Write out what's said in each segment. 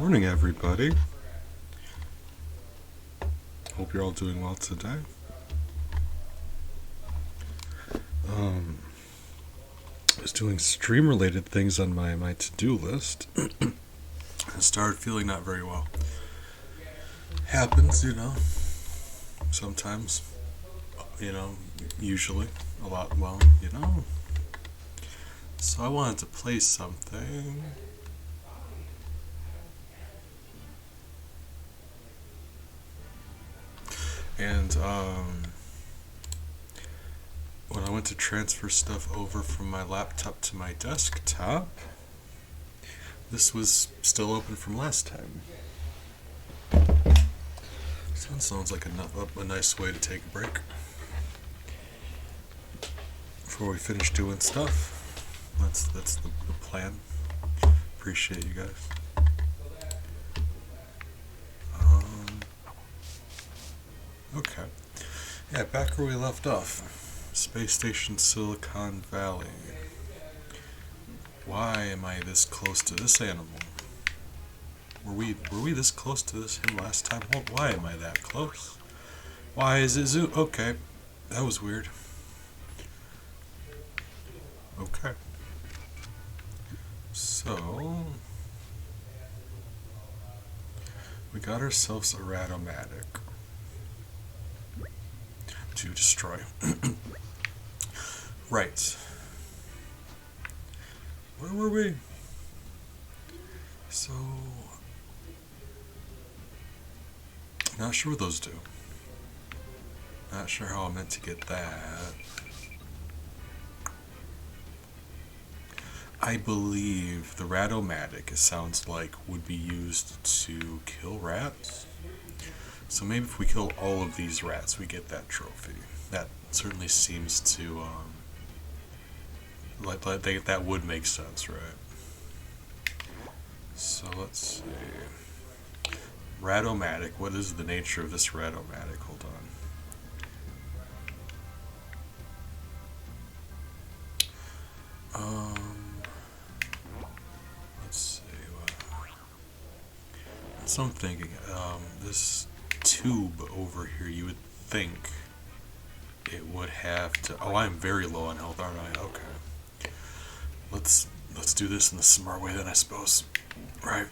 Morning, everybody. Hope you're all doing well today. I was doing stream-related things on my to-do list and started feeling not very well. Happens, sometimes, usually, a lot, So I wanted to play something. And, when I went to transfer stuff over from my laptop to my desktop, this was still open from last time. Sounds like a nice way to take a break before we finish doing stuff. That's the plan. Appreciate you guys. Okay. Yeah, back where we left off. Space Station Silicon Valley. Why am I this close to this animal? Were we this close to this him last time? Why am I that close? Why is it zoo? Okay. That was weird. Okay. So we got ourselves a Ratomatic to destroy. Right. Where were we? So, not sure what those do. Not sure how I meant to get that. I believe the Ratomatic, it sounds like, would be used to kill rats. So maybe if we kill all of these rats, we get that trophy. That certainly seems to, that would make sense, right? So let's see. Ratomatic, what is the nature of this Ratomatic? Hold on. Let's see. So I'm thinking, this tube over here, you would think it would have to. Oh, I'm very low on health, aren't I? Okay. Let's do this in the smart way then, I suppose. Right.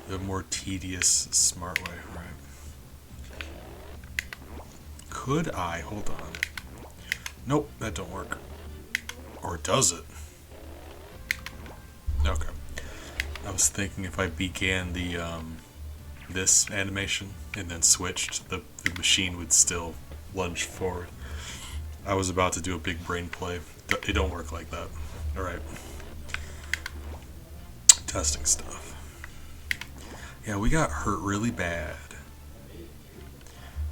The more tedious, smart way, right? Could I? Hold on. Nope, that don't work. Or does it? Okay. I was thinking if I began the this animation and then switched, the machine would still lunge forward. I was about to do a big brain play. It don't work like that. Alright. Testing stuff. Yeah, we got hurt really bad.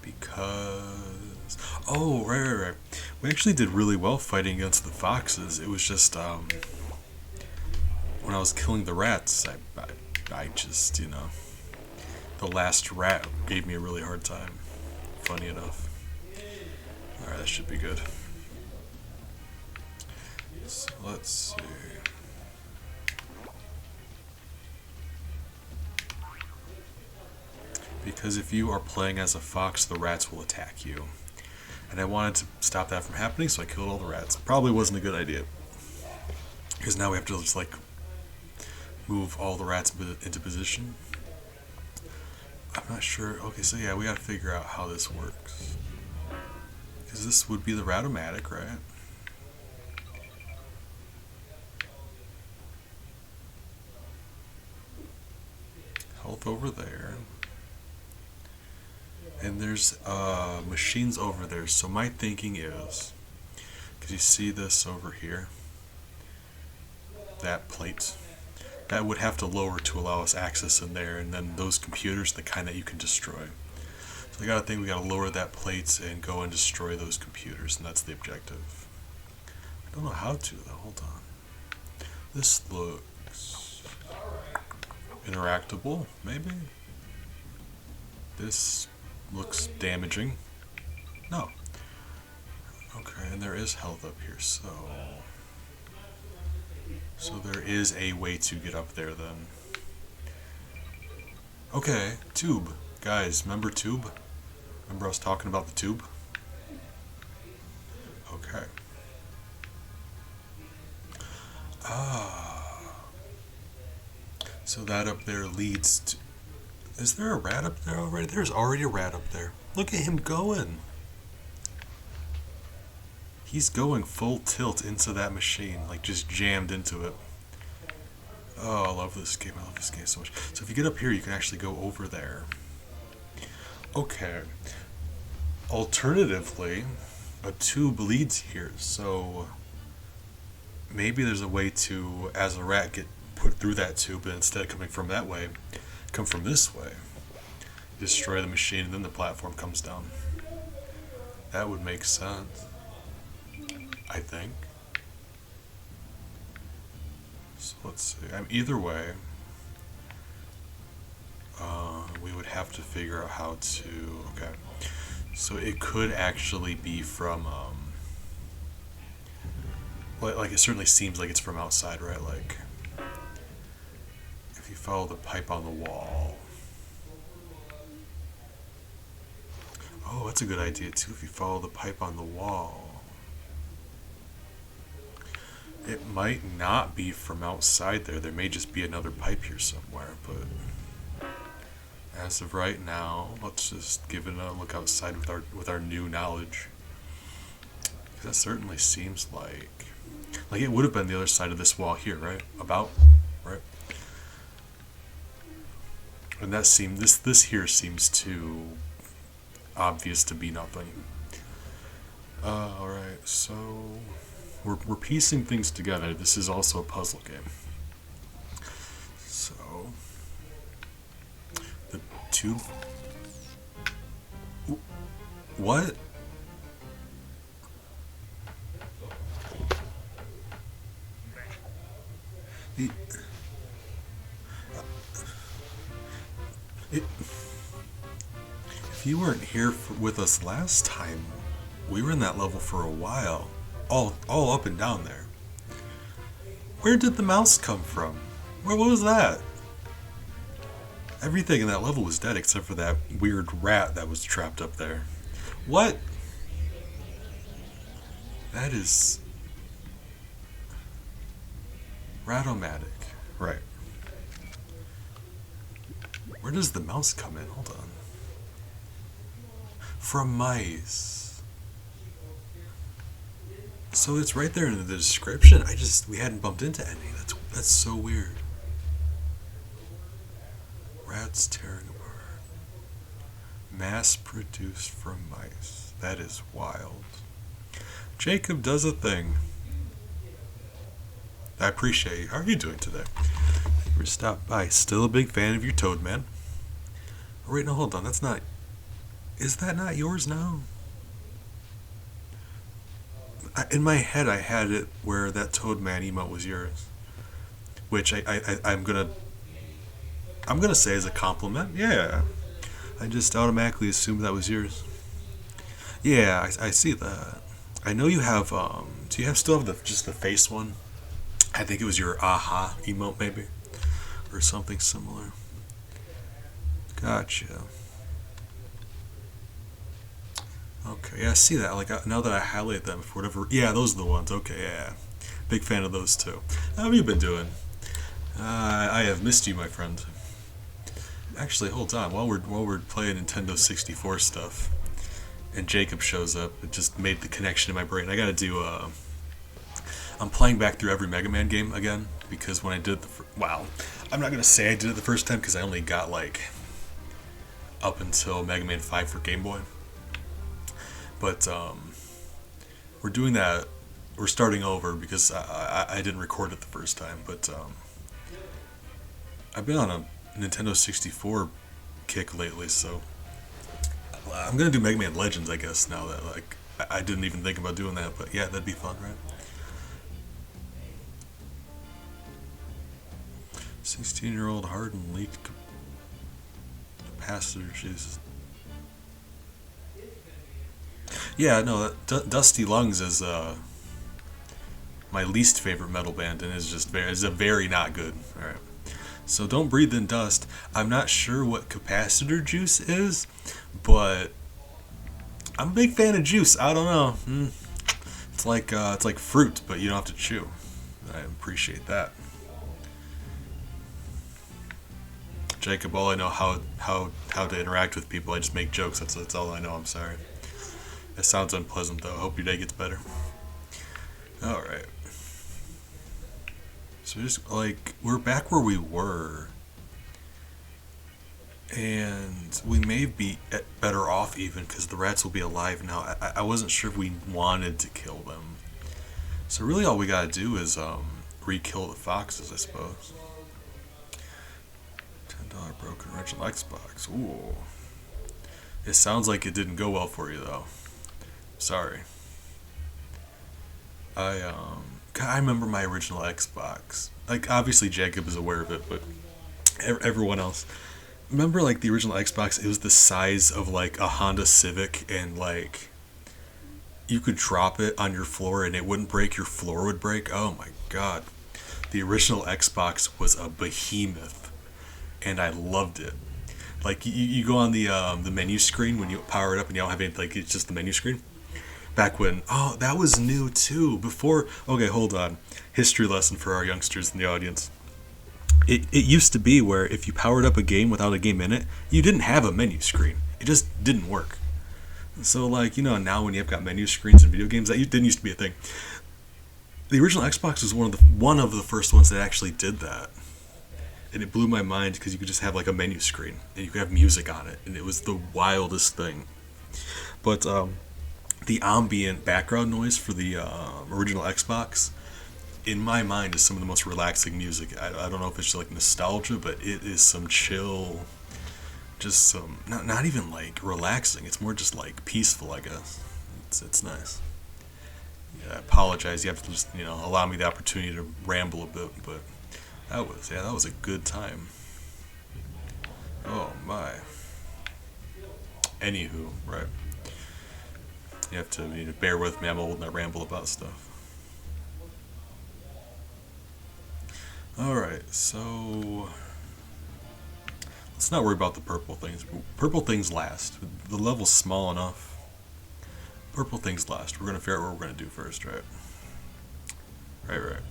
Because... Oh, right. We actually did really well fighting against the foxes. It was just, when I was killing the rats, I just, the last rat gave me a really hard time. Funny enough. Alright, that should be good. So let's see. Because if you are playing as a fox, the rats will attack you. And I wanted to stop that from happening, so I killed all the rats. Probably wasn't a good idea. Because now we have to just, move all the rats into position. I'm not sure. Okay, so yeah, we gotta figure out how this works. Because this would be the Ratomatic, right? Health over there. And there's machines over there. So my thinking is, because you see this over here, that plate, that would have to lower to allow us access in there, and then those computers, the kind that you can destroy. So I gotta think we gotta lower that plate and go and destroy those computers, and that's the objective. I don't know how to though. Hold on. This looks interactable, maybe? This looks damaging. No. Okay, and there is health up here, so So there is a way to get up there then. Okay, tube. Guys, remember tube? Remember I was talking about the tube? Okay. Ah. So that up there leads to... Is there a rat up there already? There's already a rat up there. Look at him going. He's going full tilt into that machine, like just jammed into it. Oh, I love this game. I love this game so much. So if you get up here, you can actually go over there. Okay. Alternatively, a tube leads here, so maybe there's a way to, as a rat, get put through that tube, and instead of coming from that way, come from this way. Destroy the machine, and then the platform comes down. That would make sense, I think. So let's see. Either way, we would have to figure out how to. Okay, so it could actually be from. Like it certainly seems like it's from outside, right? Like if you follow the pipe on the wall. Oh, that's a good idea too. If you follow the pipe on the wall. It might not be from outside there. There may just be another pipe here somewhere, but as of right now, let's just give it a look outside with our new knowledge. That certainly seems like it would have been the other side of this wall here, right? Right? And that this here seems too obvious to be nothing. All right, so. We're piecing things together. This is also a puzzle game. So, the tube. What? If you weren't here with us last time, we were in that level for a while. All up and down there. Where did the mouse come from? What was that? Everything in that level was dead except for that weird rat that was trapped up there. What? That is... Rat-O-Matic. Right. Where does the mouse come in? Hold on. From mice. So it's right there in the description. We hadn't bumped into any. That's so weird. Rats tearing apart. Mass produced from mice. That is wild. Jacob does a thing. I appreciate you. How are you doing today? Thank you for stopping by. Still a big fan of your Toad Man. Oh, wait, no, hold on. That's not... Is that not yours now? In my head, I had it where that Toad Man emote was yours, which I'm gonna say as a compliment. Yeah, I just automatically assumed that was yours. Yeah, I see that. I know you have. Do you still have just the face one? I think it was your aha emote maybe, or something similar. Gotcha. Okay, yeah, I see that. Like now that I highlight them for whatever. Yeah, those are the ones. Okay, yeah, big fan of those too. How have you been doing? I have missed you, my friend. Actually, hold on. While we're playing Nintendo 64 stuff, and Jacob shows up, it just made the connection in my brain. I gotta do. I'm playing back through every Mega Man game again because when I did I'm not gonna say I did it the first time because I only got like up until Mega Man 5 for Game Boy. But we're doing that. We're starting over because I didn't record it the first time. But I've been on a Nintendo 64 kick lately, so I'm gonna do Mega Man Legends, I guess. Now that I didn't even think about doing that, but yeah, that'd be fun, right? 16-year-old hardened leaked capacitor. Jesus. Yeah, no, Dusty Lungs is my least favorite metal band, and is a very not good. All right. So Don't Breathe in Dust. I'm not sure what Capacitor Juice is, but I'm a big fan of Juice. I don't know. It's like fruit, but you don't have to chew. I appreciate that. Jacob, all I know how to interact with people. I just make jokes. That's all I know. I'm sorry. It sounds unpleasant though. I hope your day gets better. All right. So just like we're back where we were, and we may be better off even because the rats will be alive now. I wasn't sure if we wanted to kill them. So really, all we gotta do is re-kill the foxes, I suppose. $10 broken original Xbox. Ooh. It sounds like it didn't go well for you though. Sorry. I remember my original Xbox. Like obviously Jacob is aware of it, but everyone else. Remember like the original Xbox? It was the size of like a Honda Civic, and like you could drop it on your floor and it wouldn't break. Your floor would break. Oh my god. The original Xbox was a behemoth, and I loved it. Like you go on the menu screen when you power it up, and you don't have any, like it's just the menu screen. Back when, that was new too. Before, okay, hold on. History lesson for our youngsters in the audience. It used to be where if you powered up a game without a game in it, you didn't have a menu screen. It just didn't work. So like, now when you've got menu screens in video games, that didn't used to be a thing. The original Xbox was one of the first ones that actually did that. And it blew my mind because you could just have like a menu screen and you could have music on it, and it was the wildest thing. But the ambient background noise for the original Xbox, in my mind, is some of the most relaxing music. I don't know if it's like nostalgia, but it is some chill, just some not even like relaxing. It's more just like peaceful, I guess. It's nice. Yeah, I apologize. You have to just allow me the opportunity to ramble a bit, but that was a good time. Oh my. Anywho, right. You have to bear with me. I'm old and I ramble about stuff. Alright, so let's not worry about the purple things. Purple things last. The level's small enough. Purple things last. We're going to figure out what we're going to do first, right? Right.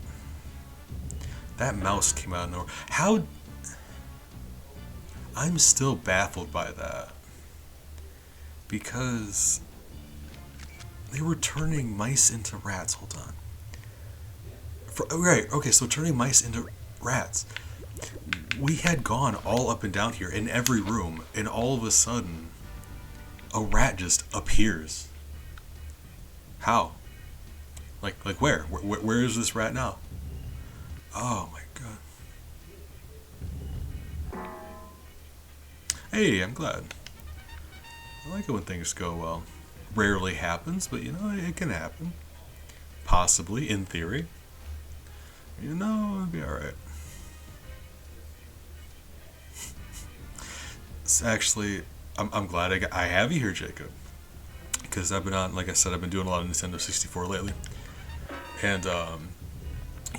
That mouse came out of nowhere. How? I'm still baffled by that. Because they were turning mice into rats. Hold on. Right, okay, so turning mice into rats. We had gone all up and down here in every room, and all of a sudden, a rat just appears. How? Like where? Where is this rat now? Oh my god. Hey, I'm glad. I like it when things go well. Rarely happens, but it can happen. Possibly, in theory. It'll be alright. Actually, I'm glad I have you here, Jacob. Because I've been like I said, I've been doing a lot of Nintendo 64 lately. And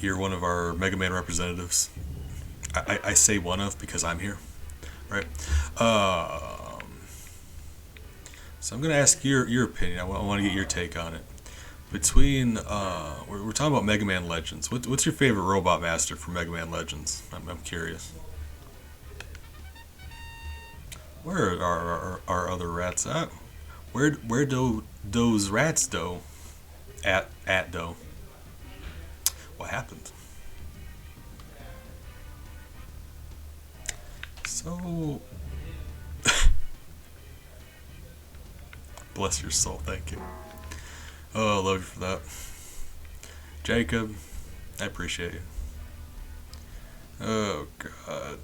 you're one of our Mega Man representatives. I say one of because I'm here. Right? So I'm going to ask your opinion. I want to get your take on it. Between, we're talking about Mega Man Legends. What's your favorite Robot Master from Mega Man Legends? I'm curious. Where are our other rats at? Where do those rats do? At do? What happened? So, bless your soul. Thank you. Oh, I love you for that. Jacob, I appreciate you. Oh, God.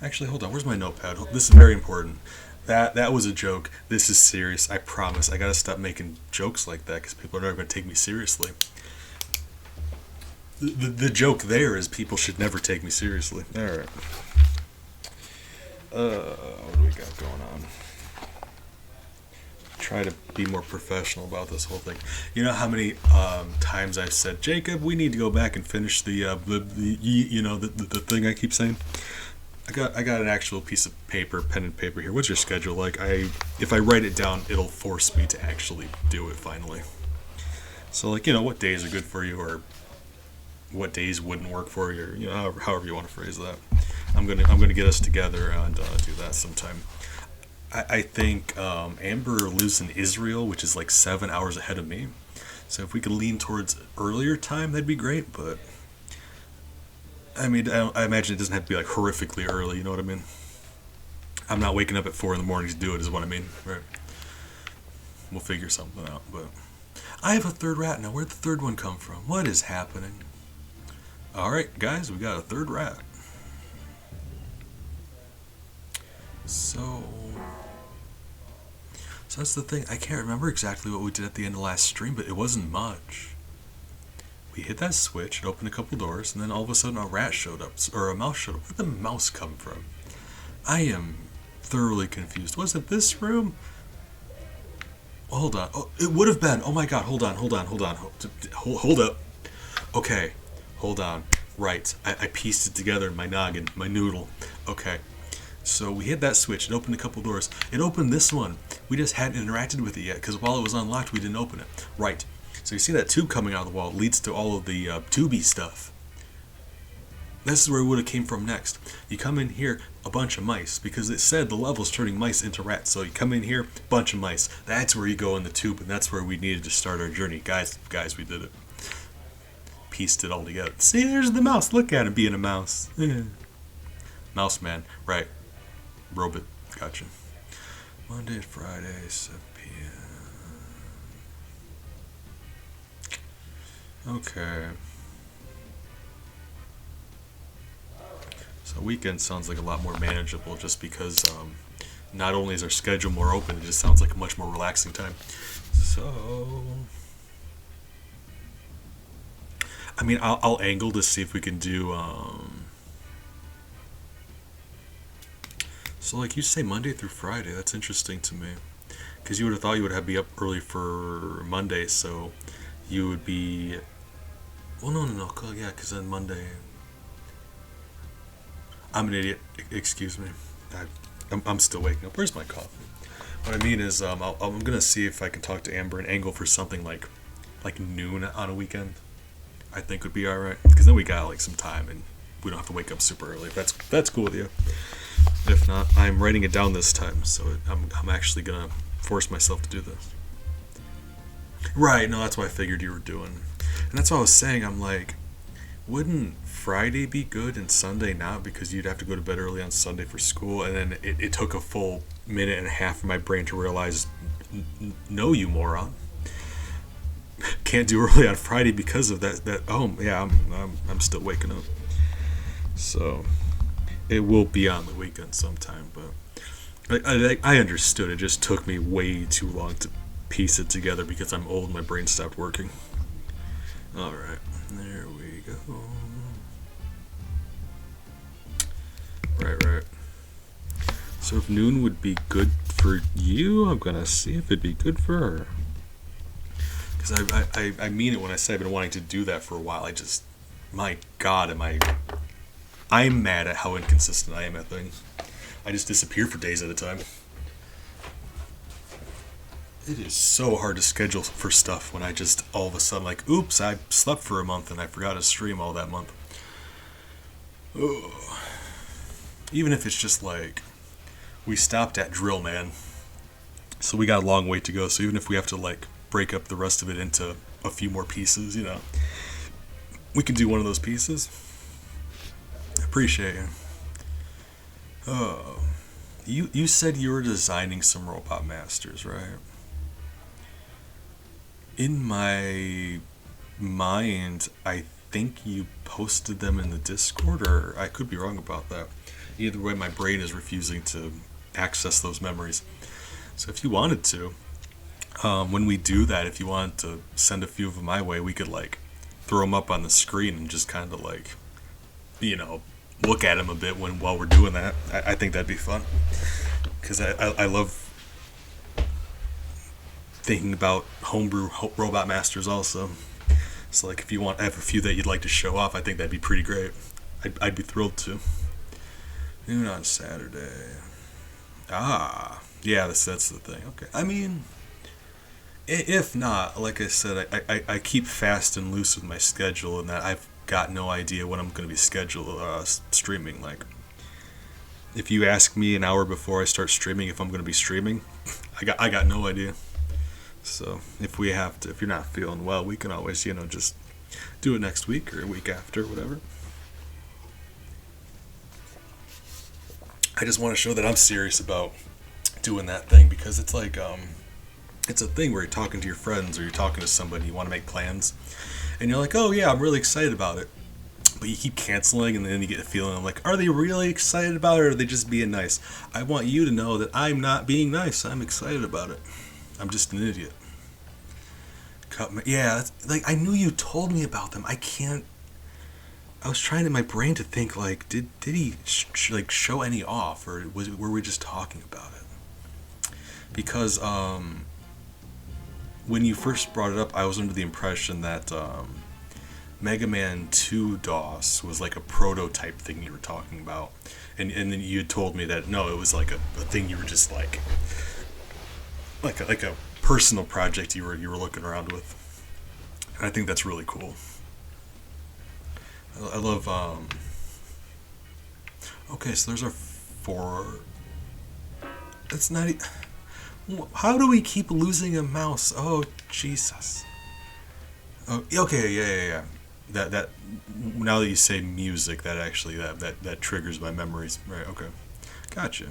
Actually, hold on. Where's my notepad? This is very important. That was a joke. This is serious. I promise. I gotta stop making jokes like that because people are never gonna take me seriously. The joke there is people should never take me seriously. Alright. What do we got going on? try to be more professional about this whole thing. You know how many times I've said, Jacob, we need to go back and finish the thing I keep saying. I got an actual piece of paper, pen and paper here. What's your schedule like? If I write it down, it'll force me to actually do it finally. So like, what days are good for you, or what days wouldn't work for you, or however you want to phrase that. I'm gonna get us together and do that sometime. I think Amber lives in Israel, which is like 7 hours ahead of me. So if we could lean towards earlier time, that'd be great. But I mean, I imagine it doesn't have to be like horrifically early. You know what I mean? I'm not waking up at 4 a.m. to do it. Is what I mean, right? We'll figure something out. But I have a third rat now. Where'd the third one come from? What is happening? All right, guys, we got a third rat. So that's the thing. I can't remember exactly what we did at the end of last stream, but it wasn't much. We hit that switch, it opened a couple doors, and then all of a sudden a rat showed up, or a mouse showed up. Where'd the mouse come from? I am thoroughly confused. Was it this room? Hold on. Oh, it would have been. Oh my god, hold on. Hold up. Okay, hold on. Right, I pieced it together in my noggin, my noodle. Okay. So we hit that switch, it opened a couple doors. It opened this one. We just hadn't interacted with it yet, because while it was unlocked, we didn't open it. Right. So you see that tube coming out of the wall. It leads to all of the tubey stuff. This is where we would have came from next. You come in here, a bunch of mice, because it said the level's turning mice into rats. So you come in here, bunch of mice. That's where you go in the tube, and that's where we needed to start our journey. Guys, we did it. Pieced it all together. See, there's the mouse. Look at him being a mouse. Mouse man. Right. Robot. Gotcha. Monday to Friday, 7 p.m. Okay. So weekend sounds like a lot more manageable just because not only is our schedule more open, it just sounds like a much more relaxing time. So I mean, I'll angle to see if we can do so like you say Monday through Friday. That's interesting to me, because you would have thought you would have to be up early for Monday, so you would be, well, no, yeah, because then Monday, I'm an idiot, excuse me, I'm still waking up. Where's my coffee? What I mean is I'm gonna see if I can talk to Amber and angle for something like noon on a weekend. I think would be alright, because then we got like some time and we don't have to wake up super early, if that's cool with you. If not, I'm writing it down this time, so I'm actually gonna force myself to do this. Right, no, that's what I figured you were doing. And that's what I was saying, I'm like, wouldn't Friday be good and Sunday not, because you'd have to go to bed early on Sunday for school? And then it took a full minute and a half for my brain to realize, no, you moron. Can't do early on Friday because of that. Oh, yeah, I'm still waking up. So it will be on the weekend sometime, but I understood. It just took me way too long to piece it together because I'm old and my brain stopped working. Alright, there we go. Right. So if noon would be good for you, I'm gonna see if it'd be good for her. Because I mean it when I say I've been wanting to do that for a while. My God, I'm mad at how inconsistent I am at things. I just disappear for days at a time. It is so hard to schedule for stuff when I just all of a sudden like, oops, I slept for a month and I forgot to stream all that month. Ugh. Even if it's just like, we stopped at Drill Man, so we got a long way to go. So even if we have to like break up the rest of it into a few more pieces, we can do one of those pieces. Appreciate you. Oh, you said you were designing some Robot Masters, right? In my mind, I think you posted them in the Discord, or I could be wrong about that. Either way, my brain is refusing to access those memories. So if you wanted to, when we do that, if you wanted to send a few of them my way, we could like throw them up on the screen and just kind of like, look at them a bit while we're doing that. I think that'd be fun, because I love thinking about homebrew robot masters also. So like if you want, I have a few that you'd like to show off. I think that'd be pretty great. I'd be thrilled to. Noon on Saturday. Ah, yeah, that's the thing. Okay, I mean, if not, like I said, I keep fast and loose with my schedule, and that I've got no idea when I'm going to be scheduled streaming. Like, if you ask me an hour before I start streaming if I'm going to be streaming, I got no idea. So if we have to, if you're not feeling well, we can always just do it next week or a week after, whatever. I just want to show that I'm serious about doing that thing because it's like it's a thing where you're talking to your friends or you're talking to somebody, you want to make plans, and you're like, oh yeah, I'm really excited about it, but you keep canceling, and then you get a feeling of like, are they really excited about it, or are they just being nice? I want you to know that I'm not being nice. I'm excited about it. I'm just an idiot. Yeah, like I knew you told me about them. I can't. I was trying in my brain to think like, did he like show any off, or were we just talking about it? Because when you first brought it up, I was under the impression that Mega Man 2 DOS was like a prototype thing you were talking about, and then you had told me that no, it was like a thing you were just like a personal project you were looking around with, and I think that's really cool. I love. Okay, so there's our 4. That's not. How do we keep losing a mouse? Oh Jesus. Oh, okay, yeah. That. Now that you say music, that actually that triggers my memories. Right. Okay. Gotcha.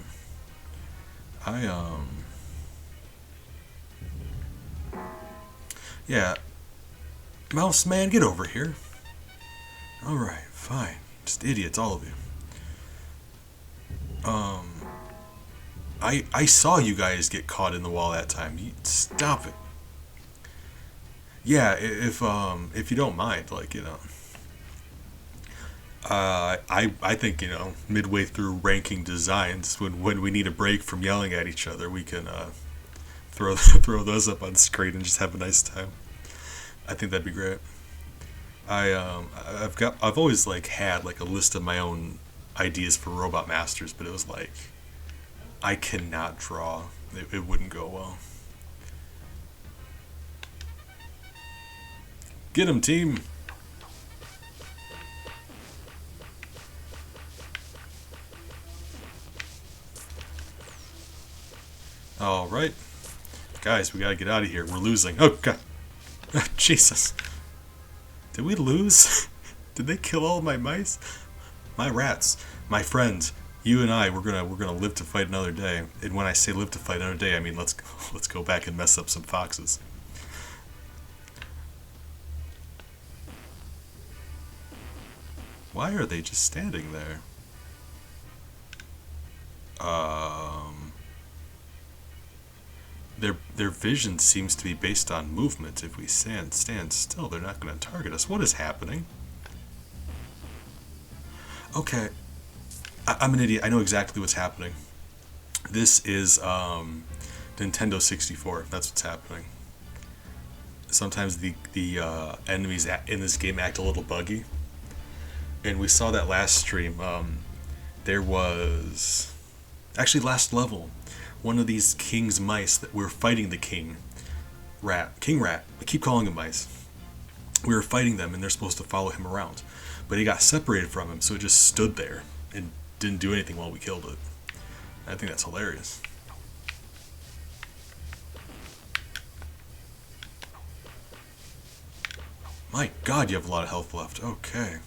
Yeah. Mouse man, get over here. Alright, fine. Just idiots, all of you. I saw you guys get caught in the wall that time. Stop it. Yeah, if you don't mind, like, I think, midway through ranking designs, when we need a break from yelling at each other, we can throw those up on screen and just have a nice time. I think that'd be great. I've always like had like a list of my own ideas for Robot Masters, but it was like I cannot draw. It wouldn't go well. Get him, team. All right, guys, we gotta get out of here. We're losing. Oh God, Jesus. Did we lose? Did they kill all my mice? My rats, my friends, you and I, we're gonna live to fight another day. And when I say live to fight another day, I mean let's go back and mess up some foxes. Why are they just standing there? Their vision seems to be based on movement. If we stand still, they're not going to target us. What is happening? Okay, I'm an idiot. I know exactly what's happening. This is Nintendo 64. That's what's happening. Sometimes the enemies in this game act a little buggy, and we saw that last stream. There was actually last level. One of these king's mice that we're fighting the king rat. I keep calling him mice. We were fighting them, and they're supposed to follow him around, but he got separated from him, so it just stood there and didn't do anything while we killed it. I think that's hilarious. My God, you have a lot of health left. Okay.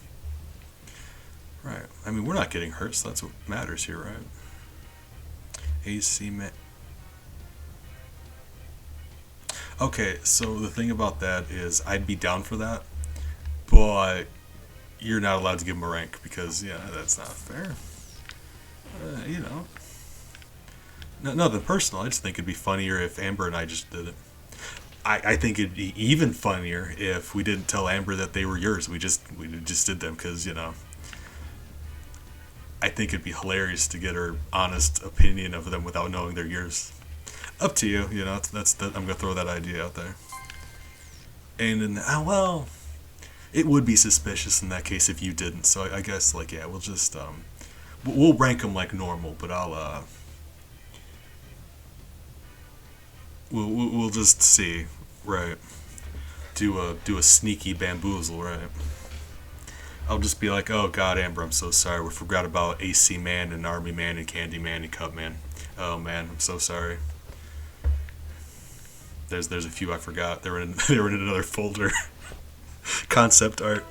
Right. I mean, we're not getting hurt, so that's what matters here, right? AC man. Okay, so the thing about that is I'd be down for that, but you're not allowed to give him a rank because, yeah, that's not fair. Nothing personal. I just think it'd be funnier if Amber and I just did it. I think it'd be even funnier if we didn't tell Amber that they were yours. We just did them because, I think it'd be hilarious to get her honest opinion of them without knowing they're yours. Up to you. You know, I'm gonna throw that idea out there. And then, well, it would be suspicious in that case if you didn't. So I guess like yeah, we'll just we'll rank them like normal, but we'll just see, right? Do a sneaky bamboozle, right? I'll just be like, oh God, Amber, I'm so sorry. We forgot about AC Man and Army Man and Candy Man and Cup Man. Oh man, I'm so sorry. There's a few I forgot. They were in they were in another folder. Concept art.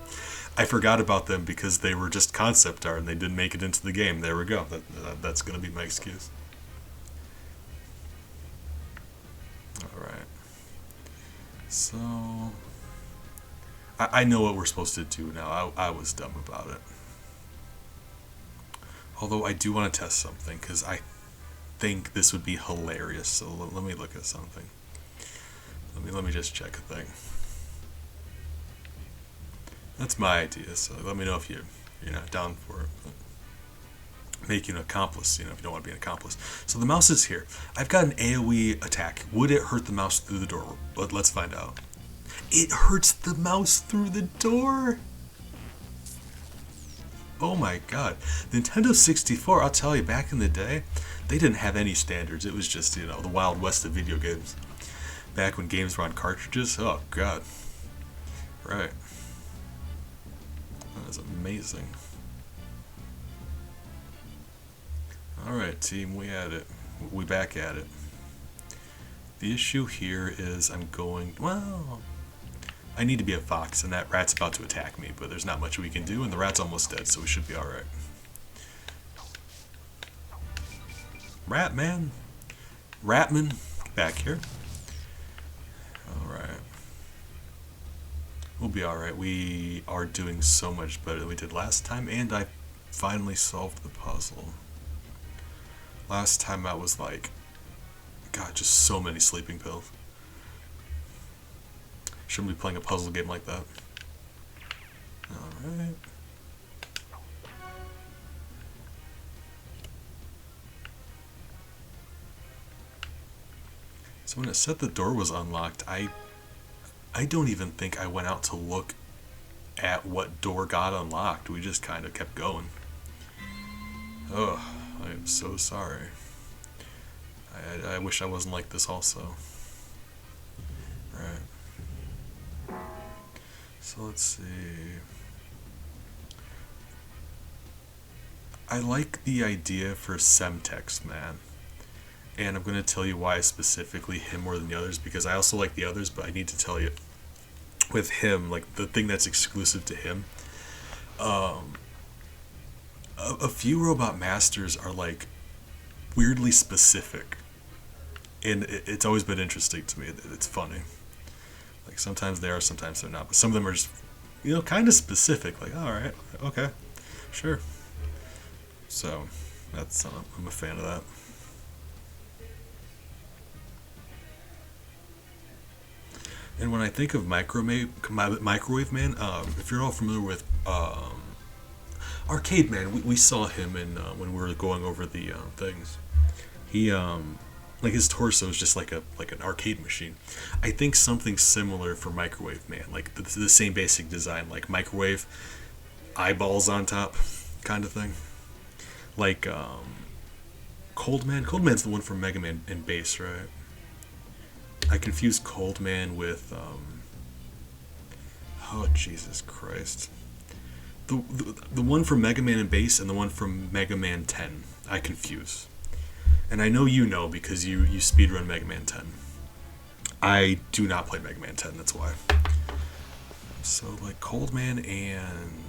I forgot about them because they were just concept art and they didn't make it into the game. There we go. That's gonna be my excuse. All right. So I know what we're supposed to do now. I was dumb about it. Although I do want to test something because I think this would be hilarious. So let me look at something. Let me just check a thing. That's my idea. So let me know if you're not down for it. But make you an accomplice. You know, if you don't want to be an accomplice. So the mouse is here. I've got an AOE attack. Would it hurt the mouse through the door? But let's find out. It hurts the mouse through the door. Oh my god. The Nintendo 64, I'll tell you, back in the day, they didn't have any standards. It was just, you know, the Wild West of video games. Back when games were on cartridges. Oh god. Right. That is amazing. Alright, team, we at it. We back at it. The issue here is I'm going... Well... I need to be a fox, and that rat's about to attack me, but there's not much we can do, and the rat's almost dead, so we should be alright. Ratman! Ratman, back here. Alright. We'll be alright. We are doing so much better than we did last time, and I finally solved the puzzle. Last time I was like, God, just so many sleeping pills. Shouldn't be playing a puzzle game like that. Alright. So when it said the door was unlocked, I don't even think I went out to look at what door got unlocked. We just kind of kept going. Ugh, I am so sorry. I wish I wasn't like this also. Right. So let's see. I like the idea for Semtex Man. And I'm going to tell you why specifically him more than the others, because I also like the others, but I need to tell you, with him, like the thing that's exclusive to him, a few Robot Masters are like weirdly specific, and it's always been interesting to me. It's funny. Like sometimes they are, sometimes they're not, but some of them are just, you know, kind of specific. Like, all right, okay, sure. So that's I'm a fan of that. And when I think of Microwave Man, if you're all familiar with Arcade Man, we saw him in when we were going over the things. He like his torso is just like an arcade machine. I think something similar for Microwave Man, like the same basic design, like microwave eyeballs on top, kind of thing. Like Cold Man. Cold Man's the one from Mega Man and Bass, right? I confused Cold Man with oh Jesus Christ, the one from Mega Man and Bass and the one from Mega Man 10. I confuse, and I know you know because you speedrun Mega Man 10. I do not play Mega Man 10. That's why. So like Cold Man and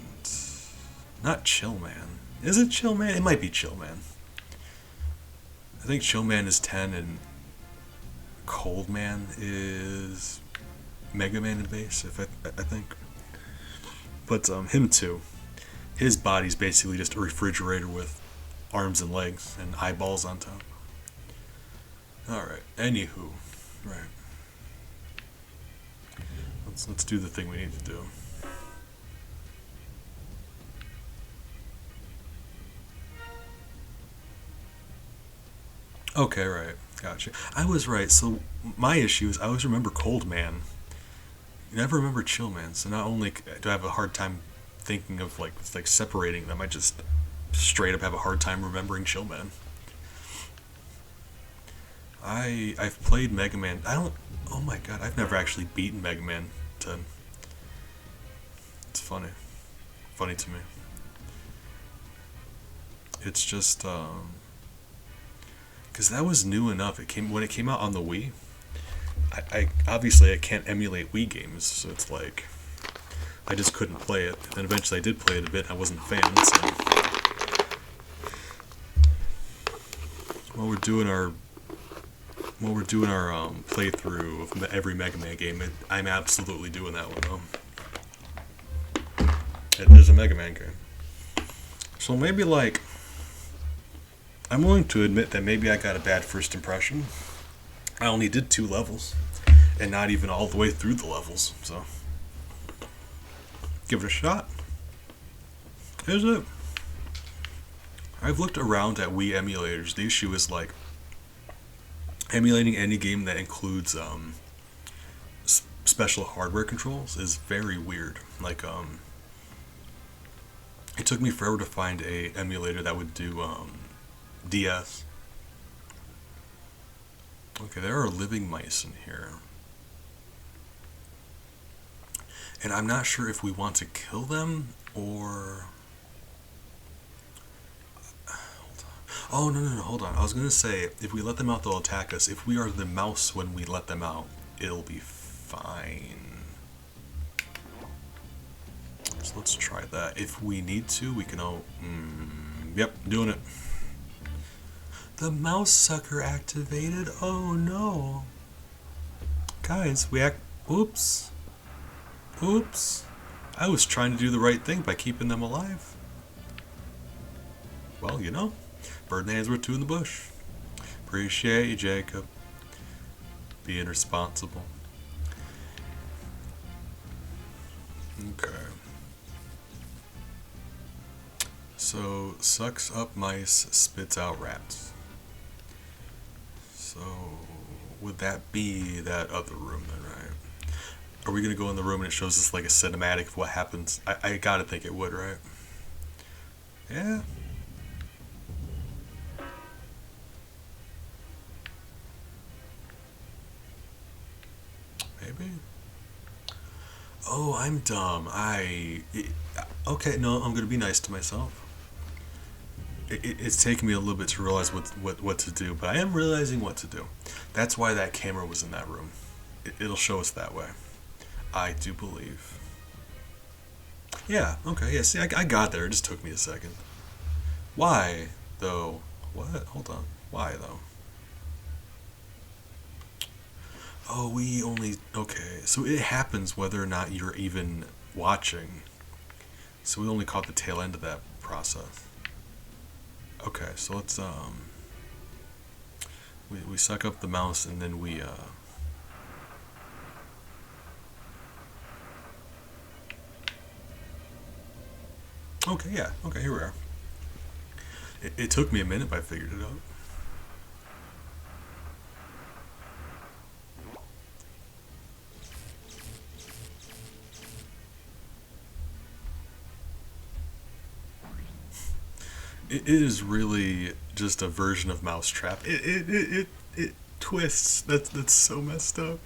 not Chill Man. Is it Chill Man? It might be Chill Man. I think Chill Man is 10 and Cold Man is Mega Man and Bass, if I think. But him too. His body's basically just a refrigerator with arms and legs and eyeballs on top. Alright, anywho. Right. Let's do the thing we need to do. Okay, right. Gotcha. I was right. So my issue is I always remember Cold Man. You never remember Chill Man. So not only do I have a hard time thinking of like separating them, I just straight up have a hard time remembering Chill Man. I've played Mega Man. I don't. Oh my god, I've never actually beaten Mega Man 10. It's funny to me. It's just because that was new enough. It came when it came out on the Wii. I obviously I can't emulate Wii games, so it's like I just couldn't play it. And then eventually I did play it a bit. And I wasn't a fan. So while we're doing our playthrough of every Mega Man game, I'm absolutely doing that one though. It is a Mega Man game. So maybe like I'm willing to admit that maybe I got a bad first impression. I only did 2 levels, and not even all the way through the levels, so give it a shot. Is it? I've looked around at Wii emulators. The issue is like emulating any game that includes special hardware controls is very weird. Like it took me forever to find a emulator that would do DS. Okay, there are living mice in here. And I'm not sure if we want to kill them or... Oh, no, hold on. I was going to say, if we let them out, they'll attack us. If we are the mouse when we let them out, it'll be fine. So let's try that. If we need to, we can all... yep, doing it. The mouse sucker activated. Oh no. Guys, oops. Oops. I was trying to do the right thing by keeping them alive. Well, you know, bird hands were 2 in the bush. Appreciate you, Jacob. Being responsible. Okay. So, sucks up mice, spits out rats. So, would that be that other room then, right? Are we going to go in the room and it shows us like a cinematic of what happens? I gotta think it would, right? Yeah. Maybe? Oh, I'm dumb. Okay, no, I'm going to be nice to myself. It's taken me a little bit to realize what to do, but I am realizing what to do. That's why that camera was in that room. It'll show us that way. I do believe. Yeah, okay, yeah, see, I got there. It just took me a second. Why, though? What? Hold on. Why, though? Oh, we only... Okay, so it happens whether or not you're even watching. So we only caught the tail end of that process. Okay, so let's we suck up the mouse and then we okay, yeah, okay, here we are. It took me a minute, but I figured it out. It is really just a version of Mousetrap. It twists. That's so messed up.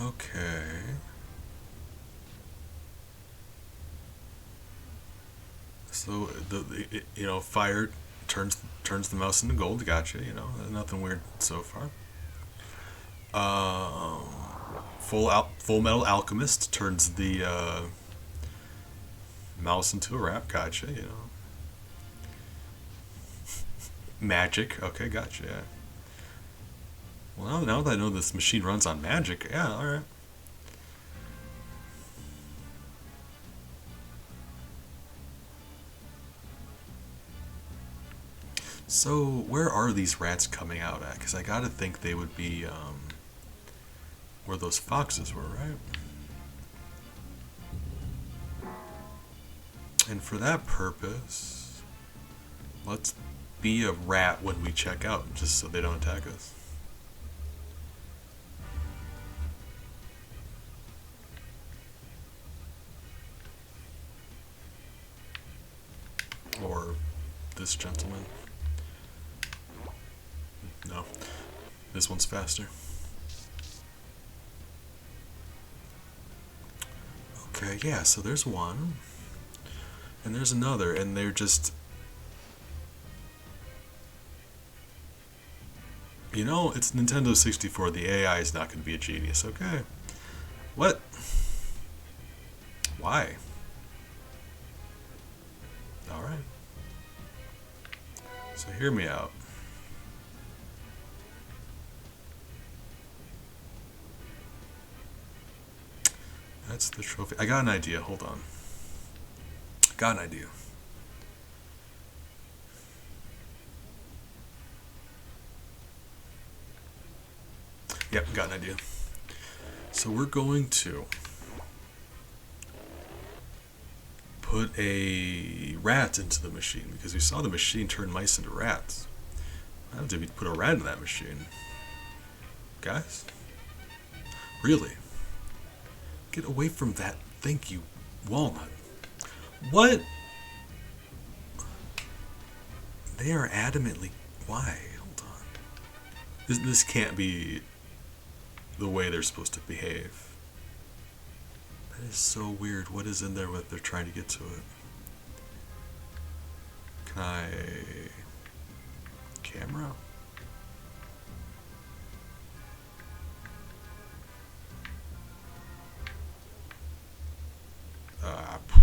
Okay. So fire turns the mouse into gold. Gotcha. Nothing weird so far. Um, Full Metal Alchemist turns the mouse into a rat. Gotcha. Magic. Okay, gotcha. Yeah. Well, now that I know this machine runs on magic, yeah, all right. So, where are these rats coming out at? Because I gotta think they would be, where those foxes were, right? And for that purpose, let's be a rat when we check out, just so they don't attack us. Or this gentleman. No, this one's faster. Okay, yeah, so there's one. And there's another, and they're just... You know, it's Nintendo 64. The AI is not going to be a genius, okay? What? Why? Alright. So hear me out. That's the trophy. I got an idea. Hold on. Got an idea. Yep, got an idea. So we're going to put a rat into the machine, because we saw the machine turn mice into rats. How did we put a rat in that machine? Guys? Really? Get away from that. Thank you, walnut. What? They are adamantly... Why? Hold on. This can't be the way they're supposed to behave. That is so weird. What is in there that they're trying to get to it? Can I... Camera?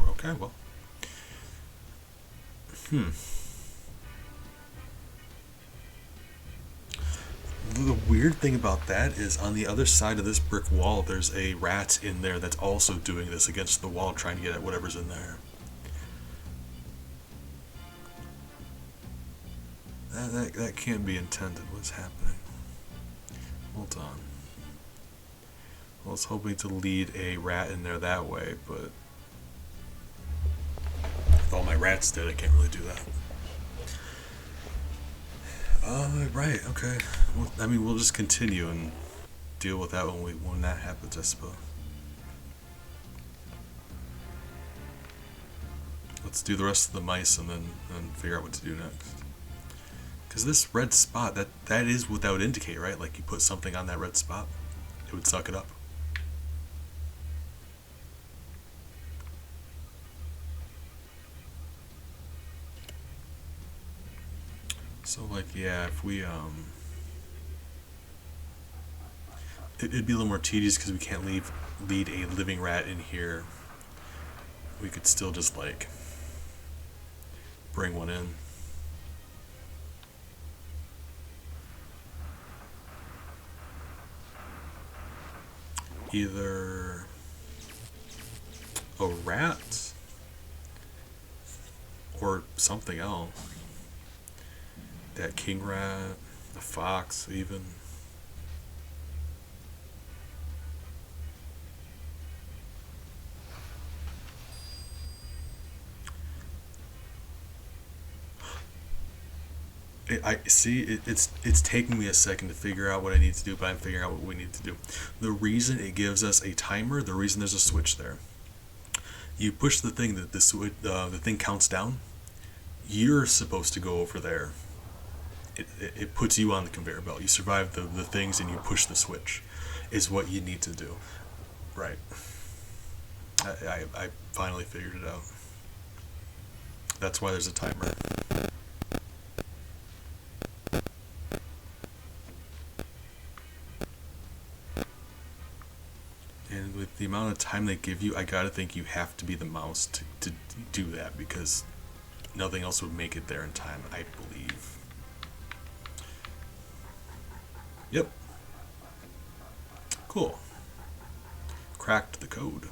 Okay, well. The weird thing about that is on the other side of this brick wall, there's a rat in there that's also doing this against the wall, trying to get at whatever's in there. That can't be intended. What's happening? Hold on. I was hoping to lead a rat in there that way, but with all my rats dead, I can't really do that. Right, okay. Well, I mean, we'll just continue and deal with that when that happens, I suppose. Let's do the rest of the mice and then figure out what to do next. Because this red spot, that is without indicate, right? Like you put something on that red spot, it would suck it up. So like, yeah, if we it'd be a little more tedious because we can't lead a living rat in here. We could still just like bring one in. Either a rat or something else. That king rat, the fox, even. It's taking me a second to figure out what I need to do, but I'm figuring out what we need to do. The reason it gives us a timer, the reason there's a switch there. You push the thing that the thing counts down. You're supposed to go over there. It puts you on the conveyor belt. You survive the things and you push the switch, is what you need to do. Right. I finally figured it out. That's why there's a timer. And with the amount of time they give you, I gotta think you have to be the mouse to do that, because nothing else would make it there in time, I believe. Yep. Cool. Cracked the code.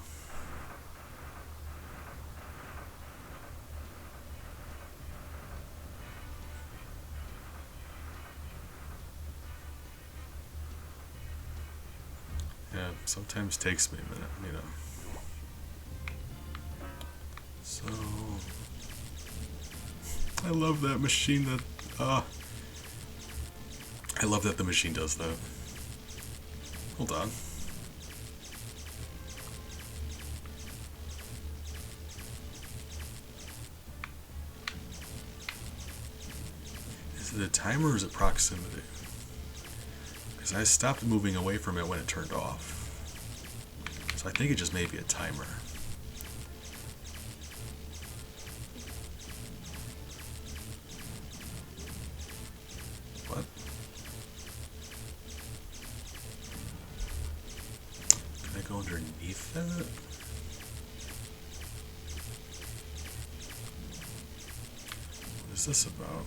Yeah, sometimes takes me a minute, you know. So I love that machine that I love that the machine does that. Hold on. Is it a timer or is it proximity? Because I stopped moving away from it when it turned off. So I think it just may be a timer. What? Can I go underneath that? What is this about?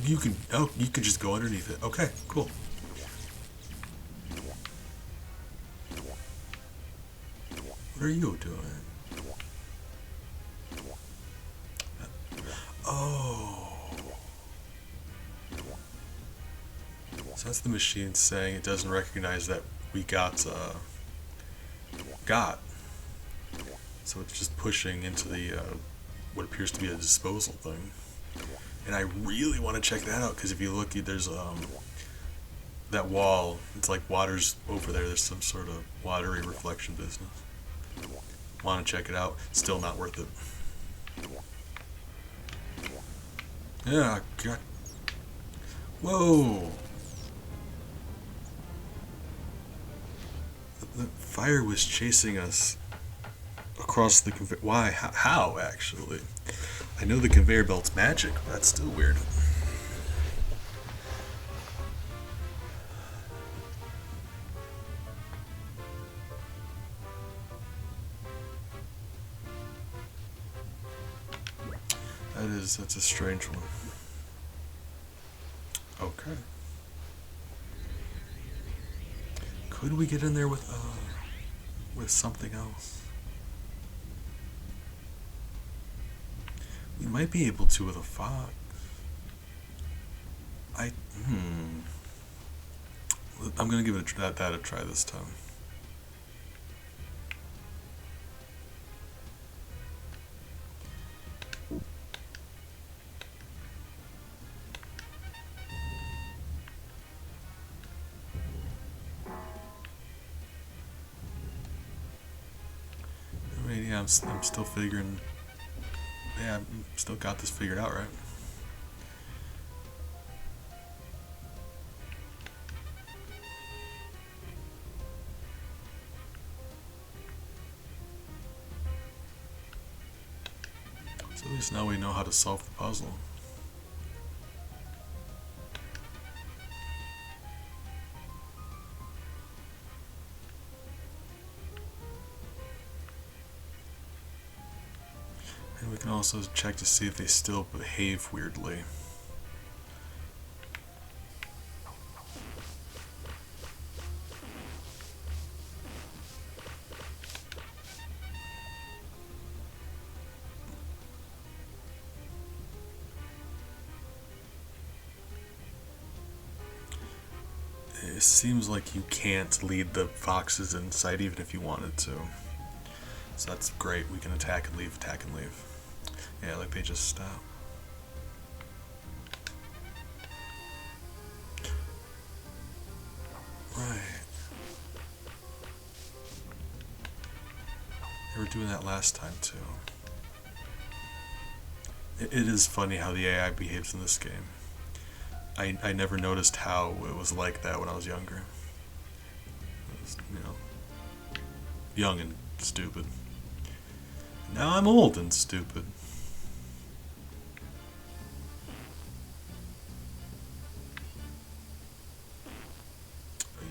You can, oh, you can just go underneath it. Okay, cool. What are you doing? Oh. So that's the machine saying it doesn't recognize that we got. So it's just pushing into the what appears to be a disposal thing. And I really want to check that out because if you look, there's that wall. It's like water's over there. There's some sort of watery reflection business. Want to check it out? Still not worth it. Yeah, God. Whoa. The fire was chasing us across the conveyor. Why? How, actually? I know the conveyor belt's magic, but that's still weird. That's a strange one. Okay. Could we get in there with something else? We might be able to with a fox. I I'm gonna give that a try this time. I mean, yeah, I'm still figuring. Yeah, I'm still got this figured out, right? So at least now we know how to solve the puzzle. And we can also check to see if they still behave weirdly. It seems like you can't lead the foxes inside even if you wanted to. So that's great. We can attack and leave, attack and leave. Yeah, like they just stop. Right. They were doing that last time too. It is funny how the AI behaves in this game. I never noticed how it was like that when I was younger. I was, young and stupid. Now I'm old and stupid.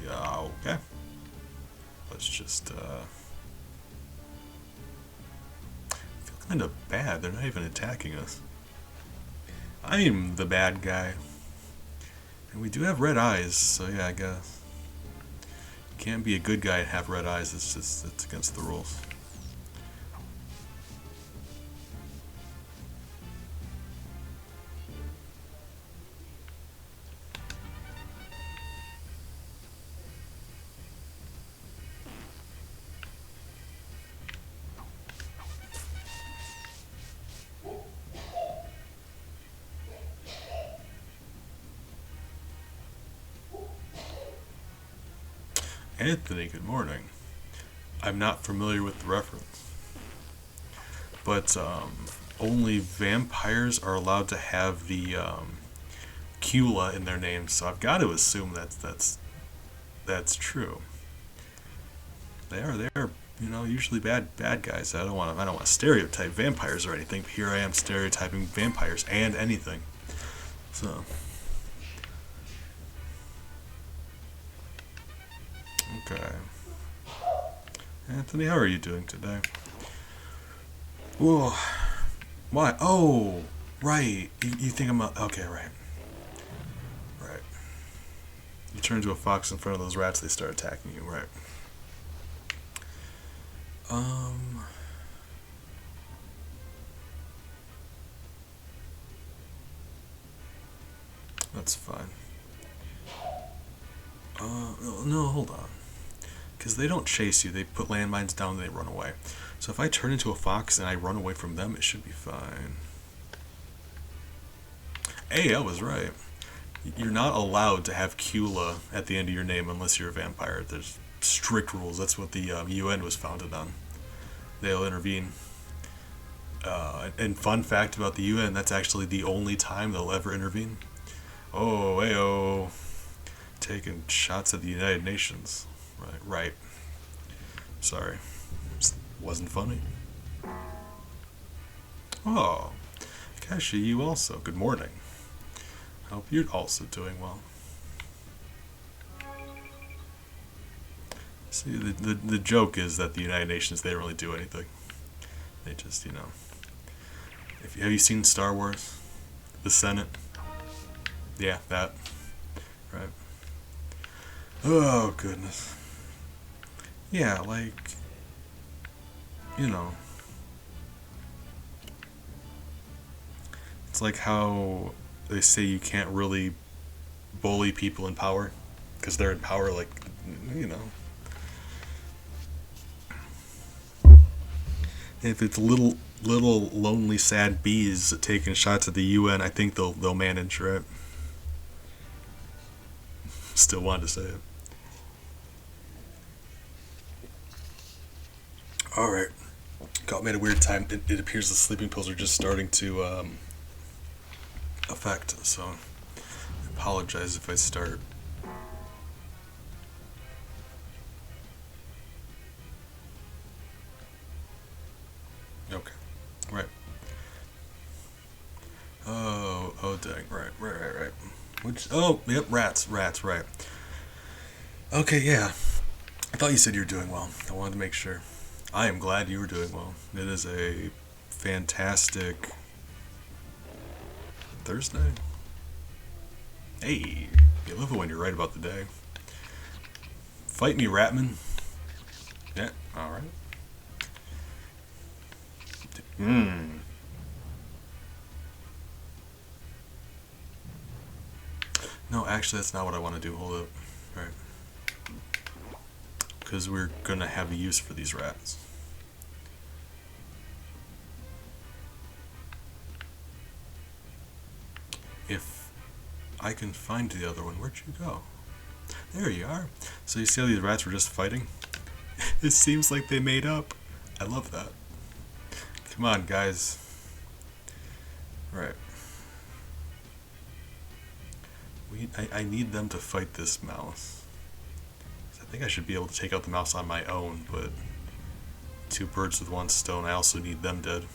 Yeah, okay. Let's just, I feel kind of bad. They're not even attacking us. I'm the bad guy. And we do have red eyes, so yeah, I guess. You can't be a good guy and have red eyes. It's against the rules. Anthony, good morning. I'm not familiar with the reference. But only vampires are allowed to have the Cula in their names, so I've got to assume that's true. They are usually bad guys. I don't want to stereotype vampires or anything, but here I am stereotyping vampires and anything. So okay. Anthony, how are you doing today? Whoa. Why? Oh, right. You think I'm okay, right. Right. You turn into a fox in front of those rats, they start attacking you, right. Um that's fine. No, hold on. Because they don't chase you, they put landmines down and they run away. So if I turn into a fox and I run away from them, it should be fine. Hey, I was right. You're not allowed to have Cula at the end of your name unless you're a vampire. There's strict rules. That's what the UN was founded on. They'll intervene. And fun fact about the UN, that's actually the only time they'll ever intervene. Oh, ayo. Taking shots at the United Nations. Right. Sorry. Wasn't funny. Oh, Kashi, you also. Good morning. Hope you're also doing well. See, the joke is that the United Nations, they don't really do anything. They just, have you seen Star Wars? The Senate? Yeah, that. Right. Oh, goodness. Yeah, it's like how they say you can't really bully people in power because they're in power, if it's little lonely sad bees taking shots at the UN, I think they'll manage, right? Still wanted to say it. All right. Caught me at a weird time. It appears the sleeping pills are just starting to affect, so I apologize if I start. Okay. Right. Oh, dang. Right. Yep, rats, right. Okay, yeah. I thought you said you were doing well. I wanted to make sure. I am glad you were doing well. It is a fantastic Thursday. Hey, you love it when you're right about the day. Fight me, Ratman. Yeah, alright. No, actually, that's not what I want to do. Hold up. Right. Because we're going to have a use for these rats. If I can find the other one, where'd you go? There you are. So you see how these rats were just fighting? It seems like they made up. I love that. Come on, guys. Right. I need them to fight this mouse. I think I should be able to take out the mouse on my own, but two birds with one stone, I also need them dead.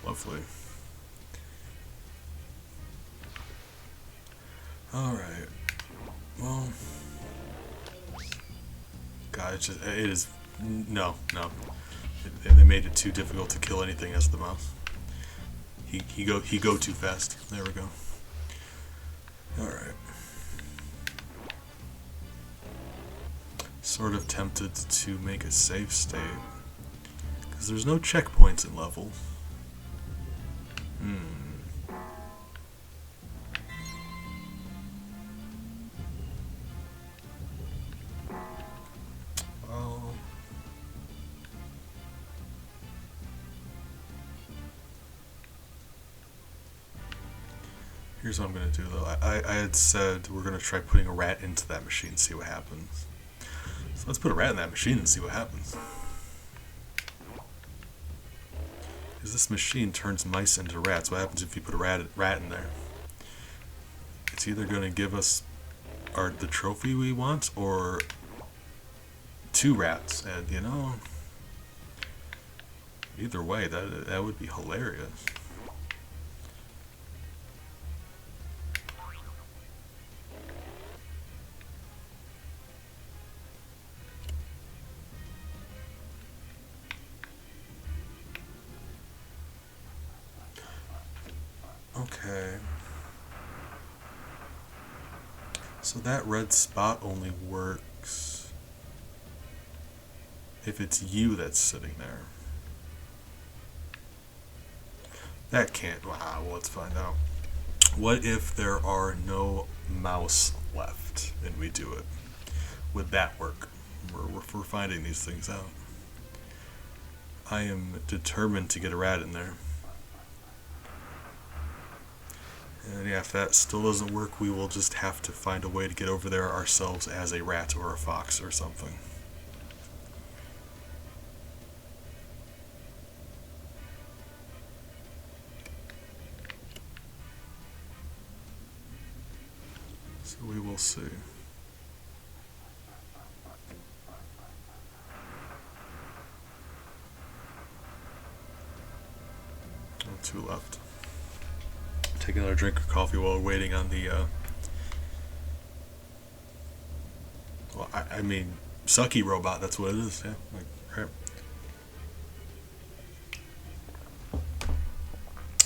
Lovely. Alright. Well, God, it is, no. They made it too difficult to kill anything as the mouse. He go too fast. There we go. Alright. Sort of tempted to make a save state. Because there's no checkpoints in level. Here's what I'm gonna do though. I had said we're gonna try putting a rat into that machine, see what happens. So let's put a rat in that machine and see what happens. Because this machine turns mice into rats. What happens if you put a rat in there? It's either gonna give us the trophy we want or 2 rats, and you know, either way, that would be hilarious. Okay. So that red spot only works if it's you that's sitting there. That can't. Wow, well, let's find out. What if there are no mouse left and we do it? Would that work? We're finding these things out. I am determined to get a rat in there. And yeah, if that still doesn't work, we will just have to find a way to get over there ourselves as a rat or a fox or something. So we will see. Oh, 2 left. Take another drink of coffee while waiting on the well, I mean, sucky robot, that's what it is, yeah. Like, crap.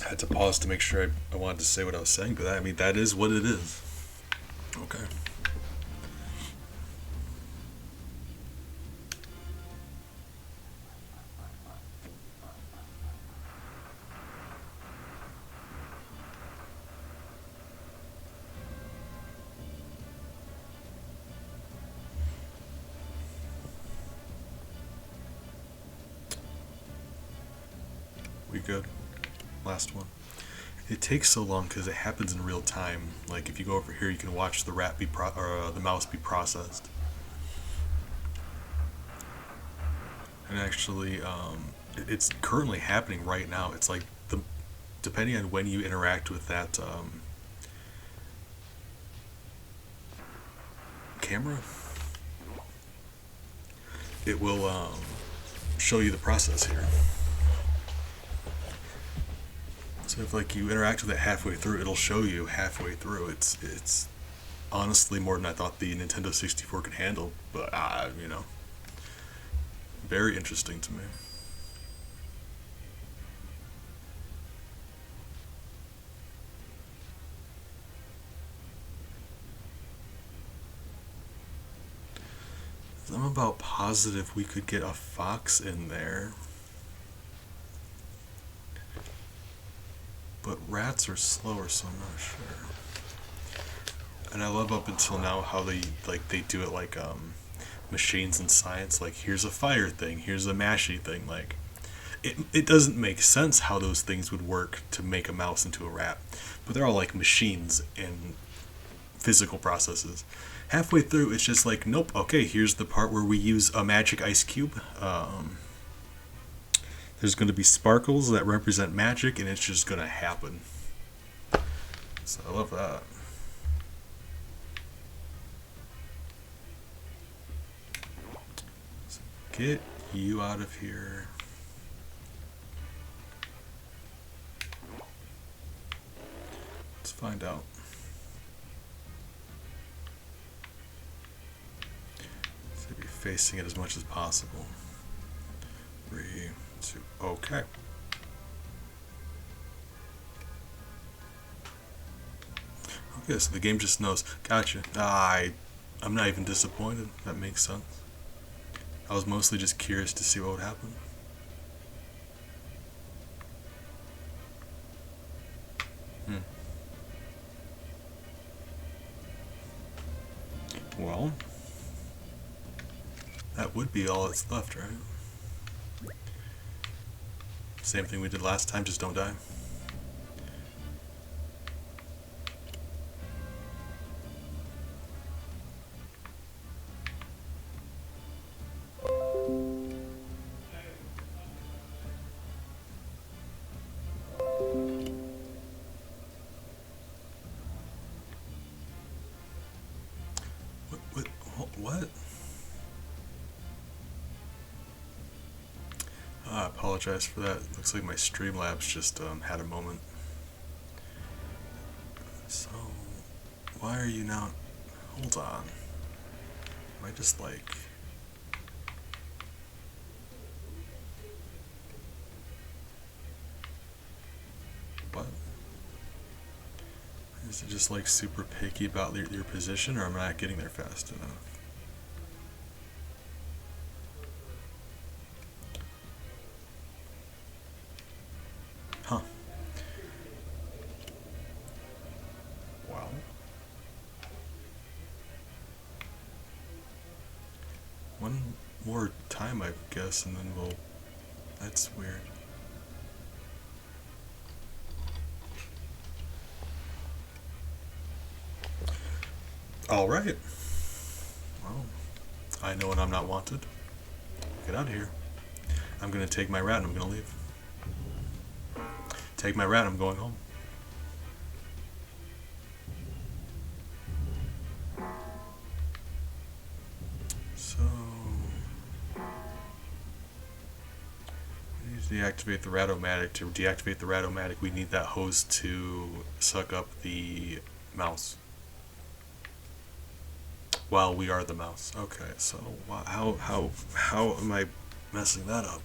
I had to pause to make sure I wanted to say what I was saying, but I mean, that is what it is. Okay. We good? Last one. It takes so long because it happens in real time. Like if you go over here, you can watch the the mouse be processed. And actually, it's currently happening right now. It's like depending on when you interact with that camera, it will show you the process here. So if like you interact with it halfway through, it'll show you halfway through. It's honestly more than I thought the Nintendo 64 could handle, but you know, very interesting to me. I'm about positive we could get a fox in there. But rats are slower, so I'm not sure. And I love up until now how they do it like machines in science. Like here's a fire thing, here's a mashy thing. Like it doesn't make sense how those things would work to make a mouse into a rat, but they're all like machines and physical processes. Halfway through, it's just like nope. Okay, here's the part where we use a magic ice cube. There's going to be sparkles that represent magic, and it's just going to happen. So I love that. So get you out of here. Let's find out. So be facing it as much as possible. 3, 2, okay. Okay, so the game just knows. Gotcha. I'm not even disappointed. That makes sense. I was mostly just curious to see what would happen. Well, that would be all that's left, right? Same thing we did last time, just don't die. What? I apologize for that. Looks like my Streamlabs just had a moment. So, why are you not... Hold on. Am I just like... What? Is it just like super picky about your position, or am I not getting there fast enough? Huh. Wow. One more time, I guess, and then we'll... That's weird. Alright. Well, I know when I'm not wanted. Get out of here. I'm gonna take my rat and I'm gonna leave. Take my rat, I'm going home. So... we need to deactivate the Rat-O-Matic. To deactivate the Rat-O-Matic, we need that hose to suck up the mouse. While we are the mouse. Okay, so how am I messing that up?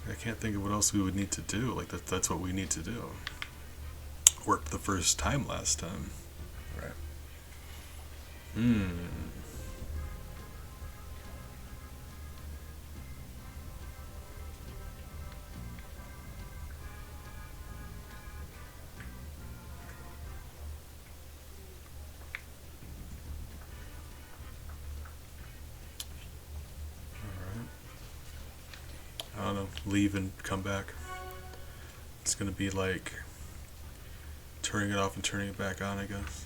I can't think of what else we would need to do. Like that's what we need to do. Worked the first time last time. Right. I don't know, leave and come back. It's gonna be like turning it off and turning it back on, I guess.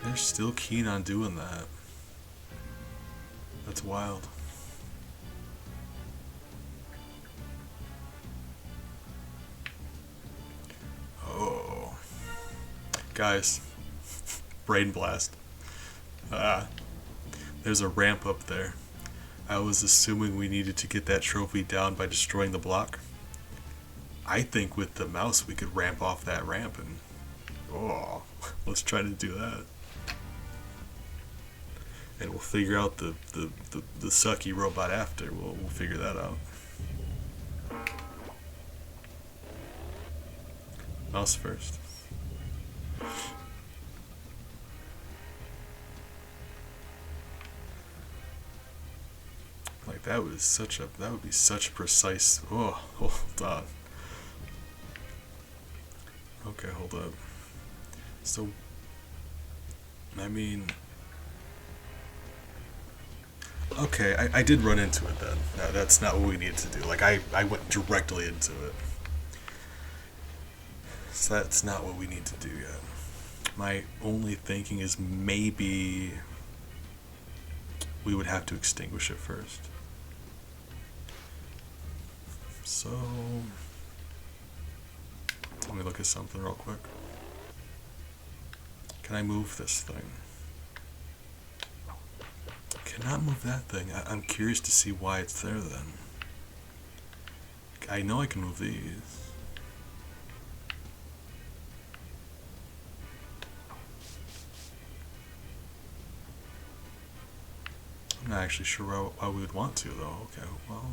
They're still keen on doing that. That's wild. Oh. Guys, brain blast. There's a ramp up there. I was assuming we needed to get that trophy down by destroying the block. I think with the mouse we could ramp off that ramp and... Oh, let's try to do that. And we'll figure out the sucky robot after. We'll figure that out. Mouse first. Like that would be such precise. Oh, hold on. Okay, hold up. So, I mean, okay, I did run into it then. No, that's not what we needed to do. Like I went directly into it. So that's not what we need to do yet. My only thinking is maybe we would have to extinguish it first. So, let me look at something real quick. Can I move this thing? Cannot move that thing. I'm curious to see why it's there then. I know I can move these. I'm not actually sure why we would want to though. Okay, well.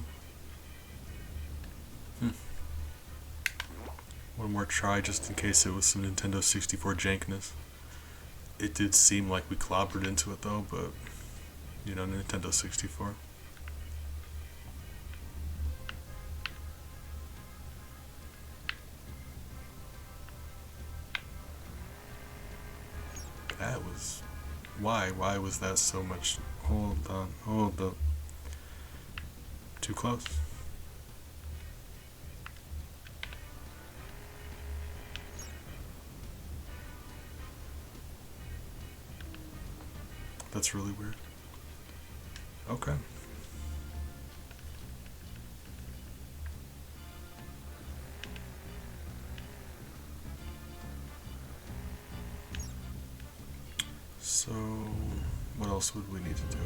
One more try just in case it was some Nintendo 64 jankness. It did seem like we clobbered into it though, but you know, Nintendo 64. That was... Why was that so much... Hold up. Too close. That's really weird. Okay. else would we need to do?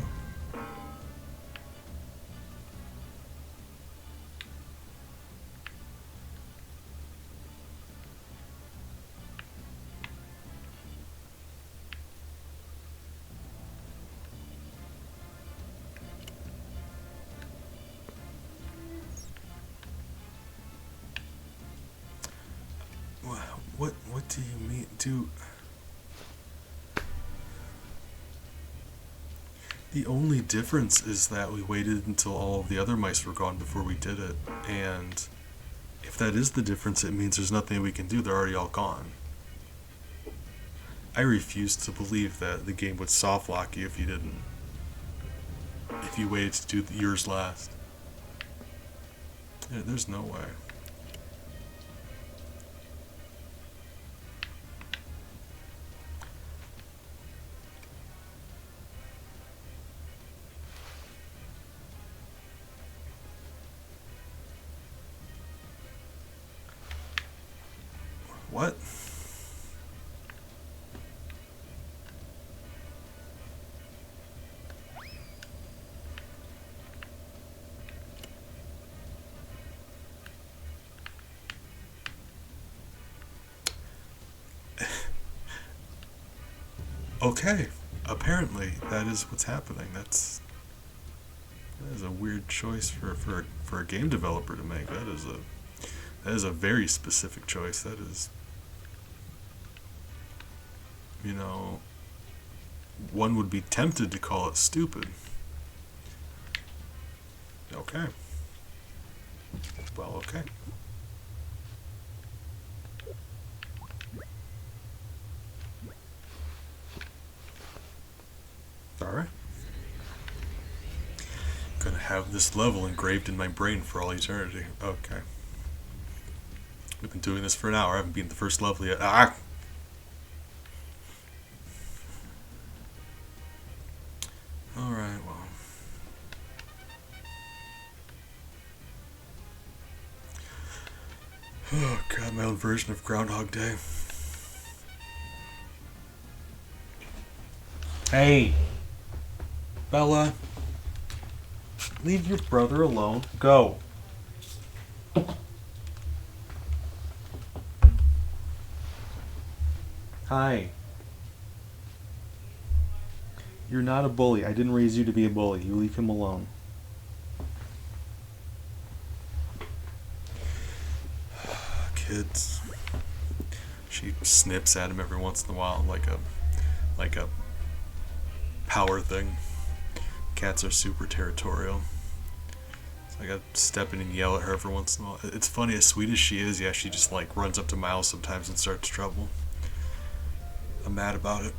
What do you mean? The only difference is that we waited until all of the other mice were gone before we did it, and if that is the difference, it means there's nothing we can do. They're already all gone. I refuse to believe that the game would soft lock you if you didn't. If you waited to do yours last. Yeah, there's no way. What? Okay, apparently that is what's happening. That is a weird choice for a game developer to make. That is a very specific choice. That is, you know, one would be tempted to call it stupid. Okay. Well, okay. Alright. Gonna have this level engraved in my brain for all eternity. Okay. We've been doing this for an hour. I haven't beaten the first level yet. Ah! Alright, well. Oh god, my own version of Groundhog Day. Hey! Bella! Leave your brother alone. Go! Hi. You're not a bully. I didn't raise you to be a bully. You leave him alone. Kids. She snips at him every once in a while like a power thing. Cats are super territorial. So I gotta step in and yell at her every once in a while. It's funny, as sweet as she is, yeah, she just like runs up to Miles sometimes and starts trouble. I'm mad about it.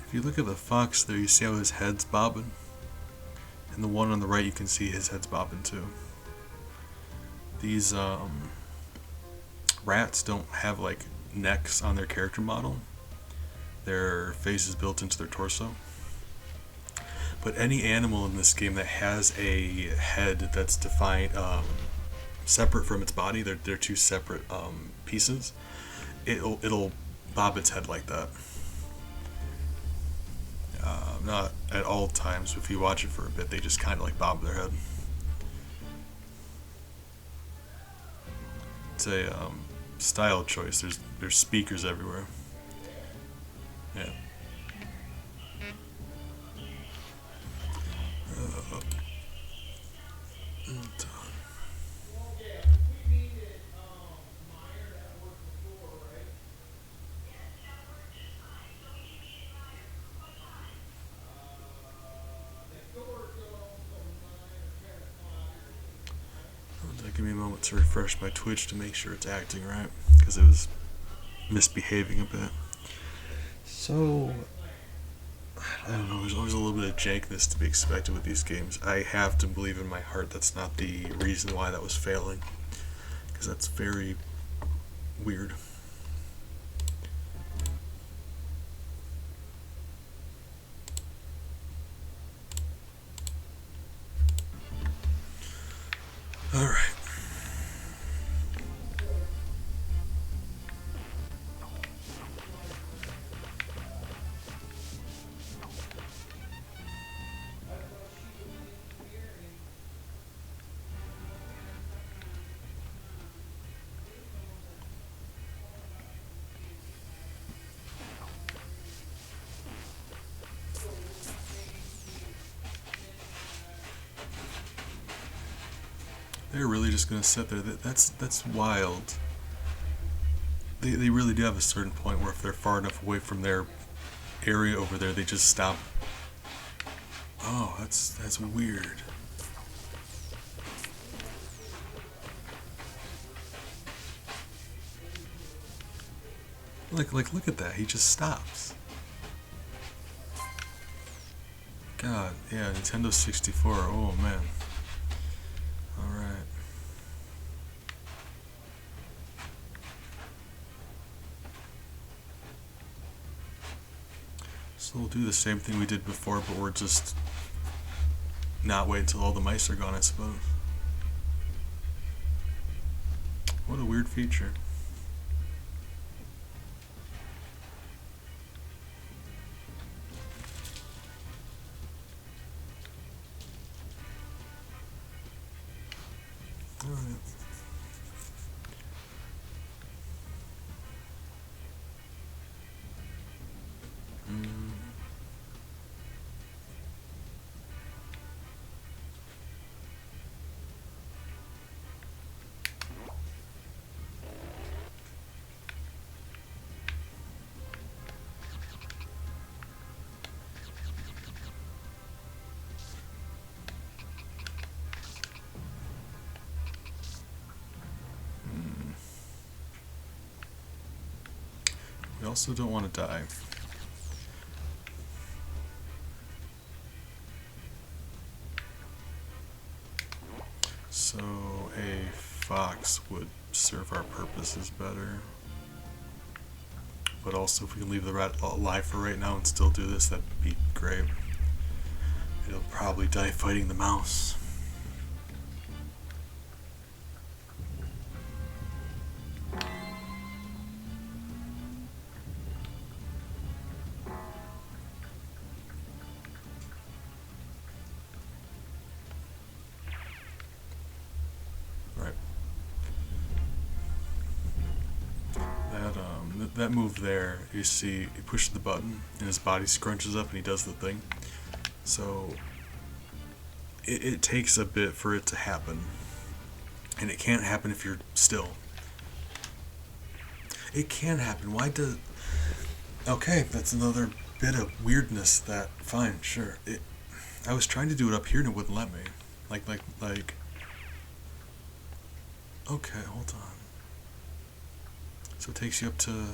If you look at the fox there, you see how his head's bobbing? And the one on the right, you can see his head's bobbing too. These rats don't have like necks on their character model. Their face is built into their torso. But any animal in this game that has a head that's defined separate from its body, they're two separate pieces, it'll bob its head like that. Not at all times. If you watch it for a bit, they just kind of like bob their head. It's a style choice. There's speakers everywhere. Yeah. Give me a moment to refresh my Twitch to make sure it's acting right, because it was misbehaving a bit. So, I I don't know, there's always a little bit of jankness to be expected with these games. I have to believe in my heart that's not the reason why that was failing, because that's very weird. Alright. They're really just gonna sit there. That's wild. They really do have a certain point where if they're far enough away from their area over there, they just stop. Oh, that's weird. Like look at that. He just stops. God, yeah, Nintendo 64. Oh man. All right. So we'll do the same thing we did before, but we're just not wait until all the mice are gone, I suppose. What a weird feature. Alright. Mm. We also don't want to die. So a fox would serve our purposes better. But also if we can leave the rat alive for right now and still do this, that'd be great. It'll probably die fighting the mouse. That move there, you see, he pushes the button and his body scrunches up and he does the thing. So it takes a bit for it to happen, and it can't happen if you're still. It can happen. Why does? Okay, that's another bit of weirdness. That fine, sure. I was trying to do it up here and it wouldn't let me. Like. Okay, hold on. So it takes you up to.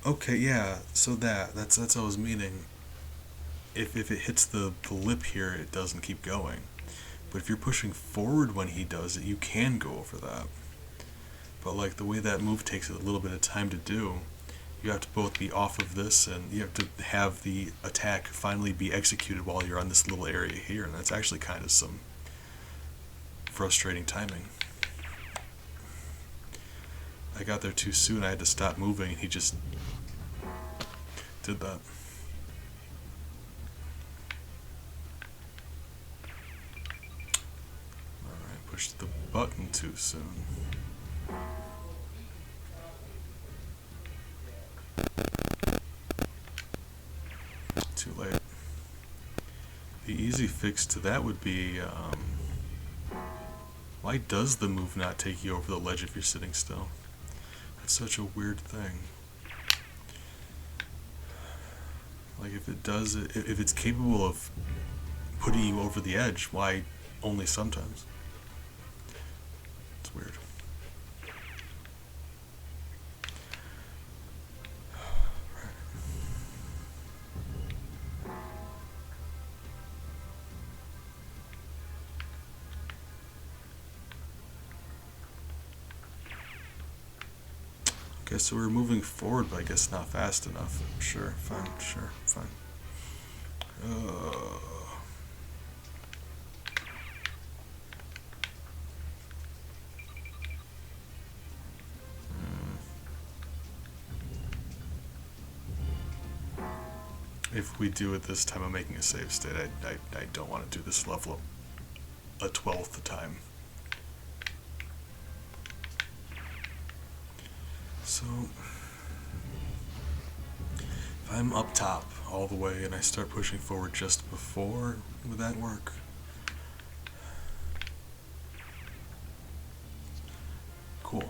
Okay, yeah. So that's what I was meaning. If it hits the lip here, it doesn't keep going. But if you're pushing forward when he does it, you can go over that. But like the way that move takes a little bit of time to do, you have to both be off of this and you have to have the attack finally be executed while you're on this little area here, and that's actually kind of some frustrating timing. I got there too soon, I had to stop moving, and he just did that. Alright, pushed the button too soon. Too late. The easy fix to that would be, why does the move not take you over the ledge if you're sitting still? That's such a weird thing. Like if it does, if it's capable of putting you over the edge, why only sometimes? It's weird. Okay, so we're moving forward, but I guess not fast enough. Sure, fine, sure, fine. If we do it this time, I'm making a save state. I don't want to do this level a 12th time. So, if I'm up top all the way and I start pushing forward just before, would that work? Cool.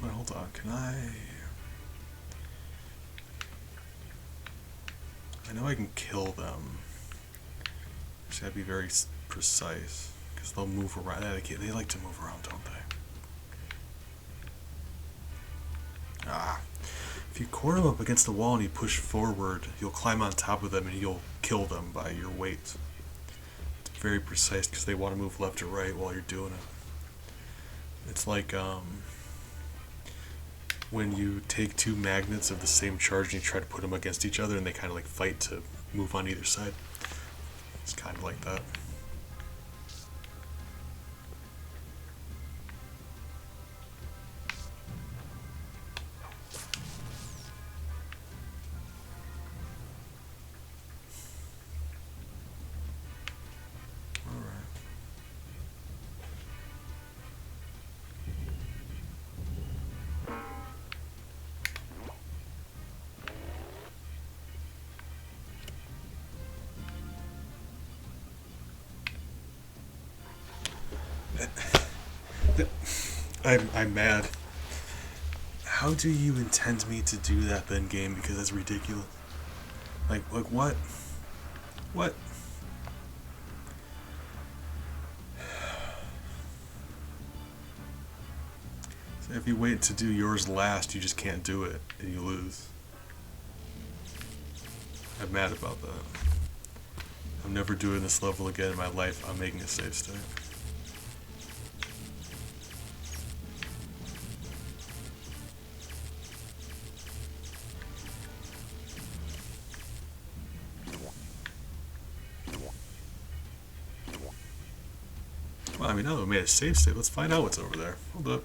Hold on, can I know I can kill them. Just gotta be very precise, because they'll move around. They like to move around, don't they? If you corner them up against the wall and you push forward, you'll climb on top of them and you'll kill them by your weight. It's very precise because they want to move left or right while you're doing it. It's like when you take two magnets of the same charge and you try to put them against each other and they kind of like fight to move on either side. It's kind of like that. I'm mad. How do you intend me to do that then, game? Because that's ridiculous. Like what? What? So if you wait to do yours last, you just can't do it, and you lose. I'm mad about that. I'm never doing this level again in my life. I'm making a save state. Well, I mean, now that we made a save state, let's find out what's over there. Hold up.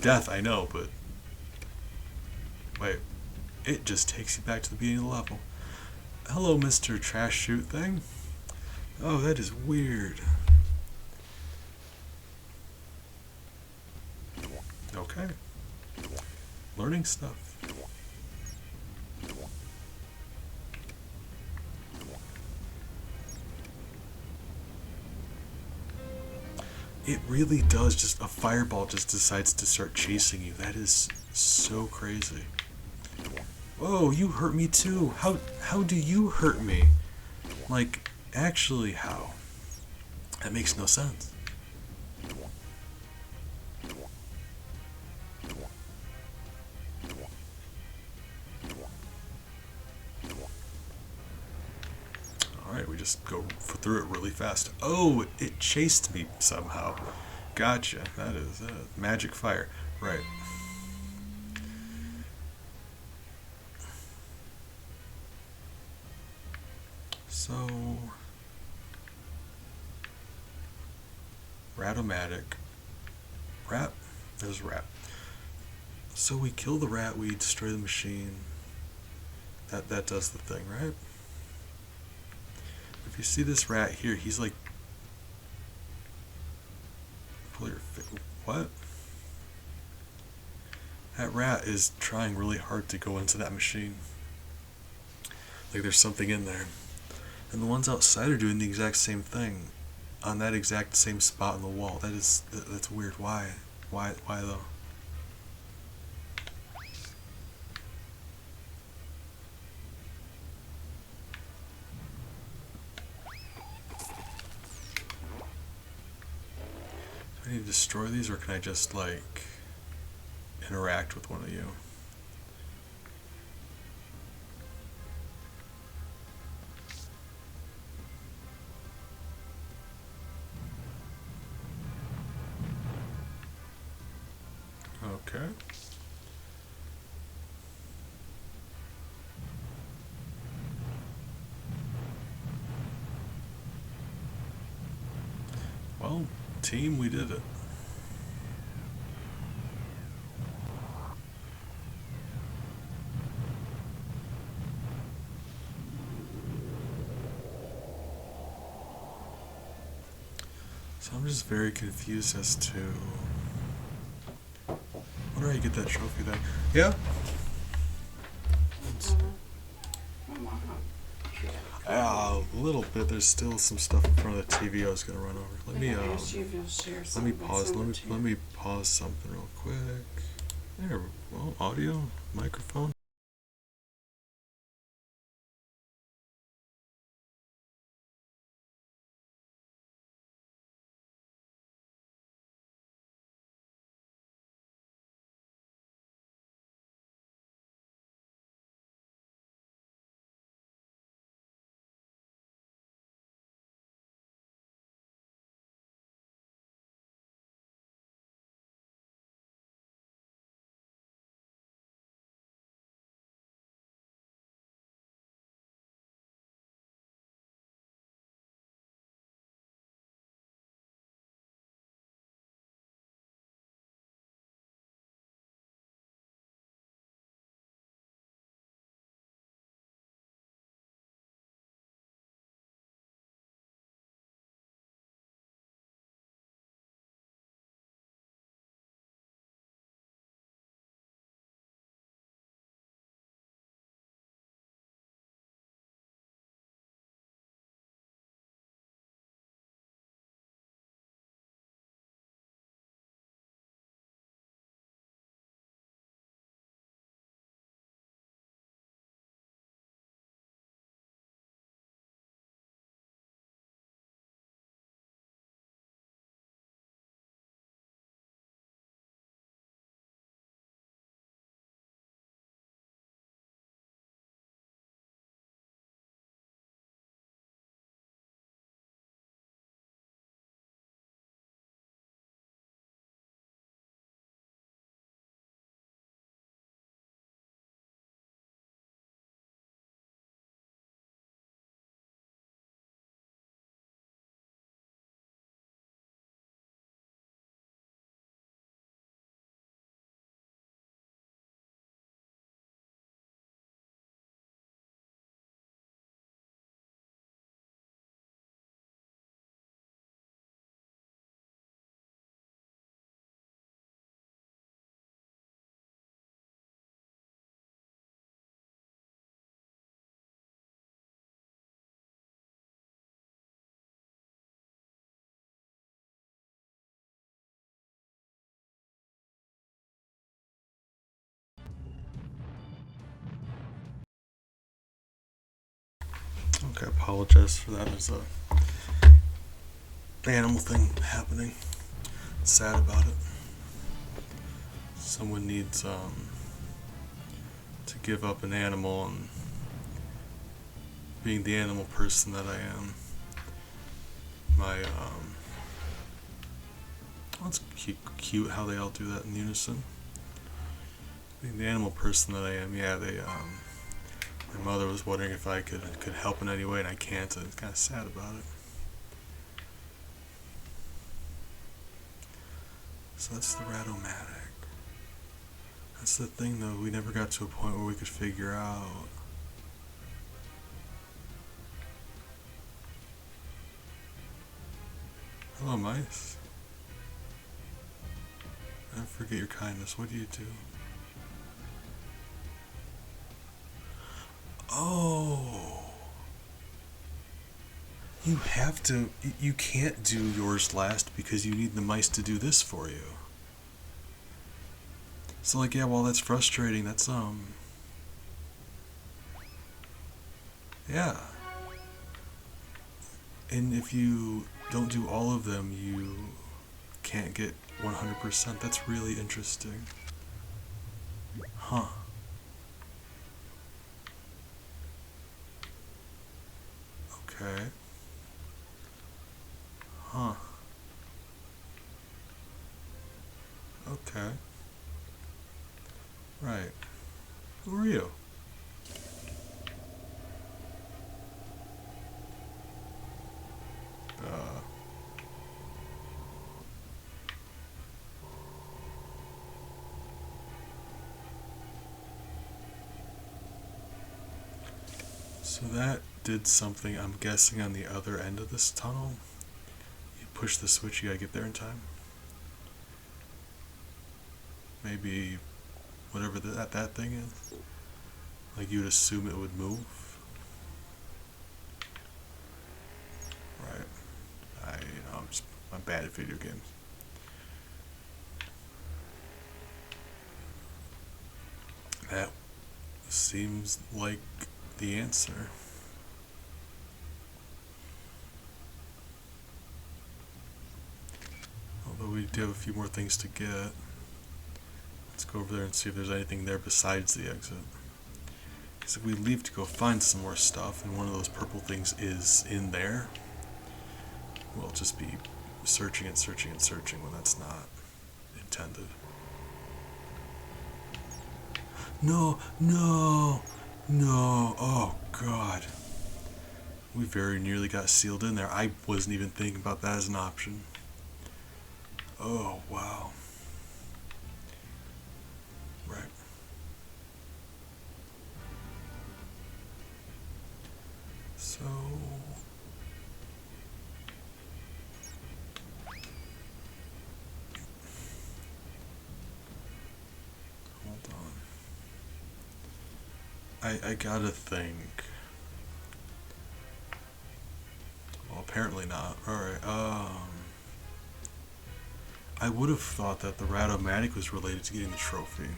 Death, I know, but... Wait. It just takes you back to the beginning of the level. Hello, Mr. Trash Chute thing. Oh, that is weird. Okay. Learning stuff. It really does, just a fireball just decides to start chasing you. That is so crazy. Whoa, you hurt me too. How do you hurt me? Like, actually, how? That makes no sense. Alright, we just go through it really fast. Oh, it chased me somehow. Gotcha. That is magic fire. Right. So... Ratomatic. Rat? There's a rat. So we kill the rat, we destroy the machine. That does the thing, right? If you see this rat here, he's like... Pull your... What? That rat is trying really hard to go into that machine. Like there's something in there. And the ones outside are doing the exact same thing. On that exact same spot on the wall. That's weird. Why? Why though? Do I need to destroy these, or can I just like interact with one of you? Okay. Well, team, we did it. So I'm just very confused as to... Where do I get that trophy then? Yeah? A little bit. There's still some stuff in front of the TV I was gonna run over. Let me pause. Let me pause something real quick. There. Well, audio, microphone. Okay, I apologize for that. There's a animal thing happening. Sad about it. Someone needs to give up an animal, and being the animal person that I am, my oh, it's cute how they all do that in unison. Being the animal person that I am, yeah, my mother was wondering if I could help in any way, and I can't. And it's kind of sad about it. So that's the Rat-O-Matic. That's the thing though, we never got to a point where we could figure out. Hello, mice. I forget your kindness. What do you do? Oh. You have to. You can't do yours last because you need the mice to do this for you. So, like, yeah, well, that's frustrating. That's, Yeah. And if you don't do all of them, you can't get 100%. That's really interesting. Huh. Okay. Huh. Okay. Right. Who are you? Uh, so that did something, I'm guessing, on the other end of this tunnel. You push the switch, you gotta get there in time. Maybe whatever that thing is. Like, you'd assume it would move. Right. I'm bad at video games. That seems like the answer. Although we do have a few more things to get. Let's go over there and see if there's anything there besides the exit. Because if we leave to go find some more stuff, and one of those purple things is in there, we'll just be searching and searching and searching when that's not intended. No, no, no. Oh, God. We very nearly got sealed in there. I wasn't even thinking about that as an option. Oh, wow. Right. So... hold on. I gotta think. Well, apparently not. Alright, I would have thought that the Rat-O-Matic was related to getting the trophy.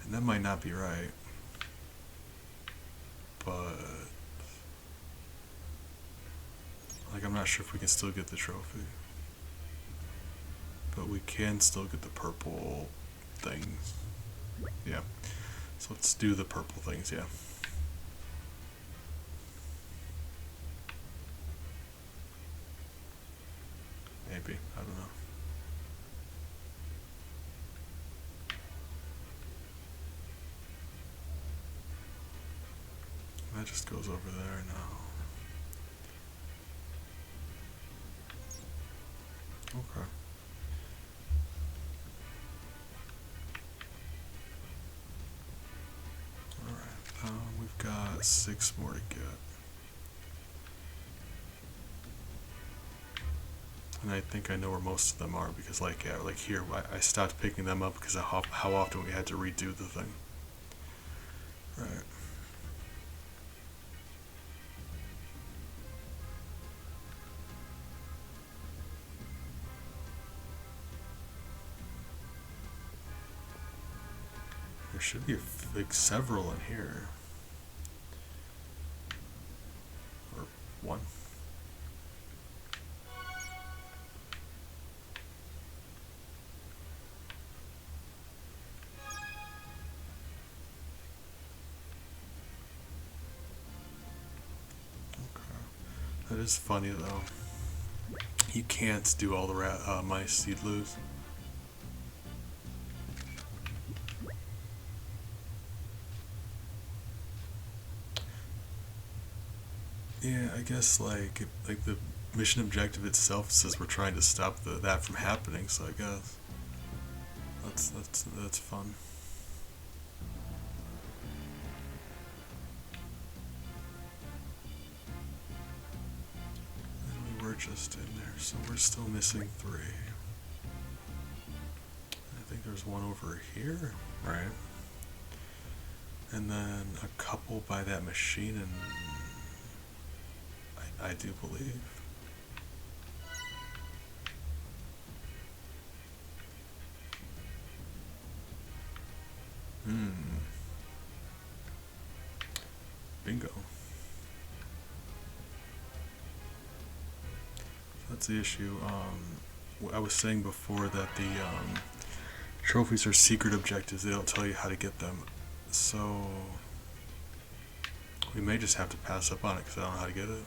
And that might not be right. But... like, I'm not sure if we can still get the trophy. But we can still get the purple things. Yeah. So let's do the purple things, yeah. Maybe. I don't know. That just goes over there now. Okay. Alright. We've got 6 more to get. And I think I know where most of them are because, like, yeah, like here, I stopped picking them up because of how often we had to redo the thing. Right. There should be like several in here. Or one. That is funny though. You can't do all the mice, you'd lose. Yeah, I guess like the mission objective itself says we're trying to stop that from happening, so I guess that's fun. And we were just in there, so we're still missing 3. I think there's one over here, right? And then a couple by that machine, and I do believe. Bingo. That's the issue. I was saying before that the trophies are secret objectives. They don't tell you how to get them. So we may just have to pass up on it because I don't know how to get it.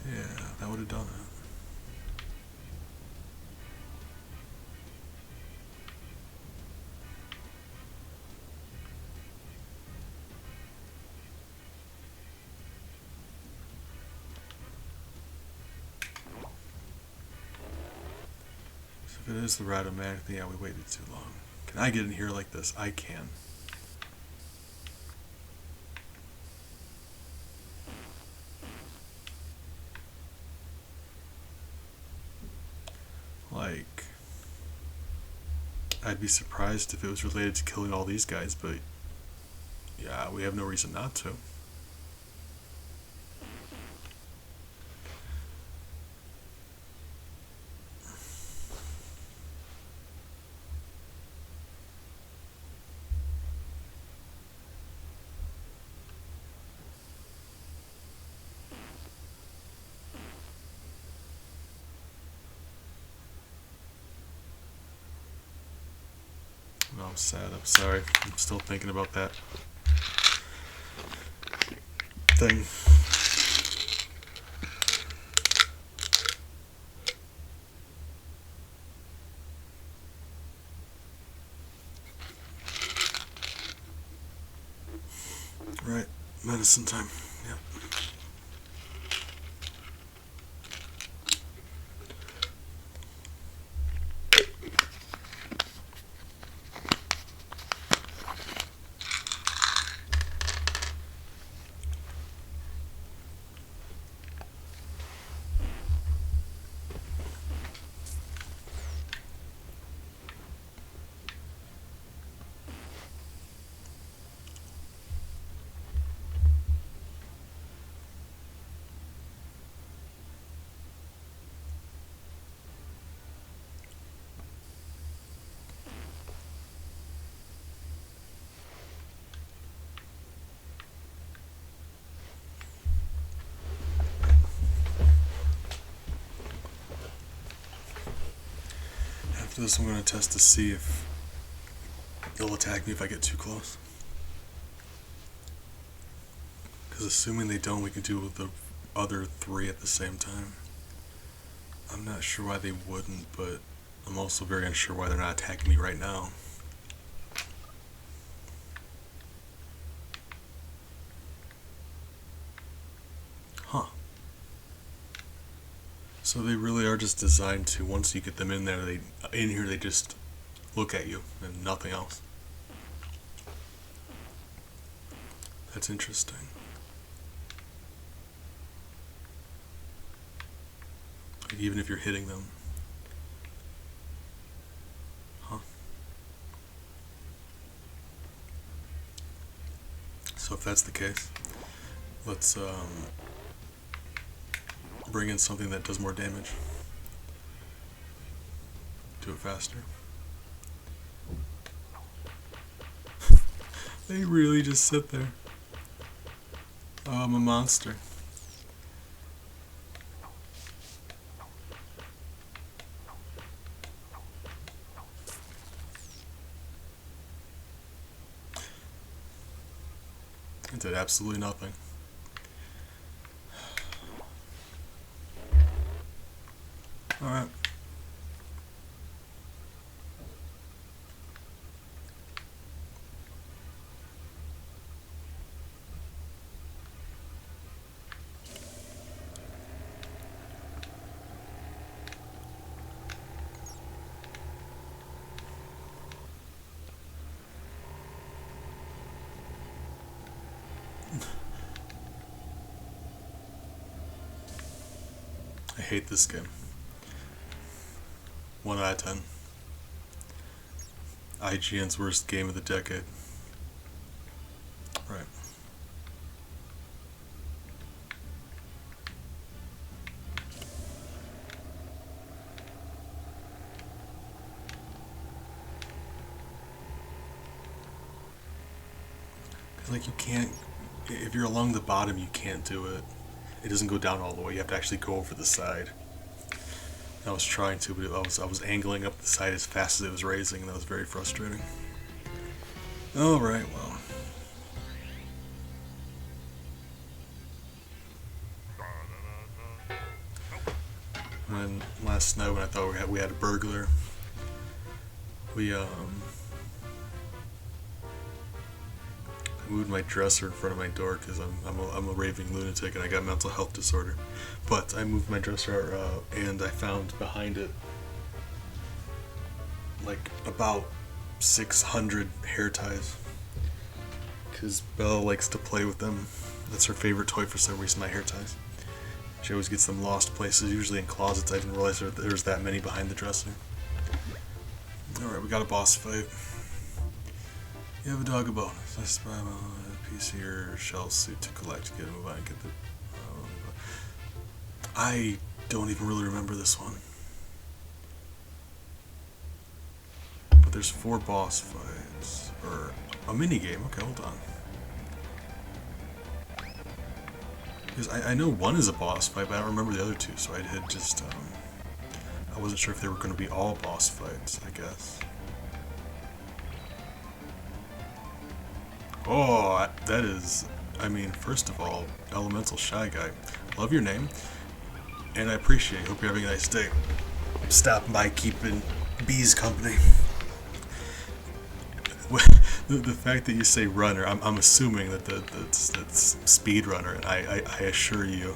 Yeah, that would have done it. If it is the Ratomatic, yeah, we waited too long. Can I get in here like this? I can. Like, I'd be surprised if it was related to killing all these guys, but yeah, we have no reason not to. No, I'm sad. I'm sorry. I'm still thinking about that thing. Right, medicine time. Yep. After this, I'm going to test to see if they'll attack me if I get too close. Because assuming they don't, we can do the other 3 at the same time. I'm not sure why they wouldn't, but I'm also very unsure why they're not attacking me right now. Huh. So they really are just designed to, once you get them in there, they just look at you and nothing else. That's interesting. Like even if you're hitting them. Huh. So if that's the case, let's bring in something that does more damage. Do it faster. They really just sit there. Oh, I'm a monster. It did absolutely nothing. Alright. hate this game. 1 out of 10. IGN's worst game of the decade. Right. Like, you can't, if you're along the bottom, you can't do it. It doesn't go down all the way. You have to actually go over the side. I was trying to, but I was angling up the side as fast as it was raising, and that was very frustrating. Alright, well. When last night when I thought we had a burglar, we I moved my dresser in front of my door because I'm a raving lunatic and I got a mental health disorder. But I moved my dresser and I found behind it like about 600 hair ties. Because Bella likes to play with them. That's her favorite toy for some reason, my hair ties. She always gets them lost places, usually in closets. I didn't realize there's that many behind the dresser. Alright, we got a boss fight. You have a dog bonus. I spy a piece of your shell suit to collect. Get a move on. Get the. I don't even really remember this one. But there's 4 boss fights. Or a mini game. Okay, hold on. Because I know one is a boss fight, but I don't remember the other 2. So I had just. I wasn't sure if they were going to be all boss fights, I guess. Oh, that is, I mean, first of all, Elemental Shy Guy. Love your name, and I appreciate it. Hope you're having a nice day. Stopping by keeping bees company. The fact that you say runner, I'm assuming that's speed runner, and I assure you,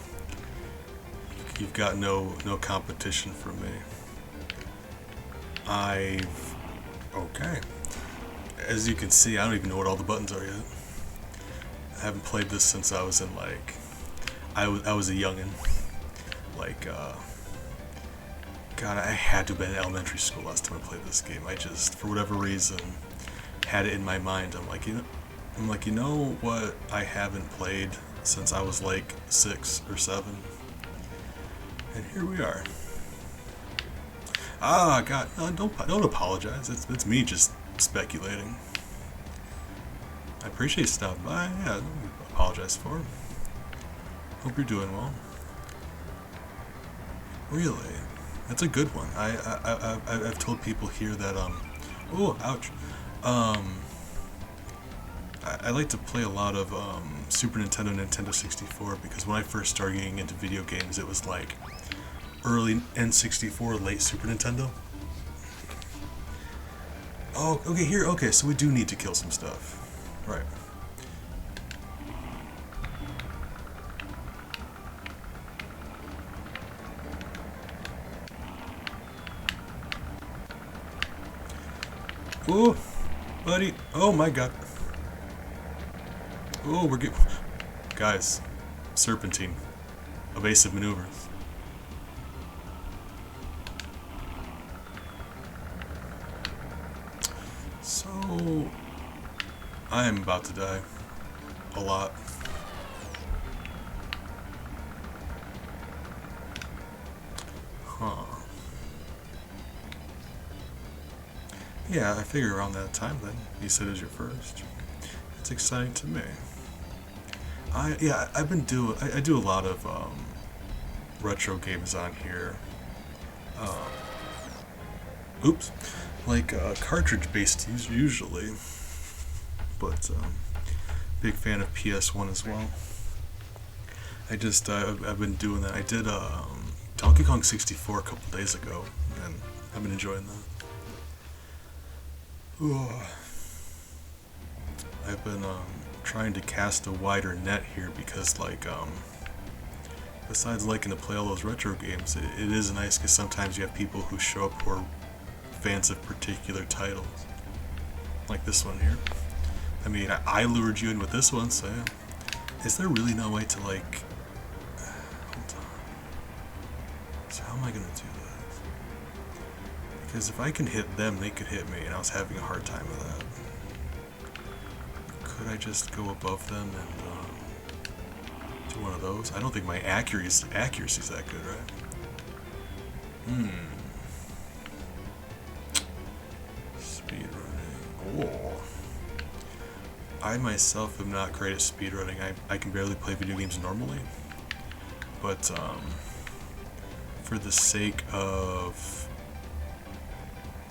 you've got no competition from me. Okay. As you can see, I don't even know what all the buttons are yet. I haven't played this since I was in like, I was a youngin'. Like, God, I had to have been in elementary school last time I played this game. I just, for whatever reason, had it in my mind. I'm like, you know what I haven't played since I was like 6 or 7, and here we are. Ah, God, no, don't apologize. It's me just speculating. I appreciate stopping by. Yeah, don't apologize for it. Hope you're doing well. Really, that's a good one. I've told people here that oh, ouch. I like to play a lot of Super Nintendo, Nintendo 64 because when I first started getting into video games, it was like early N64, late Super Nintendo. Oh, okay, here, okay, so we do need to kill some stuff. Right. Oh, buddy, oh my god. Oh, we're getting... Guys, serpentine. Evasive maneuvers. So, I am about to die. A lot. Huh. Yeah, I figure around that time then. You said it was your first. It's exciting to me. I do a lot of retro games on here. Oops. Like cartridge-based usually, but big fan of PS1 as well. I've been doing that. I did Donkey Kong 64 a couple days ago, and I've been enjoying that. Ooh. I've been trying to cast a wider net here because, like, besides liking to play all those retro games, it is nice because sometimes you have people who show up who are fans of particular titles, like this one here. I mean, I lured you in with this one, so yeah. Is there really no way to, like, hold am I gonna do that? Because if I can hit them, they could hit me, and I was having a hard time with that. Could I just go above them and do one of those? I don't think my accuracy's that good, right? Speedrunning. Oh. I myself am not great at speedrunning. I can barely play video games normally. But for the sake of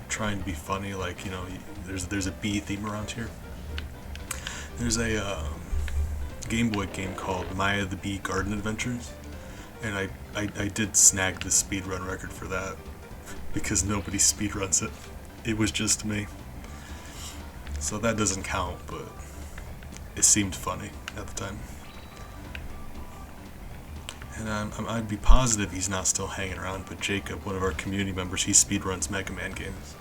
trying to be funny, like, you know, there's a bee theme around here. There's a Game Boy game called Maya the Bee Garden Adventures, and I did snag the speedrun record for that because nobody speedruns it. It was just me. So that doesn't count, but it seemed funny at the time. And I'd be positive he's not still hanging around, but Jacob, one of our community members, he speedruns Mega Man games.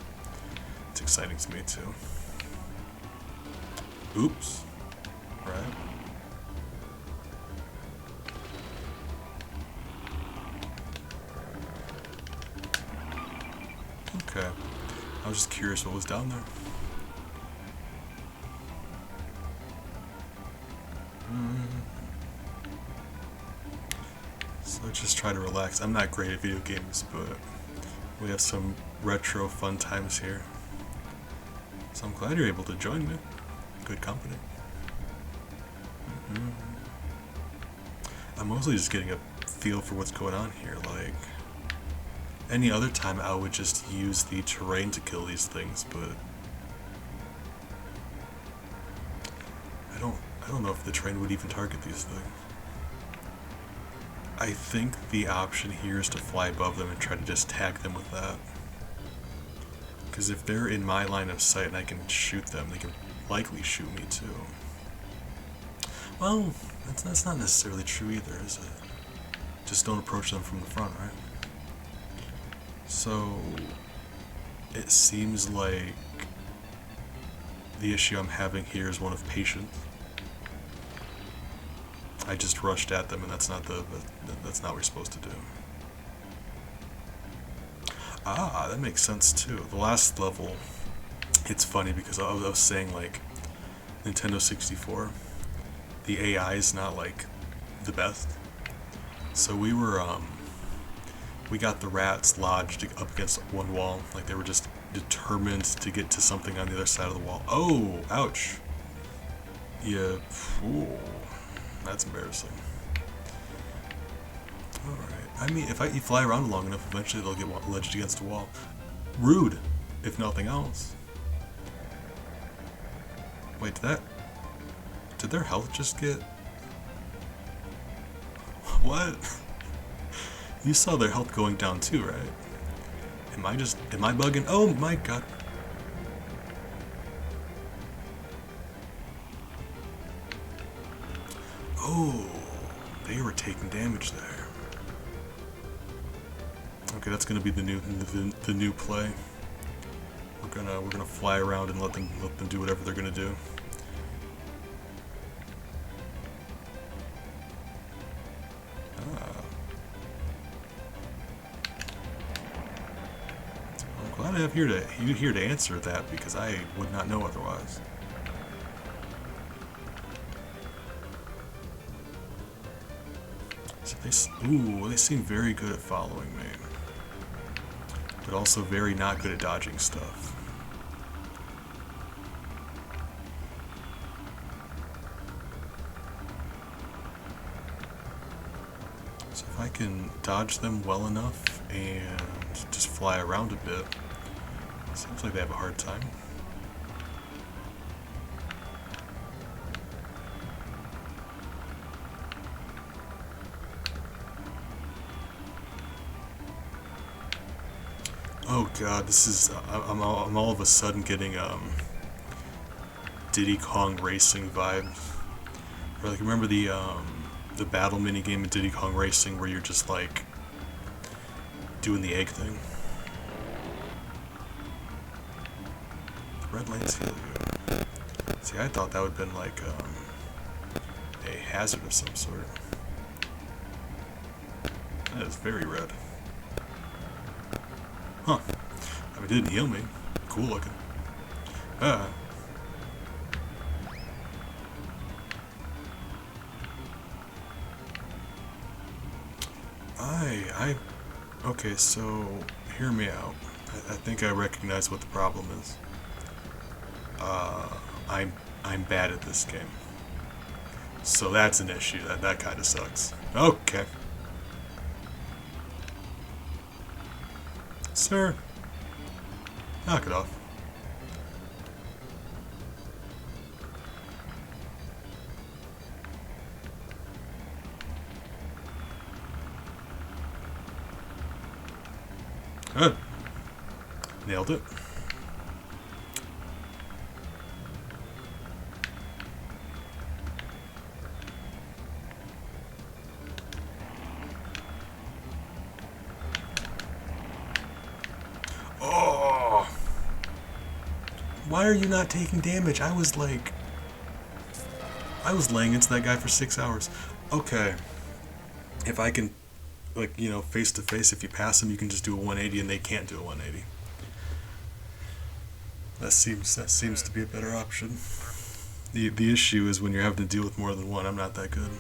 It's exciting to me too. Oops. Right. Okay. I was just curious what was down there. So just try to relax. I'm not great at video games, but we have some retro fun times here. So I'm glad you're able to join me. Good company. I'm mostly just getting a feel for what's going on here. Like, any other time I would just use the terrain to kill these things, but I don't know if the terrain would even target these things. I think the option here is to fly above them and try to just tag them with that. Because if they're in my line of sight and I can shoot them, they can likely shoot me too. Well, that's not necessarily true either, is it? Just don't approach them from the front, right? So, it seems like the issue I'm having here is one of patience. I just rushed at them, and that's not that's not what we're supposed to do. Ah, that makes sense too. The last level, it's funny because I was saying, like, Nintendo 64, the AI is not like the best. So we got the rats lodged up against one wall, like they were just determined to get to something on the other side of the wall. Oh, ouch. Yeah, ooh, that's embarrassing. Alright, I mean, if you fly around long enough, eventually they'll get ledged against a wall. Rude, if nothing else. Wait, did their health just get... What? You saw their health going down too, right? Am I bugging? Oh my god. Oh, they were taking damage there. Okay, that's gonna be the new play. We're gonna fly around and let them do whatever they're gonna do. I'm glad I have you here to answer that, because I would not know otherwise. So they seem very good at following me, but also very not good at dodging stuff. So if I can dodge them well enough and just fly around a bit, it seems like they have a hard time. Oh god, this is... I'm all of a sudden getting Diddy Kong Racing vibes. Or like, remember the battle minigame in Diddy Kong Racing where you're just like doing the egg thing? The red lanes heal you. See, I thought that would have been like a hazard of some sort. That is very red. Huh. I mean, it didn't heal me. Cool looking. Ah. Okay, so hear me out. I think I recognize what the problem is. Uh, I'm, I'm bad at this game. So that's an issue. That kind of sucks. Okay. Sir, knock it off. Good. Nailed it. Oh! Why are you not taking damage? I was laying into that guy for 6 hours. Okay. If I can, face to face, if you pass them, you can just do a 180 and they can't do a 180. That seems to be a better option. The issue is when you're having to deal with more than one. I'm not that good.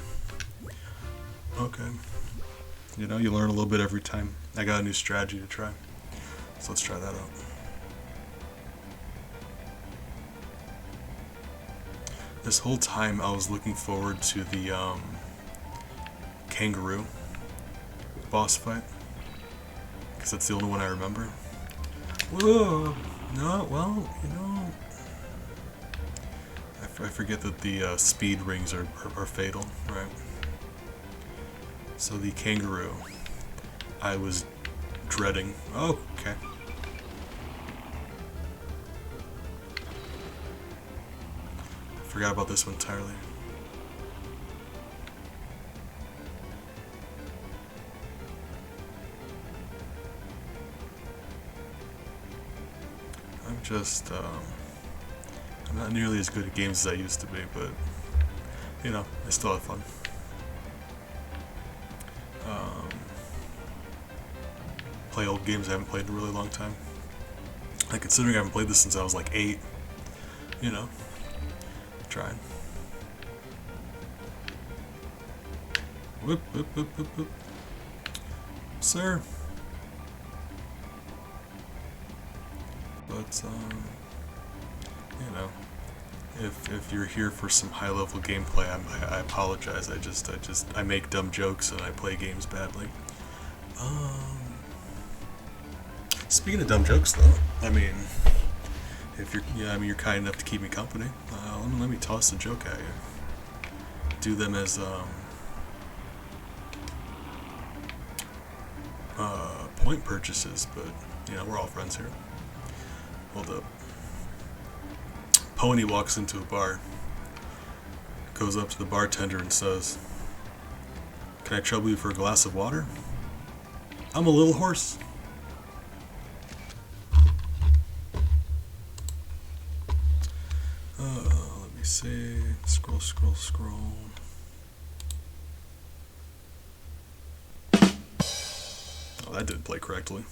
Okay. You learn a little bit every time. I got a new strategy to try. So let's try that out. This whole time I was looking forward to the kangaroo boss fight. Because that's the only one I remember. Whoa! No, well, I forget that the speed rings are fatal, right? So the kangaroo, I was dreading. Oh, okay. Forgot about this one entirely. I'm not nearly as good at games as I used to be, but, I still have fun. Play old games I haven't played in a really long time. Considering I haven't played this since I was like 8, trying. Whoop, whoop, whoop, whoop, whoop. Sir. But, if you're here for some high-level gameplay, I apologize. I make dumb jokes and I play games badly. Speaking of dumb jokes, though, if you're kind enough to keep me company, let me toss a joke at you. Do them as point purchases, but we're all friends here. Hold up. Pony walks into a bar, goes up to the bartender and says, "Can I trouble you for a glass of water? I'm a little horse." Let me see. Scroll. Oh, that didn't play correctly.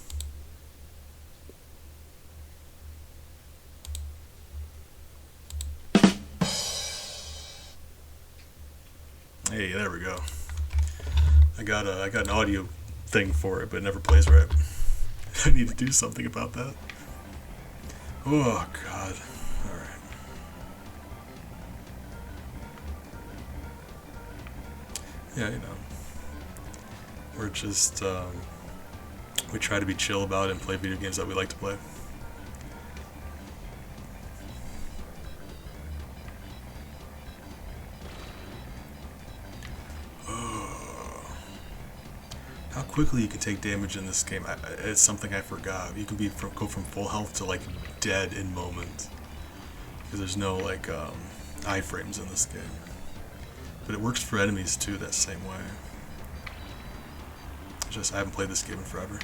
Hey, there we go. I got an audio thing for it, but it never plays right. I need to do something about that. Oh God. All right. Yeah, we're just we try to be chill about it and play video games that we like to play. How quickly you can take damage in this game, it's something I forgot. You can go from full health to dead in moments, because there's no iframes in this game. But it works for enemies too, that same way. I haven't played this game in forever.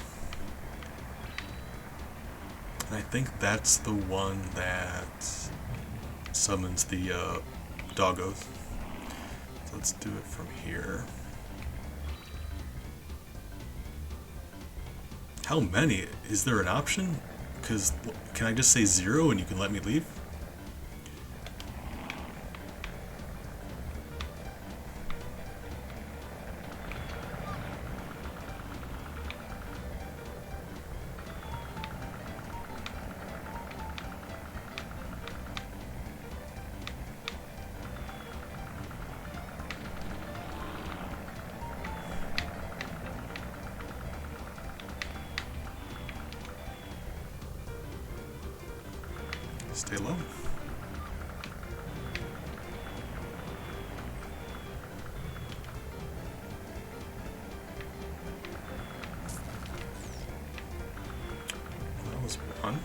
And I think that's the one that summons the doggos. So let's do it from here. How many? Is there an option? Because can I just say 0 and you can let me leave? Stay low. That was one.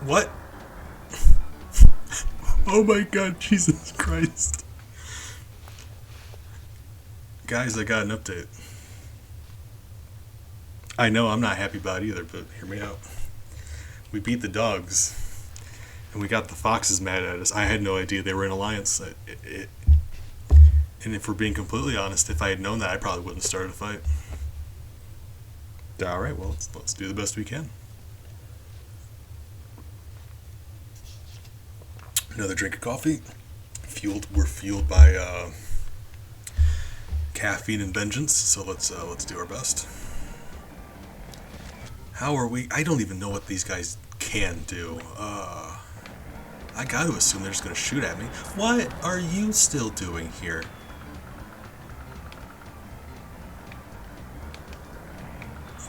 What? Oh my god, Jesus Christ. Guys, I got an update. I know I'm not happy about it either, but hear me out. We beat the dogs, and we got the foxes mad at us. I had no idea they were in alliance. And if we're being completely honest, if I had known that, I probably wouldn't have started a fight. Alright, well, let's do the best we can. Another drink of coffee. We're fueled by caffeine and vengeance, so let's do our best. How are we? I don't even know what these guys can do. I got to assume they're just gonna shoot at me. What are you still doing here?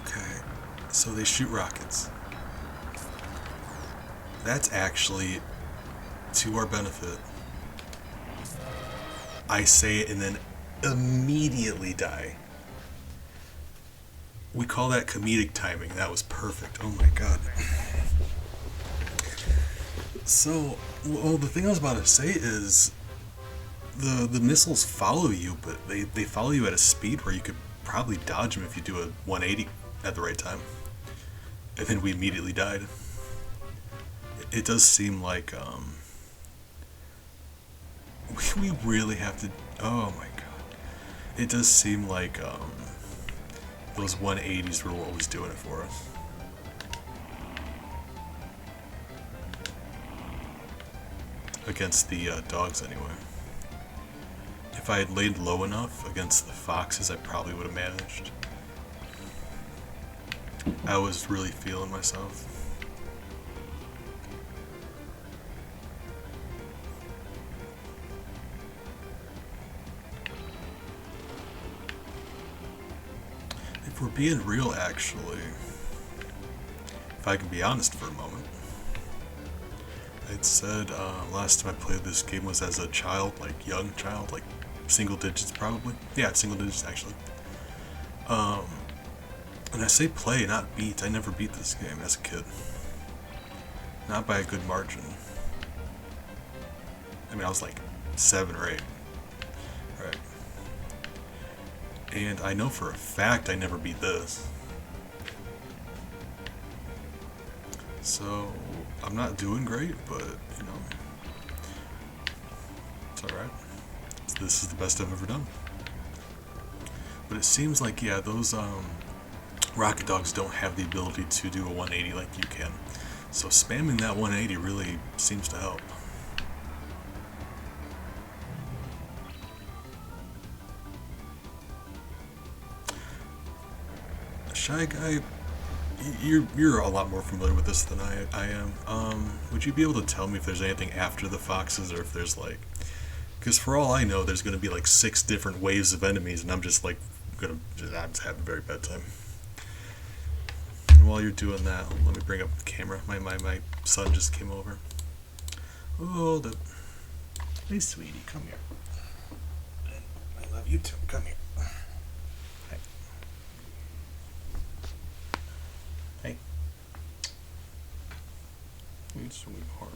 Okay, so they shoot rockets. That's actually to our benefit. I say it and then immediately die. We call that comedic timing. That was perfect. Oh my god. So, well, the thing I was about to say is the missiles follow you, but they follow you at a speed where you could probably dodge them if you do a 180 at the right time. And then we immediately died. It does seem like we really have to. Oh my god! It does seem like those 180s were what was doing it for us. Against the dogs, anyway. If I had laid low enough against the foxes, I probably would have managed. I was really feeling myself. If we're being real, actually, if I can be honest for a moment, I'd said last time I played this game was as a child, like young child, like single digits probably. Yeah, single digits actually. And I say play, not beat. I never beat this game as a kid. Not by a good margin. I mean, I was like 7 or 8. Right. And I know for a fact I never beat this. So, I'm not doing great, but, you know, it's alright. This is the best I've ever done. But it seems like, yeah, those rocket dogs don't have the ability to do a 180 like you can. So spamming that 180 really seems to help. Shy Guy, you're a lot more familiar with this than I am. Would you be able to tell me if there's anything after the foxes, or if there's like, because for all I know, there's going to be like 6 different waves of enemies, and I'm just like I'm just having a very bad time. And while you're doing that, let me bring up the camera. My son just came over. Oh, hey, sweetie, come here. I love you too. Come here. Hey. Hey. You sweetheart.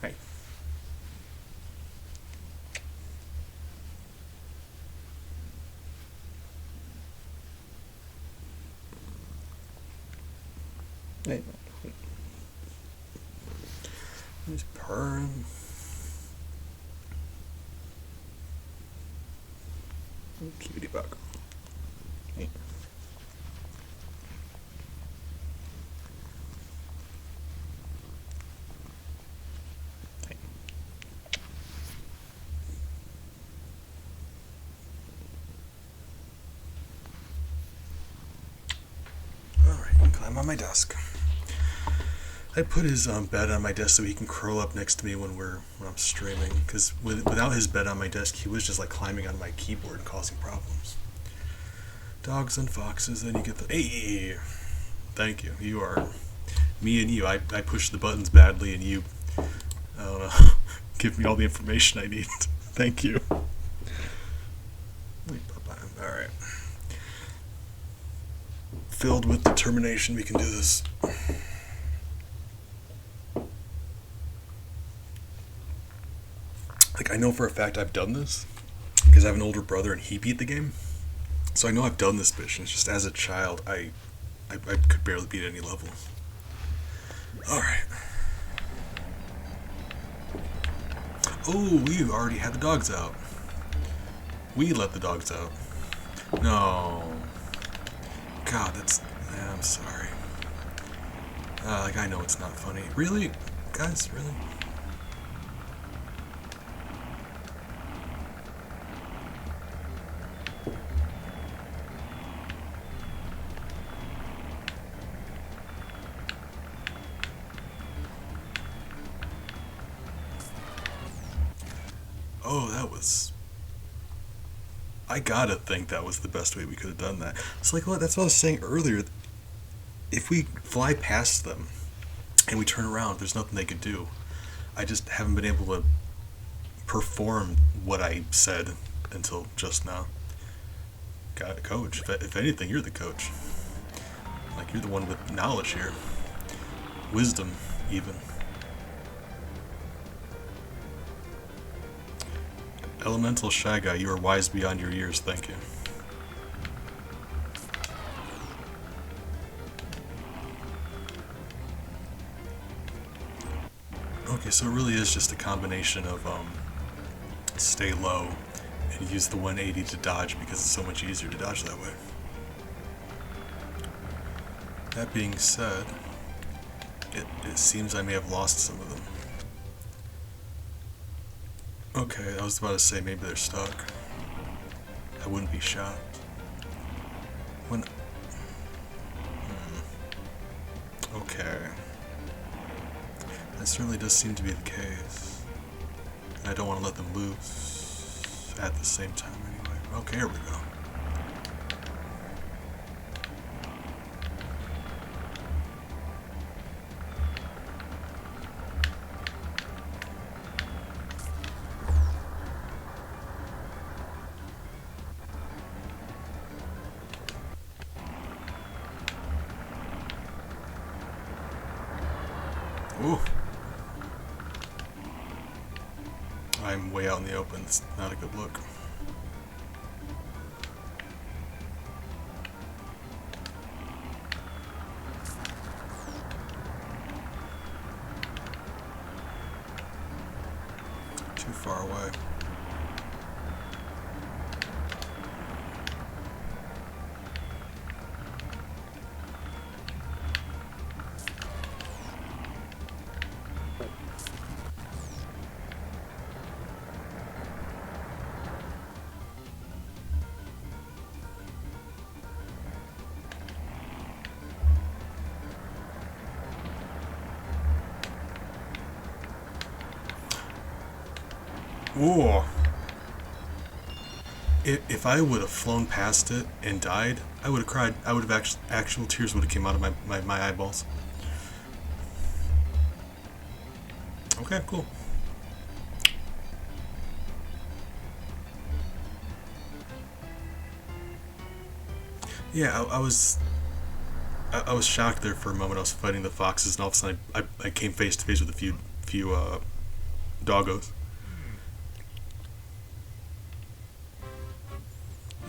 Hey. Hey. He's purring. Cutie bug. Hey. Hey. Alright, climb on my desk. I put his bed on my desk so he can curl up next to me when I'm streaming. Because without his bed on my desk, he was just like climbing on my keyboard and causing problems. Dogs and foxes, then you get the hey. Thank you. You are me and you. I push the buttons badly, and you, I don't know, give me all the information I need. Thank you. All right. Filled with determination, we can do this. Like, I know for a fact I've done this because I have an older brother and he beat the game, so I know I've done this mission. It's just as a child, I could barely beat any level. All right. Oh, we already had the dogs out. We let the dogs out. No. God, I'm sorry. Like, I know it's not funny. Really? Guys, really? Oh, that was... I gotta think that was the best way we could have done that. It's like, that's what I was saying earlier. If we fly past them and we turn around, there's nothing they could do. I just haven't been able to perform what I said until just now. Got a coach. If anything, you're the coach. Like, you're the one with knowledge here. Wisdom, even. Elemental Shy Guy, you are wise beyond your years, thank you. Okay, so it really is just a combination of stay low and use the 180 to dodge because it's so much easier to dodge that way. That being said, it seems I may have lost some of them. Okay, I was about to say maybe they're stuck. I wouldn't be shocked. When... Okay. That certainly does seem to be the case. I don't want to let them loose at the same time anyway. Okay, here we go. Ooh. I'm way out in the open. It's not a good look. Too far away. Ooh. If I would have flown past it and died, I would have cried. I would have actual tears would have came out of my eyeballs. Okay, cool. Yeah, I was shocked there for a moment. I was fighting the foxes, and all of a sudden I came face to face with a few doggos.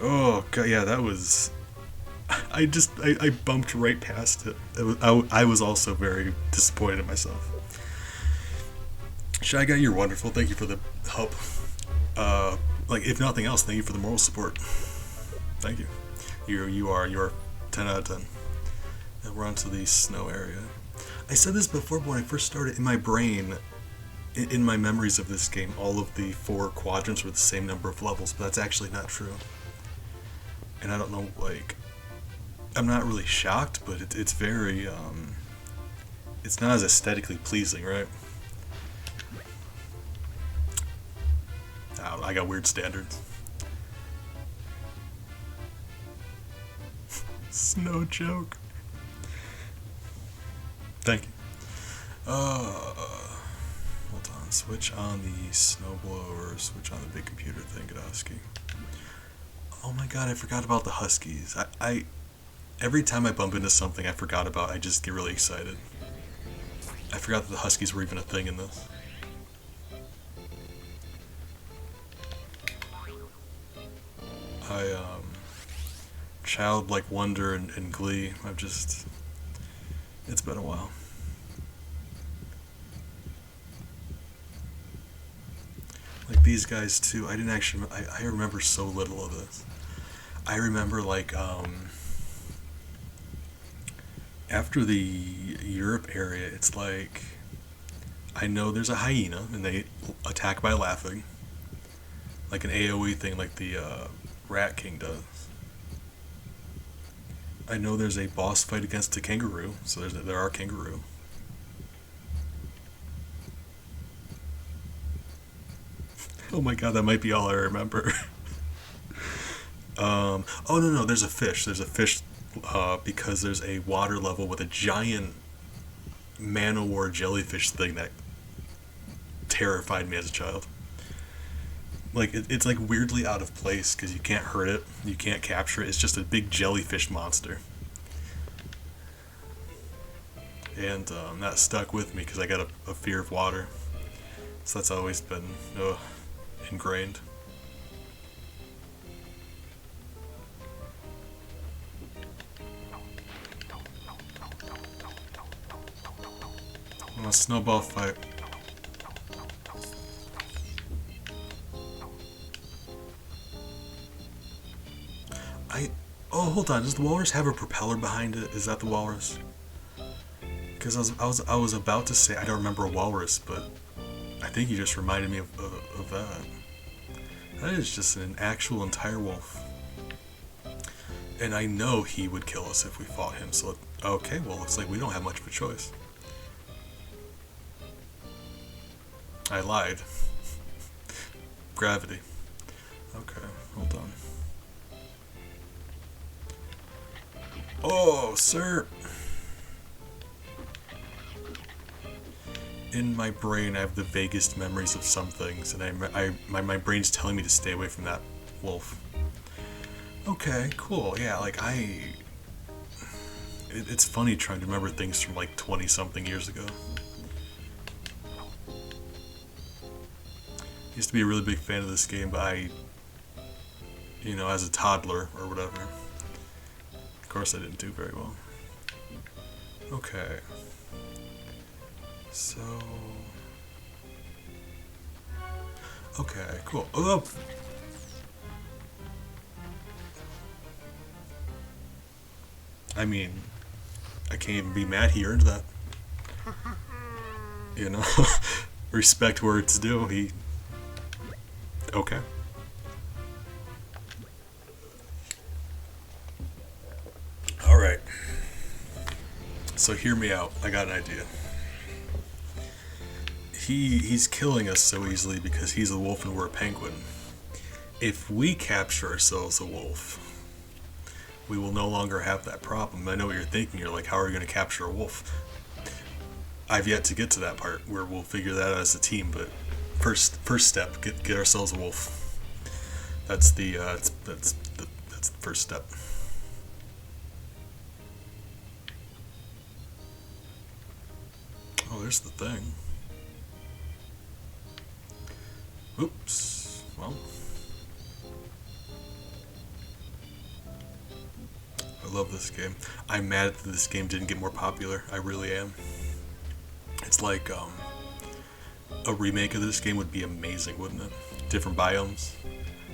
Oh god, yeah, that was. I bumped right past it. I was also very disappointed in myself. Shy Guy, you're wonderful. Thank you for the help. Like if nothing else, thank you for the moral support. Thank you. You're 10 out of 10. And we're on to the snow area. I said this before, but when I first started, in my brain, in my memories of this game, all of the 4 quadrants were the same number of levels, but that's actually not true. And I don't know, like, I'm not really shocked, but it's very, it's not as aesthetically pleasing, right? I got weird standards. Snow joke. Thank you. Hold on. Switch on the snowblower. Switch on the big computer thing, Godowski. Oh my god, I forgot about the Huskies. I every time I bump into something I forgot about, I just get really excited. I forgot that the Huskies were even a thing in this. I childlike wonder and glee. I've just, it's been a while. Like these guys too. I didn't actually. I remember so little of this. I remember like after the Europe area, it's like I know there's a hyena and they attack by laughing, like an AOE thing, like the Rat King does. I know there's a boss fight against a kangaroo, so there are kangaroo. Oh my god, that might be all I remember. Oh no, there's a fish. There's a fish because there's a water level with a giant man-o-war jellyfish thing that terrified me as a child. Like it's like weirdly out of place because you can't hurt it, you can't capture it. It's just a big jellyfish monster, and that stuck with me because I got a fear of water. So that's always been ingrained. A snowball fight. Oh, hold on. Does the walrus have a propeller behind it? Is that the walrus? Because I was about to say I don't remember a walrus, but I think you just reminded me of that. That is just an actual entire wolf. And I know he would kill us if we fought him. So okay, well looks like we don't have much of a choice. I lied. Gravity. Okay, hold on. Oh, sir. In my brain, I have the vaguest memories of some things, and my brain's telling me to stay away from that wolf. Okay, cool. Yeah, like it's funny trying to remember things from like 20-something years ago. Used to be a really big fan of this game, but as a toddler or whatever. Of course, I didn't do very well. Okay. So. Okay, cool. Oh! I mean, I can't even be mad he earned that. Respect where it's due. Okay. Alright. So hear me out. I got an idea. he's killing us so easily because he's a wolf and we're a penguin. If we capture ourselves a wolf, we will no longer have that problem. I know what you're thinking. You're like, how are we going to capture a wolf? I've yet to get to that part where we'll figure that out as a team. But first step, get ourselves a wolf. That's the first step. Oh, there's the thing. Oops. Well. I love this game. I'm mad that this game didn't get more popular. I really am. It's like a remake of this game would be amazing, wouldn't it? Different biomes,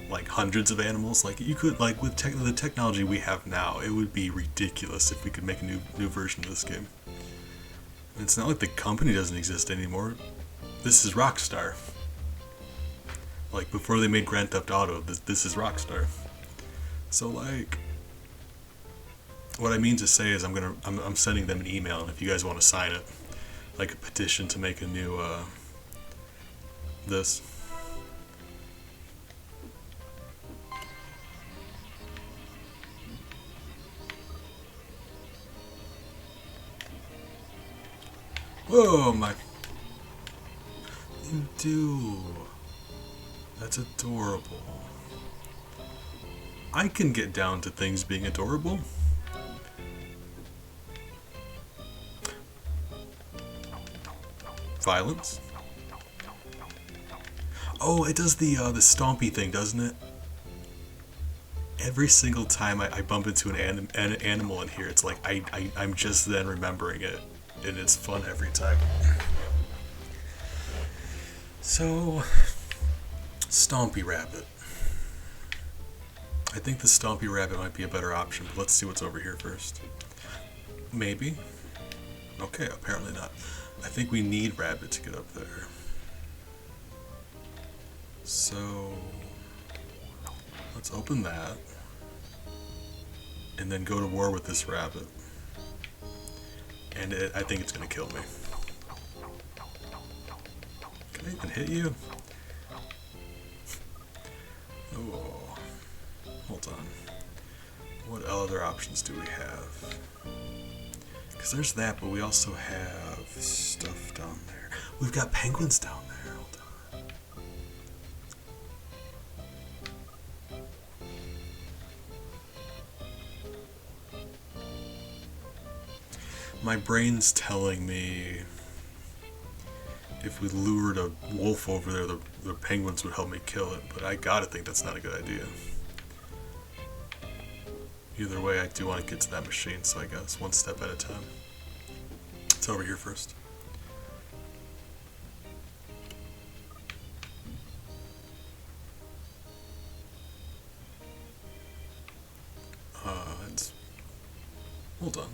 like hundreds of animals. Like you could, like with the technology we have now, it would be ridiculous if we could make a new version of this game. And it's not like the company doesn't exist anymore. This is Rockstar. Like before they made Grand Theft Auto, this is Rockstar. So like, what I mean to say is I'm sending them an email, and if you guys want to sign it, like a petition to make a new this. Whoa, my. You do. That's adorable. I can get down to things being adorable. Violence. Oh, it does the stompy thing, doesn't it? Every single time I bump into an animal in here, it's like I'm just then remembering it, and it's fun every time. So, Stompy Rabbit. I think the Stompy Rabbit might be a better option, but let's see what's over here first. Maybe? Okay, apparently not. I think we need Rabbit to get up there. So, let's open that. And then go to war with this rabbit. And I think it's going to kill me. Can I even hit you? Oh, hold on. What other options do we have? Because there's that, but we also have stuff down there. We've got penguins down there. Hold on. My brain's telling me if we lured a wolf over there, the penguins would help me kill it, but I gotta think that's not a good idea. Either way, I do want to get to that machine, so I guess one step at a time. It's over here first. Hold on.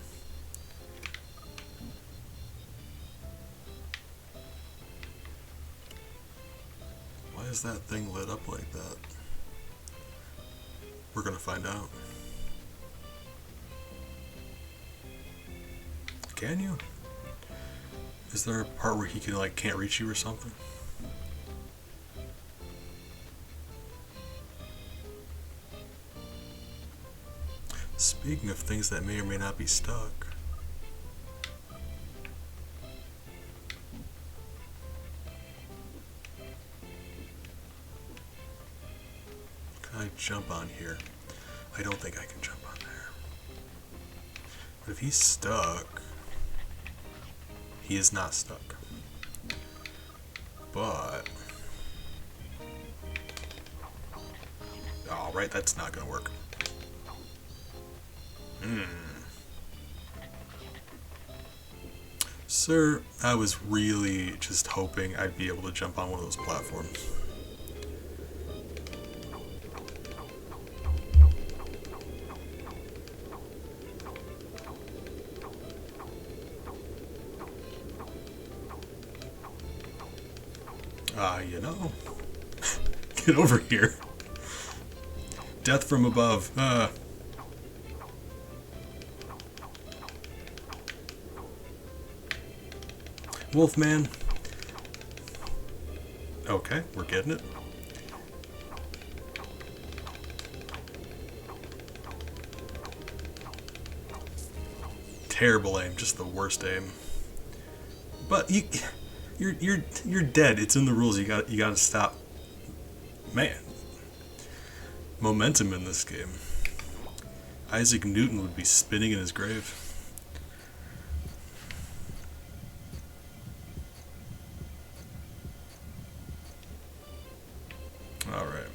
Why is that thing lit up like that? We're gonna find out. Can you? Is there a part where he can can't reach you or something? Speaking of things that may or may not be stuck. Can I jump on here? I don't think I can jump on there. But if he's stuck, he is not stuck. But alright, that's not gonna work. Sir, I was really just hoping I'd be able to jump on one of those platforms. You know. Get over here. Death from above. Wolfman. Okay, we're getting it. Terrible aim, just the worst aim. But you're dead. It's in the rules. You got to stop. Man, momentum in this game. Isaac Newton would be spinning in his grave. All right.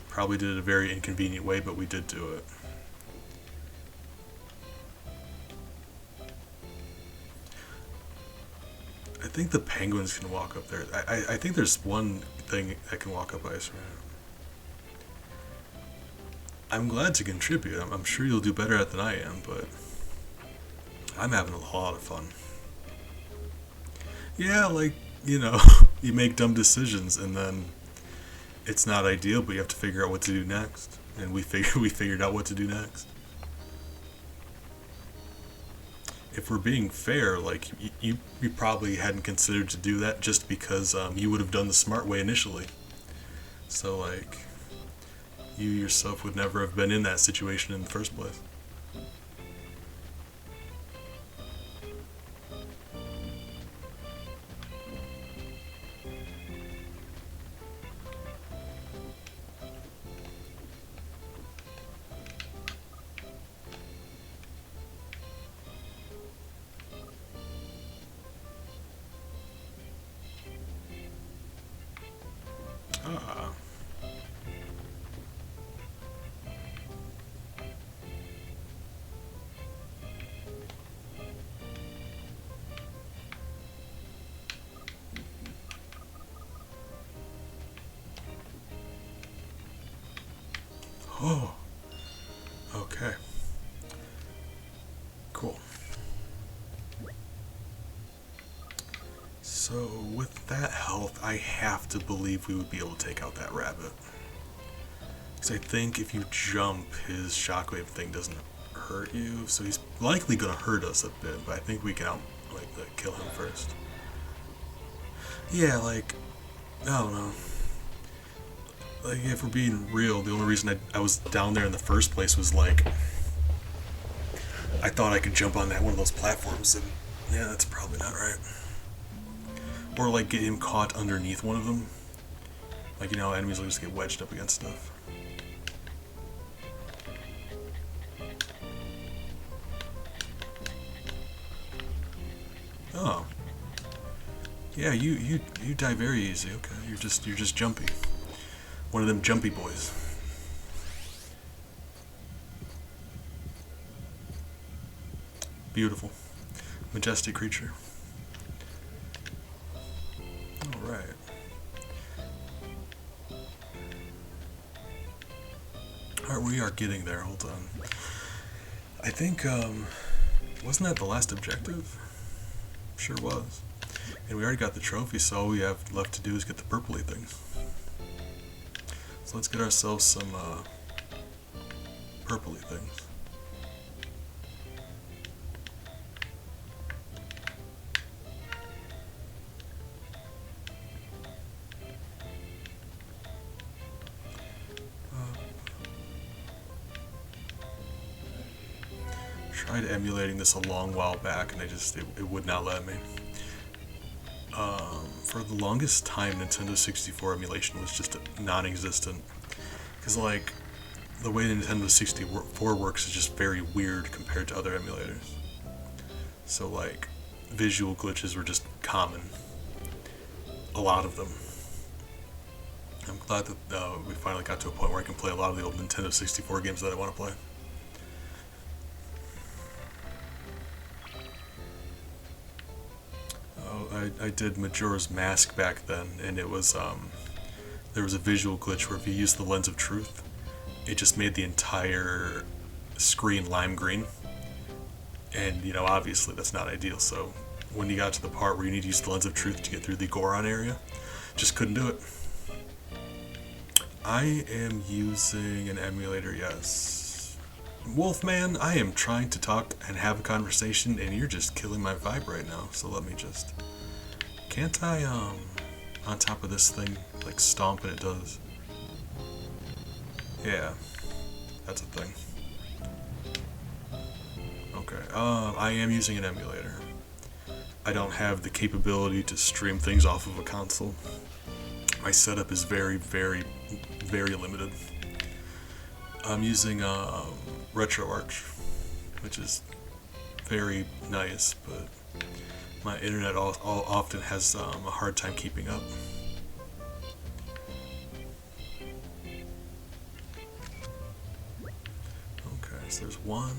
Probably did it a very inconvenient way, but we did do it. I think the penguins can walk up there. I think there's one thing that can walk up ice right now. I'm glad to contribute. I'm sure you'll do better at than I am, but I'm having a lot of fun. Yeah, like, you know, you make dumb decisions and then it's not ideal, but you have to figure out what to do next. And we figured out what to do next. If we're being fair, like you probably hadn't considered to do that just because you would have done the smart way initially. So like you yourself would never have been in that situation in the first place. Ah. Oh. Okay. Cool. So with that health, I have to believe we would be able to take out that rabbit. Because I think if you jump, his shockwave thing doesn't hurt you, so he's likely gonna hurt us a bit. But I think we can kill him first. Yeah, like I don't know. Like if we're being real, the only reason I was down there in the first place was like I thought I could jump on that one of those platforms, and yeah, that's probably not right. Or like get him caught underneath one of them. Like you know, enemies will just get wedged up against stuff. Oh. Yeah, you die very easy. Okay, you're just jumpy. One of them jumpy boys. Beautiful, majestic creature. All right. All right, we are getting there. Hold on. I think wasn't that the last objective? Sure was. And we already got the trophy, so all we have left to do is get the purpley things. So let's get ourselves some purpley things. Tried emulating this a long while back, and it would not let me. For the longest time, Nintendo 64 emulation was just non-existent. Because, like, the way the Nintendo 64 works is just very weird compared to other emulators. So, like, visual glitches were just common. A lot of them. I'm glad that we finally got to a point where I can play a lot of the old Nintendo 64 games that I want to play. I did Majora's Mask back then, and it was there was a visual glitch where if you used the Lens of Truth, it just made the entire screen lime green, and you know obviously that's not ideal. So when you got to the part where you need to use the Lens of Truth to get through the Goron area, just couldn't do it. I am using an emulator, yes. Wolfman, I am trying to talk and have a conversation, and you're just killing my vibe right now. So let me just. Can't I, on top of this thing, like stomp, and it does. Yeah, that's a thing. Okay, I am using an emulator. I don't have the capability to stream things off of a console. My setup is very, very, very limited. I'm using RetroArch, which is very nice, but my internet often has a hard time keeping up. Okay, so there's one.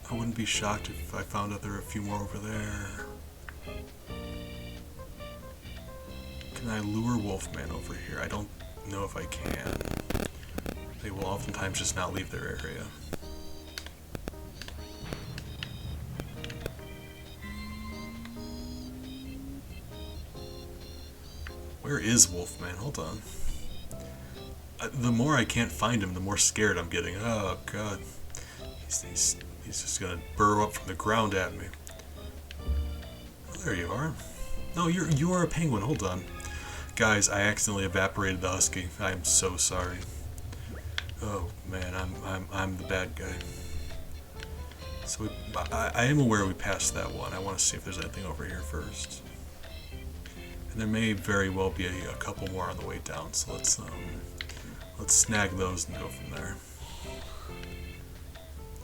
I wouldn't be shocked if I found out there are a few more over there. Can I lure Wolfman over here? I don't know if I can. They will oftentimes just not leave their area. Where is Wolfman? Hold on. The more I can't find him, the more scared I'm getting. Oh god. He's just gonna burrow up from the ground at me. Oh, there you are. No, you are a penguin. Hold on. Guys, I accidentally evaporated the husky. I am so sorry. Oh man, I'm the bad guy. So I am aware we passed that one. I want to see if there's anything over here first. And there may very well be a couple more on the way down. So let's snag those and go from there.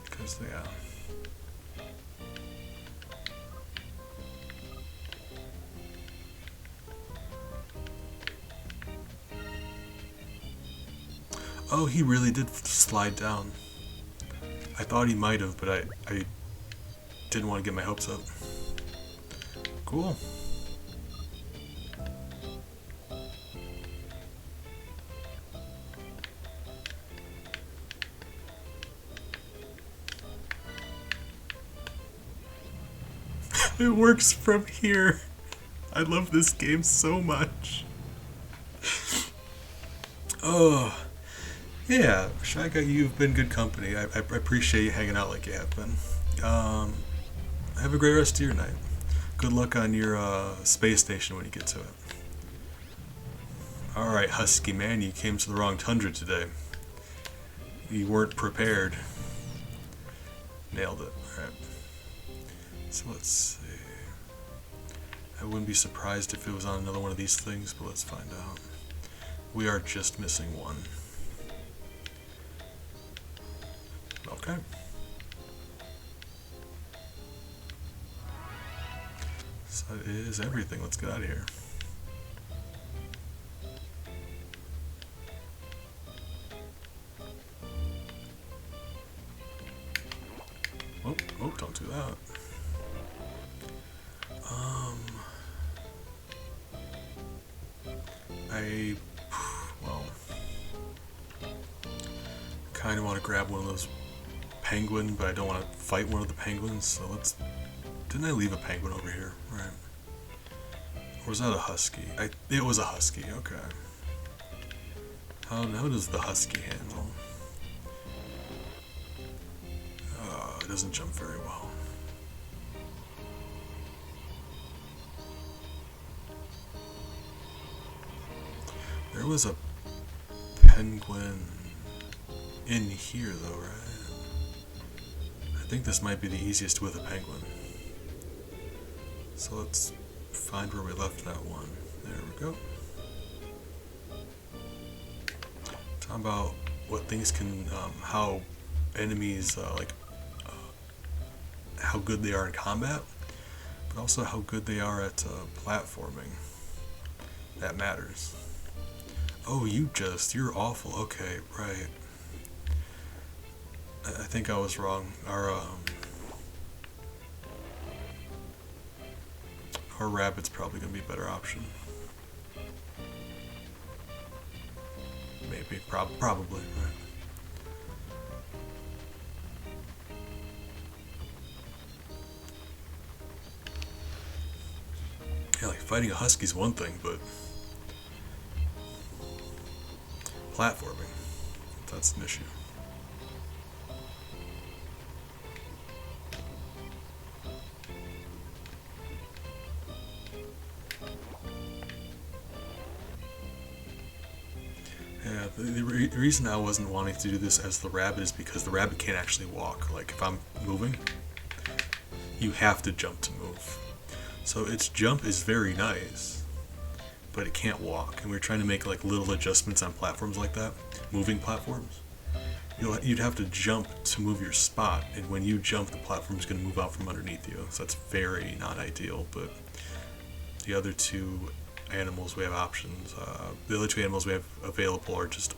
Because yeah. Oh, he really did slide down. I thought he might have, but I didn't want to get my hopes up. Cool. It works from here. I love this game so much. Oh. Yeah, Shy Guy, you've been good company. I appreciate you hanging out like you have been. Have a great rest of your night. Good luck on your space station when you get to it. Alright, Husky Man, you came to the wrong tundra today. You weren't prepared. Nailed it. Alright. So let's see. I wouldn't be surprised if it was on another one of these things, but let's find out. We are just missing one. Okay. So that is everything. Let's get out of here. Oh, don't do that. Well, kind of want to grab one of those penguin, but I don't want to fight one of the penguins, so let's... Didn't I leave a penguin over here? Right. Or was that a husky? It was a husky, okay. How does the husky handle? It doesn't jump very well. There was a penguin in here though, right? I think this might be the easiest with a penguin. So let's find where we left that one. There we go. Talk about what things can, how enemies, how good they are in combat, but also how good they are at platforming. That matters. Oh, you're awful. Okay, right. I think I was wrong. Our rabbit's probably gonna be a better option. Maybe, probably, right. Yeah, like fighting a husky's one thing, but platforming, that's an issue. The reason I wasn't wanting to do this as the rabbit is because the rabbit can't actually walk. Like, if I'm moving, you have to jump to move. So its jump is very nice, but it can't walk. And we're trying to make like little adjustments on platforms like that, moving platforms. You'd have to jump to move your spot, and when you jump, the platform is going to move out from underneath you. So that's very not ideal. But the other two animals we have options. The other two animals we have available are just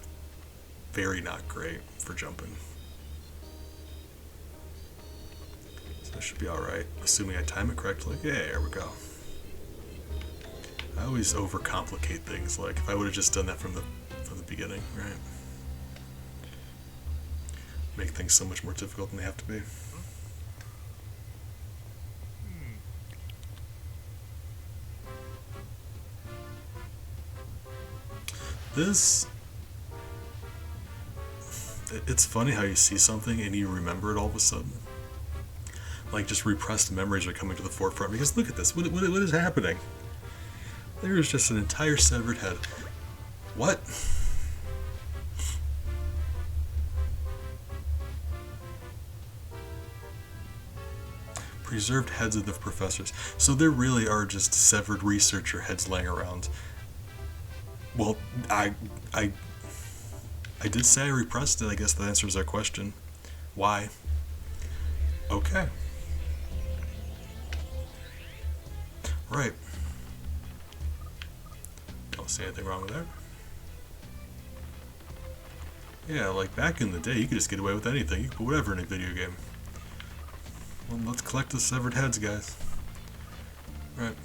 very not great for jumping. So it should be alright, assuming I time it correctly. Yeah, there we go. I always overcomplicate things, like if I would have just done that from the beginning, right? Make things so much more difficult than they have to be. It's funny how you see something and you remember it all of a sudden. Like, just repressed memories are coming to the forefront, because look at this, what is happening? There is just an entire severed head. What? Preserved heads of the professors. So there really are just severed researcher heads laying around. Well, I did say I repressed it. I guess that answers our question. Why? Okay. Right. Don't see anything wrong with that. Yeah, like back in the day, you could just get away with anything. You could put whatever in a video game. Well, let's collect the severed heads, guys. Right.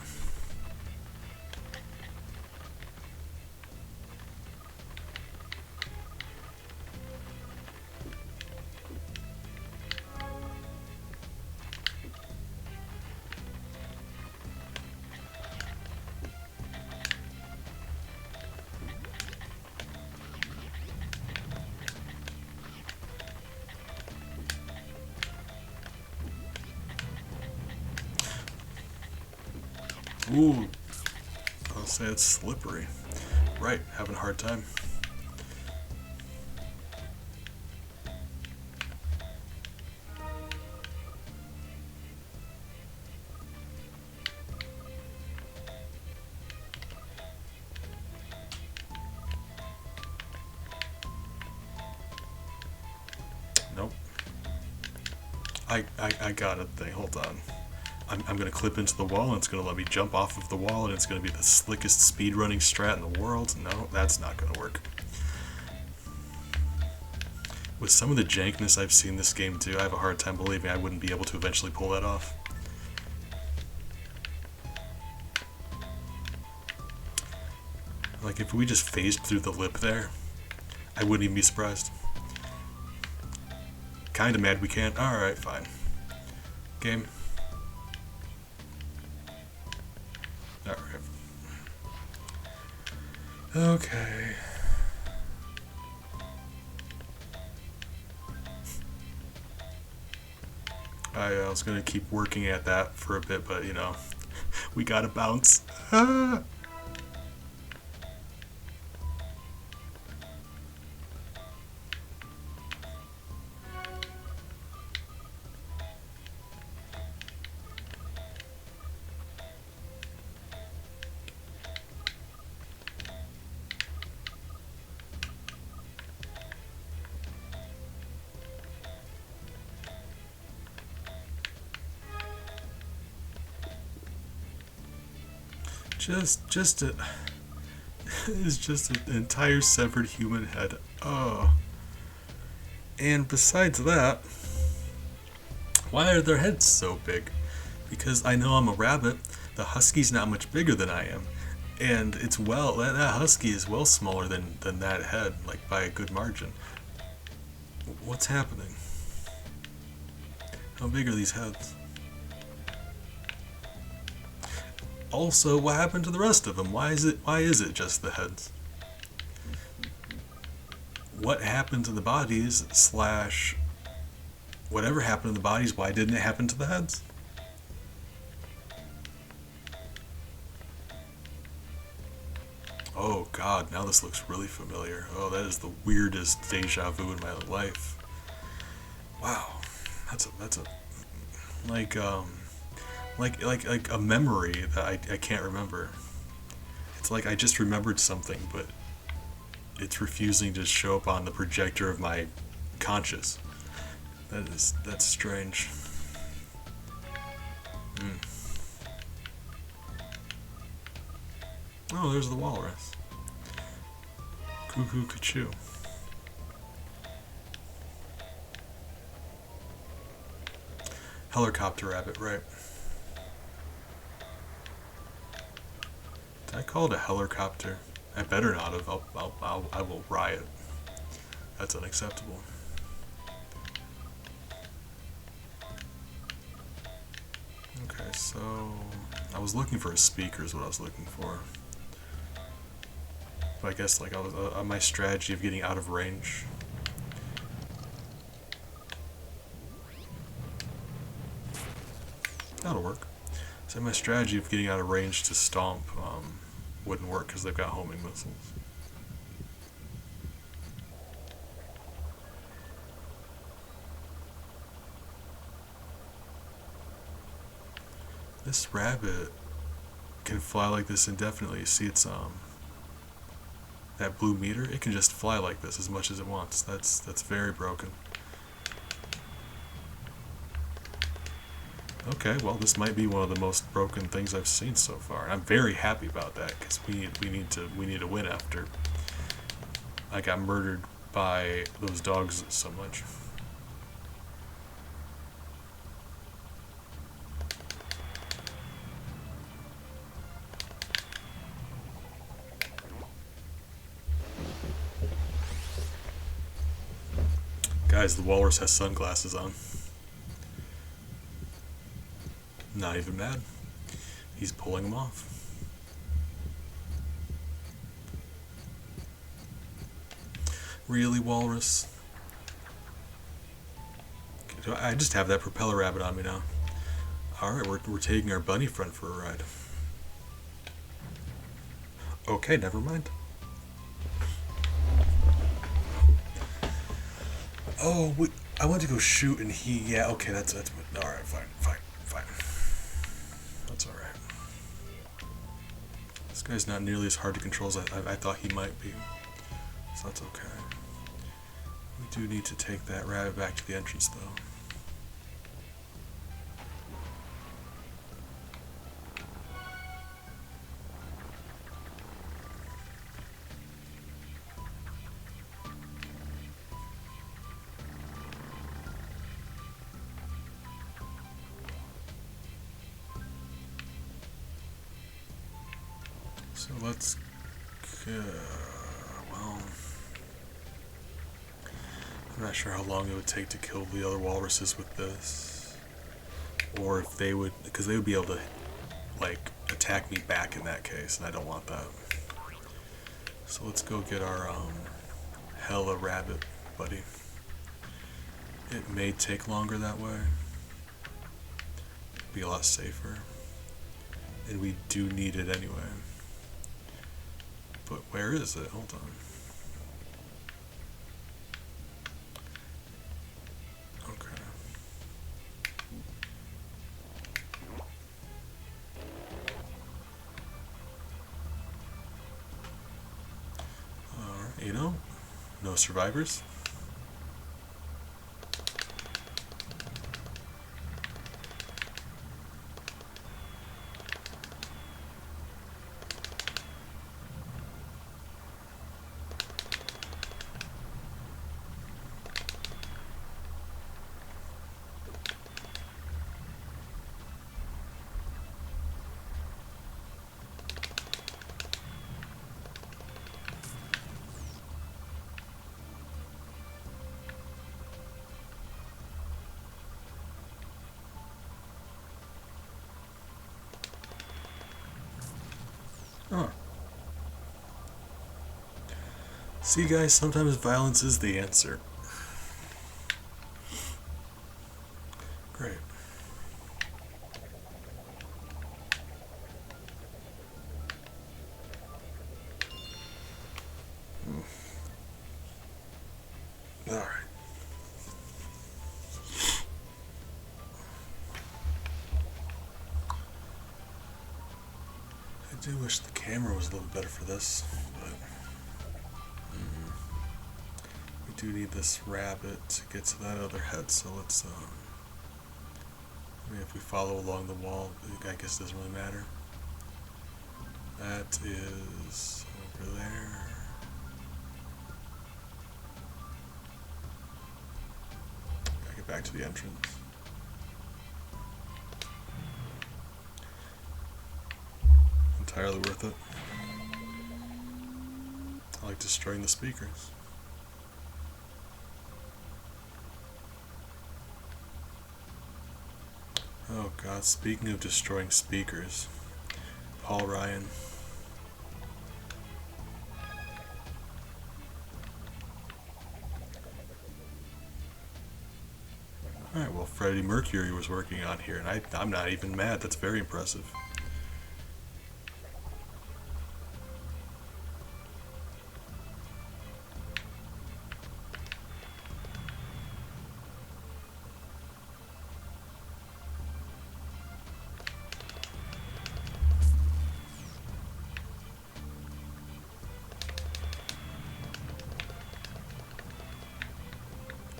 Ooh, I'll say it's slippery. Right, having a hard time. Nope. I got a thing, hold on. I'm going to clip into the wall and it's going to let me jump off of the wall and it's going to be the slickest speedrunning strat in the world. No, that's not going to work. With some of the jankness I've seen this game do, I have a hard time believing I wouldn't be able to eventually pull that off. Like, if we just phased through the lip there, I wouldn't even be surprised. Kinda mad we can't. Alright, fine. Game. Alright. Okay. I was gonna keep working at that for a bit, but you know, we gotta bounce. Ah. It's just an entire severed human head. Oh. And besides that, why are their heads so big? Because I know I'm a rabbit, the husky's not much bigger than I am. And it's that husky is well smaller than that head, like by a good margin. What's happening? How big are these heads? Also, what happened to the rest of them? Why is it just the heads? What happened to the bodies / whatever happened to the bodies, why didn't it happen to the heads? Oh god, now this looks really familiar. Oh, that is the weirdest deja vu in my life. Wow, that's a like like a memory that I can't remember. It's like I just remembered something, but it's refusing to show up on the projector of my conscious. That's strange. Mm. Oh, there's the walrus. Cuckoo Cuckoo. Helicopter rabbit, right. Did I call it a helicopter? I better not have. I will riot. That's unacceptable. Okay, so I was looking for a speaker is what I was looking for. But I guess like I was my strategy of getting out of range. That'll work. So my strategy of getting out of range to stomp wouldn't work because they've got homing missiles. This rabbit can fly like this indefinitely. You see it's that blue meter? It can just fly like this as much as it wants. That's very broken. Okay, well this might be one of the most broken things I've seen so far. And I'm very happy about that because we need to win after I got murdered by those dogs so much. Guys, the walrus has sunglasses on. Not even mad. He's pulling them off. Really, walrus? I just have that propeller rabbit on me now. Alright, we're taking our bunny friend for a ride. Okay, never mind. Oh, I went to go shoot and yeah, okay, that's alright, fine. That's alright. This guy's not nearly as hard to control as I thought he might be. So that's okay. We do need to take that rabbit back to the entrance though. So let's well, I'm not sure how long it would take to kill the other walruses with this, or if they would, because they would be able to like attack me back in that case, and I don't want that. So let's go get our hella rabbit buddy. It may take longer that way. Be a lot safer, and we do need it anyway. But where is it? Hold on. Okay. Alright, no survivors. Huh. See, guys, sometimes violence is the answer. Great. do wish the camera was a little better for this, but we do need this rabbit to get to that other head, so let's, I mean, if we follow along the wall, I guess it doesn't really matter. That is over there. Gotta get back to the entrance. Entirely worth it. I like destroying the speakers. Oh god, speaking of destroying speakers, Paul Ryan. Alright, well, Freddie Mercury was working on here, and I'm not even mad. That's very impressive.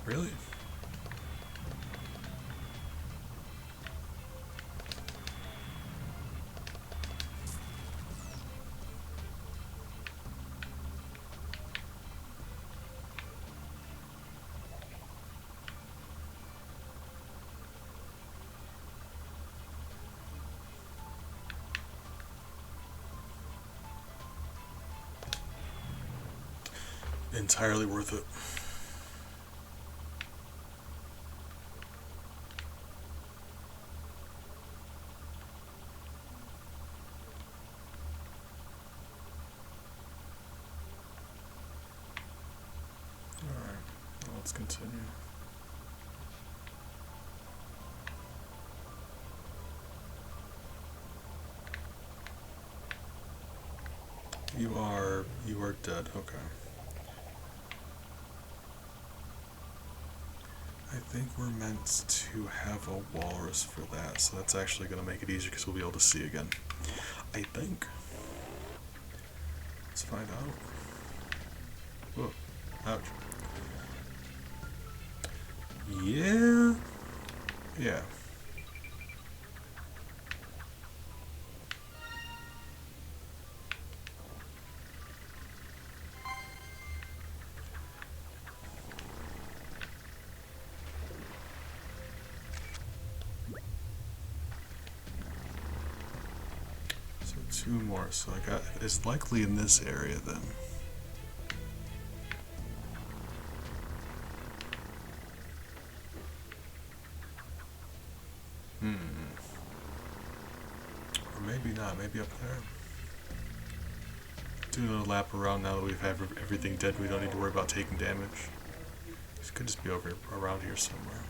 Really? Entirely worth it. Alright, well, let's continue. You are dead, okay. I think we're meant to have a walrus for that, so that's actually going to make it easier because we'll be able to see again. I think. Let's find out. Whoa, ouch. Yeah. Yeah. So 2 more, so I got, it's likely in this area then. Or maybe not, maybe up there. Do another lap around now that we've had everything dead. We don't need to worry about taking damage. This could just be over around here somewhere.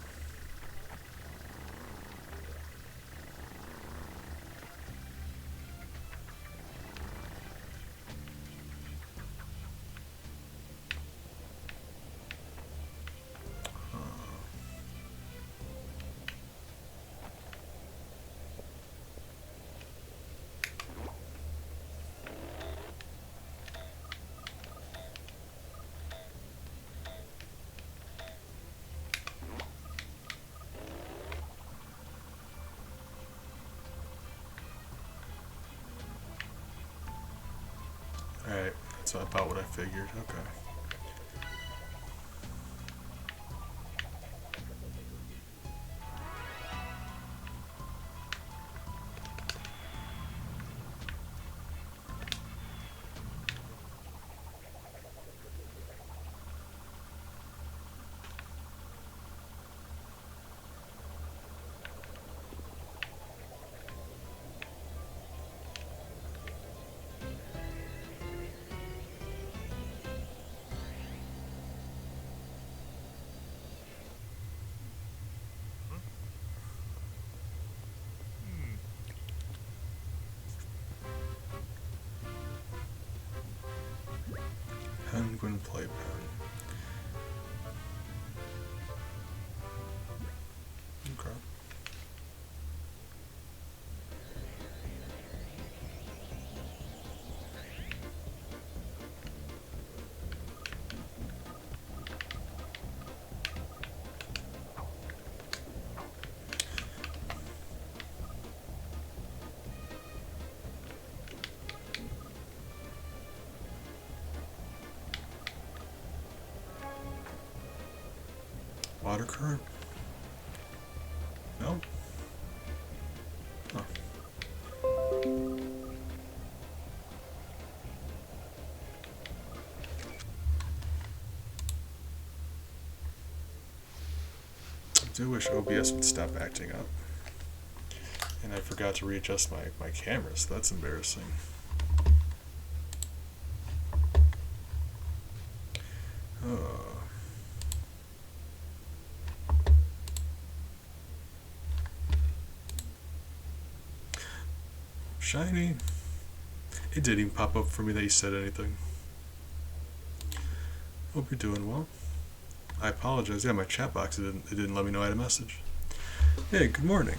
Alright, that's about what I figured. Okay. Penguin playpen. Okay. water current? No? Huh. I do wish OBS would stop acting up. And I forgot to readjust my camera, so that's embarrassing. Shiny. It didn't even pop up for me that you said anything. Hope you're doing well. I apologize. Yeah, my chat box, it didn't let me know I had a message. Hey, good morning.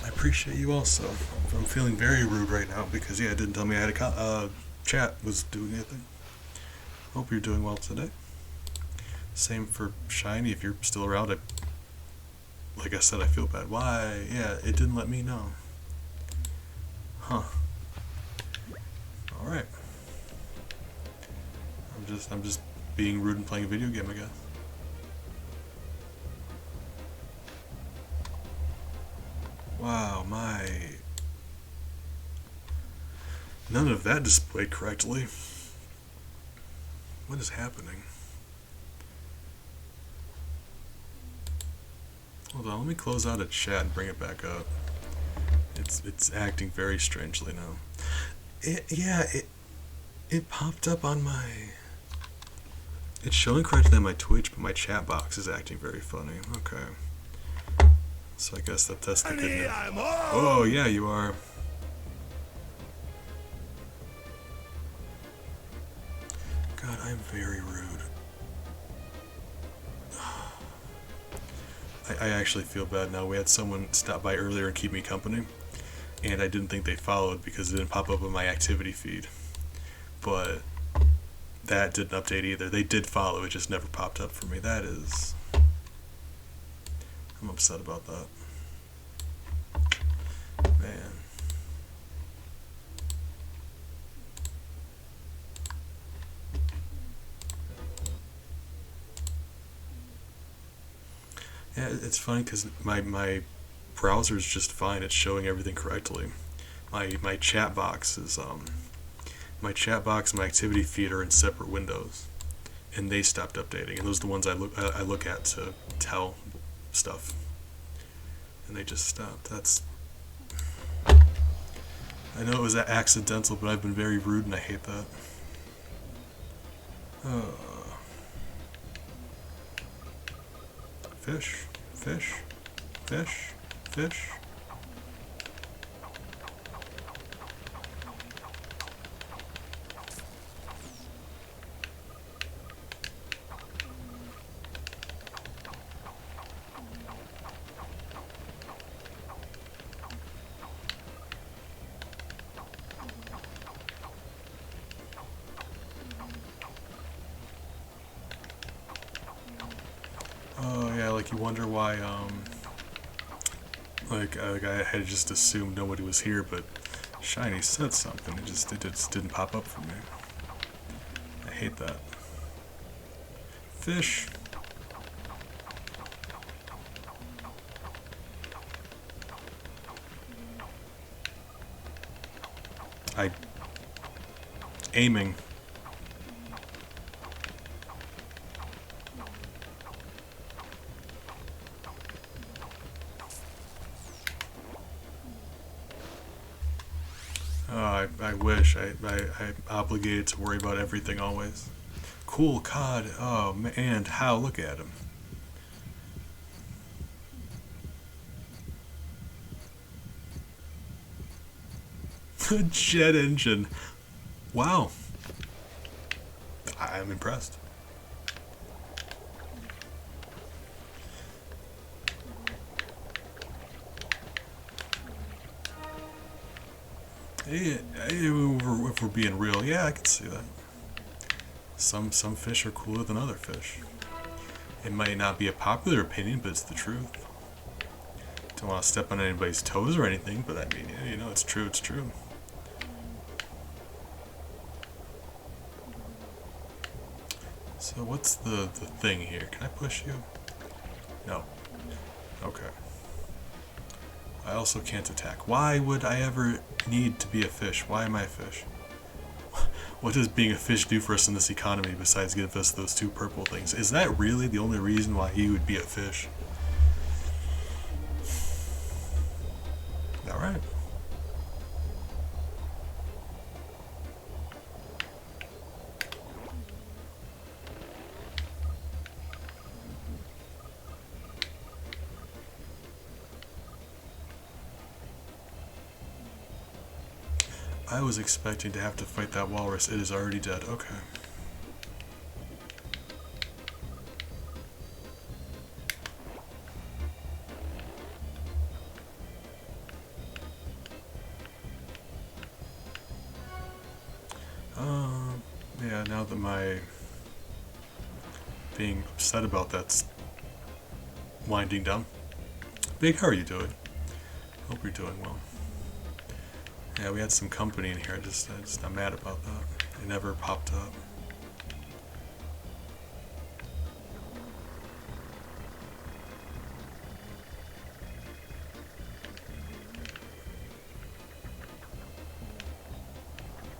I appreciate you also. I'm feeling very rude right now because, yeah, it didn't tell me I had a chat was doing anything. Hope you're doing well today. Same for Shiny, if you're still around. Like I said, I feel bad. Why? Yeah, it didn't let me know. Huh. Alright. I'm just being rude and playing a video game, I guess. Wow, none of that displayed correctly. What is happening? Hold on, let me close out a chat and bring it back up. It's acting very strangely now. It popped up on my... It's showing correctly on my Twitch, but my chat box is acting very funny. Okay. So I guess that's the good news. Oh, yeah, you are. God, I'm very rude. I actually feel bad now. We had someone stop by earlier and keep me company, and I didn't think they followed because it didn't pop up on my activity feed. But that didn't update either. They did follow, it just never popped up for me. That is... I'm upset about that. Man. Yeah, it's funny because my browser is just fine. It's showing everything correctly. My chat box is my chat box and my activity feed are in separate windows, and they stopped updating. And those are the ones I look at to tell stuff, and they just stopped. That's... I know it was accidental, but I've been very rude, and I hate that. Fish, fish, fish, fish. Oh yeah, like you wonder why like I had just assumed nobody was here, but Shiny said something. It just didn't pop up for me. I hate that. Fish. Aiming. I wish. I'm obligated to worry about everything always. Cool cod. Oh, and how? Look at him. Jet engine. Wow. I'm impressed. If we're being real, yeah, I can see that. Some fish are cooler than other fish. It might not be a popular opinion, but it's the truth. Don't want to step on anybody's toes or anything, but I mean, yeah, you know, it's true, it's true. So what's the thing here? Can I push you? No. Okay. I also can't attack. Why would I ever need to be a fish? Why am I a fish? What does being a fish do for us in this economy besides give us those two purple things? Is that really the only reason why he would be a fish? Alright. I was expecting to have to fight that walrus. It is already dead. Okay. Yeah, now that my being upset about that's winding down. Big, how are you doing? Hope you're doing well. Yeah, we had some company in here. I'm mad about that. It never popped up.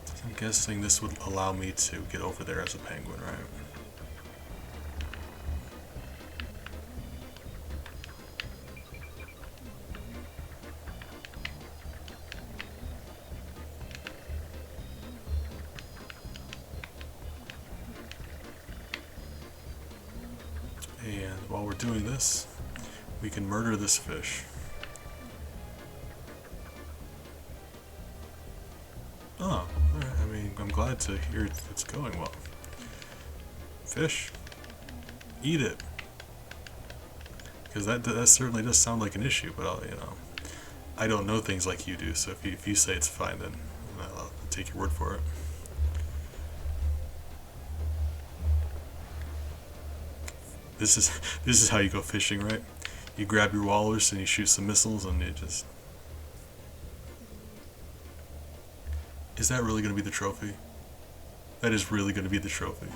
So I'm guessing this would allow me to get over there as a penguin, right? And while we're doing this, we can murder this fish. Oh, alright. I mean, I'm glad to hear it's going well. Fish, eat it. Because that certainly does sound like an issue, but I don't know things like you do, so if you say it's fine, then I'll take your word for it. This is how you go fishing, right? You grab your walrus and you shoot some missiles and it just... Is that really going to be the trophy? That is really going to be the trophy.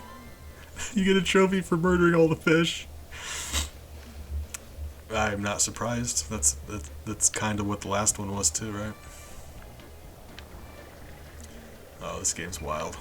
You get a trophy for murdering all the fish. I'm not surprised. That's kind of what the last one was too, right? Oh, this game's wild.